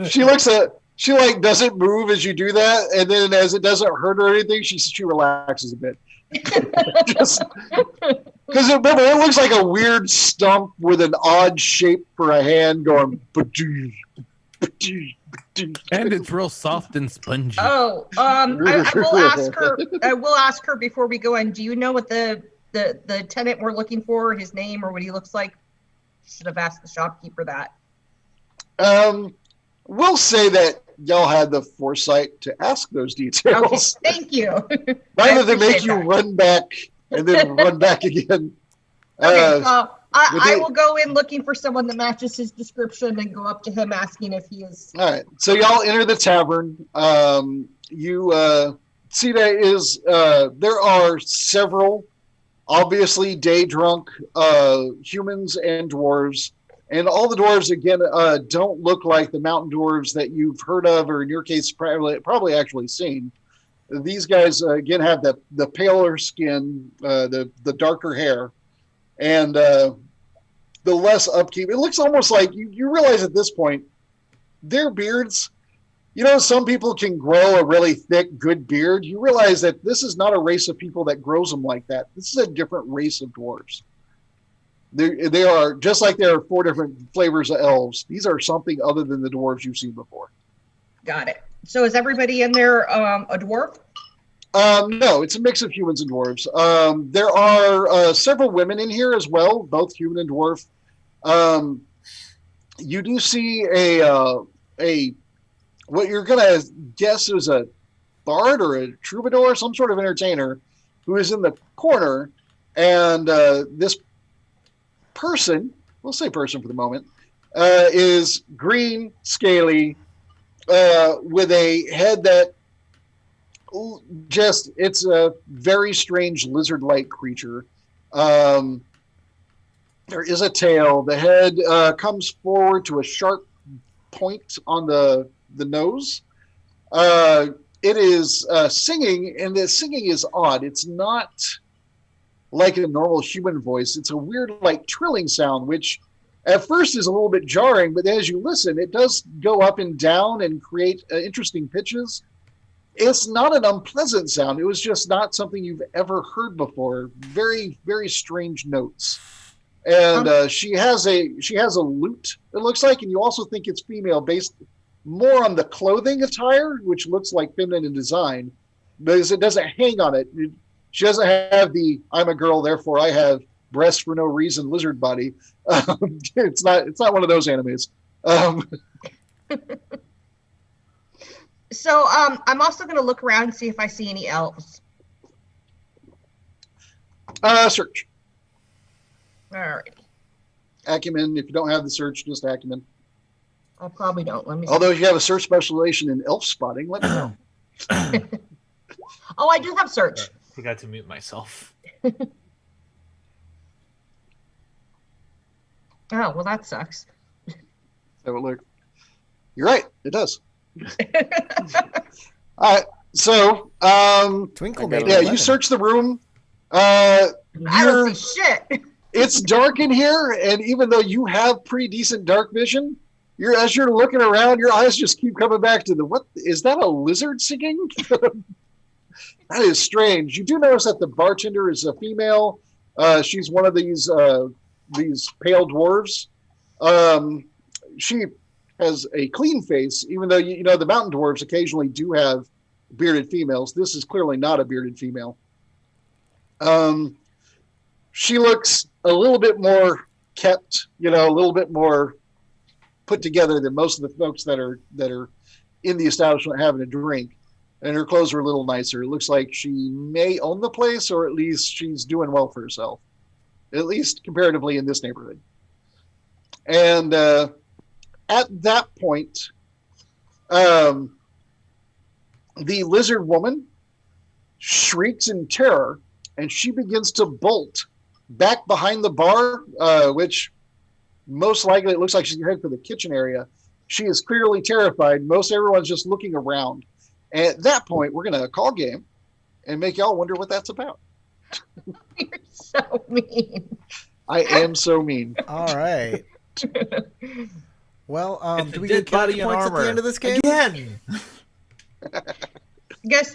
She doesn't move as you do that, and then as it doesn't hurt her or anything, she relaxes a bit. Just because remember, it looks like a weird stump with an odd shape for a hand going. And it's real soft and spongy. Oh, I will ask her. I will ask her before we go in. Do you know what the tenant we're looking for, his name or what he looks like? Should have asked the shopkeeper that. We'll say that y'all had the foresight to ask those details. Okay, thank you. Rather than make you run back and then run back again. Okay, I will go in looking for someone that matches his description and go up to him asking if he is. All right. So y'all enter the tavern. You see there are several, obviously day drunk humans and dwarves. And all the dwarves, again, don't look like the mountain dwarves that you've heard of, or in your case, probably actually seen. These guys, again, have the paler skin, the darker hair, and the less upkeep. It looks almost like you realize at this point, their beards, some people can grow a really thick, good beard. You realize that this is not a race of people that grows them like that. This is a different race of dwarves. They are, just like there are 4 different flavors of elves, these are something other than the dwarves you've seen before. Got it. So is everybody in there a dwarf? No, it's a mix of humans and dwarves. There are several women in here as well, both human and dwarf. You do see a what you're gonna guess is a bard or a troubadour, some sort of entertainer, who is in the corner, and this person, we'll say person for the moment, is green, scaly, with a head that it's a very strange lizard-like creature. There is a tail. The head comes forward to a sharp point on the nose. It is singing, and the singing is odd. It's not like a normal human voice. It's a weird, like, trilling sound, which at first is a little bit jarring, but as you listen, it does go up and down and create interesting pitches. It's not an unpleasant sound. It was just not something you've ever heard before. Very, very strange notes. And she has a lute, it looks like, and you also think it's female, based more on the clothing attire, which looks like feminine in design, because it doesn't hang on it. She doesn't have the "I'm a girl, therefore I have breasts for no reason" lizard body. It's not one of those animes. So I'm also going to look around and see if I see any elves. Search. All right. Acumen. If you don't have the search, just acumen. I probably don't. Let me see. Although if you have a search specialization in elf spotting, let me know. Oh, I do have search. I forgot to mute myself. Oh, well, that sucks. Have a look. You're right. It does. All right. So, Twinkle Okay. made yeah, 11. you search the room. I don't see shit. It's dark in here, and even though you have pretty decent dark vision, as you're looking around, your eyes just keep coming back to what is that, a lizard singing? That is strange. You do notice that the bartender is a female. She's one of these pale dwarves. She has a clean face, even though the mountain dwarves occasionally do have bearded females. This is clearly not a bearded female. She looks a little bit more kept, a little bit more put together than most of the folks that are in the establishment having a drink. And her clothes are a little nicer. It looks like she may own the place, or at least she's doing well for herself, at least comparatively in this neighborhood. And at that point, the lizard woman shrieks in terror, and she begins to bolt back behind the bar, which most likely it looks like she's heading for the kitchen area. She is clearly terrified. Most everyone's just looking around. And at that point, we're going to call game and make y'all wonder what that's about. You're so mean. I am so mean. All right. Well, It's do a we dead get character body in points at armor. the end of this game? Again.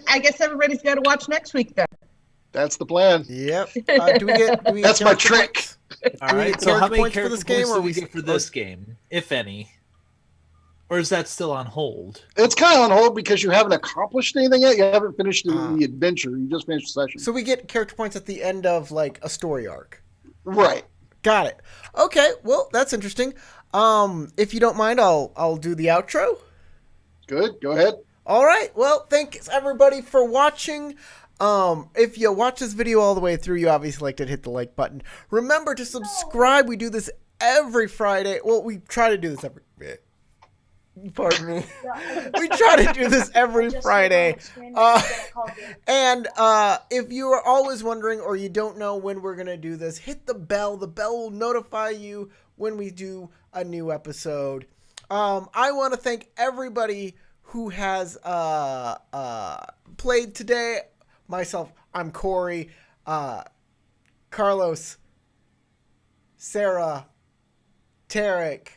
I guess everybody's got to watch next week then. That's the plan. Yep. Do we get That's my character trick. points? All Do we right. get So how character many points for character this game, points or do we we get for this game, if any? Or is that still on hold? It's kind of on hold because you haven't accomplished anything yet. You haven't finished the adventure. You just finished the session. So we get character points at the end of like a story arc. Right. Got it. Okay. Well, that's interesting. If you don't mind, I'll do the outro. Good. Go ahead. All right. Well, thanks everybody for watching. If you watch this video all the way through, you obviously liked it, hit the like button. Remember to subscribe. We do this every Friday. Well, we try to do this every. Pardon me. We try to do this every Friday. And if you are always wondering or you don't know when we're going to do this, hit the bell. The bell will notify you when we do a new episode. I want to thank everybody who has played today. Myself, I'm Corey, Carlos, Sarah, Tarek,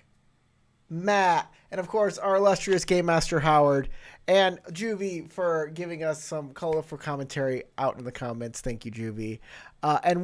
Matt, and of course our illustrious Game Master Howard, and Juvie for giving us some colorful commentary out in the comments. Thank you, Juvie. And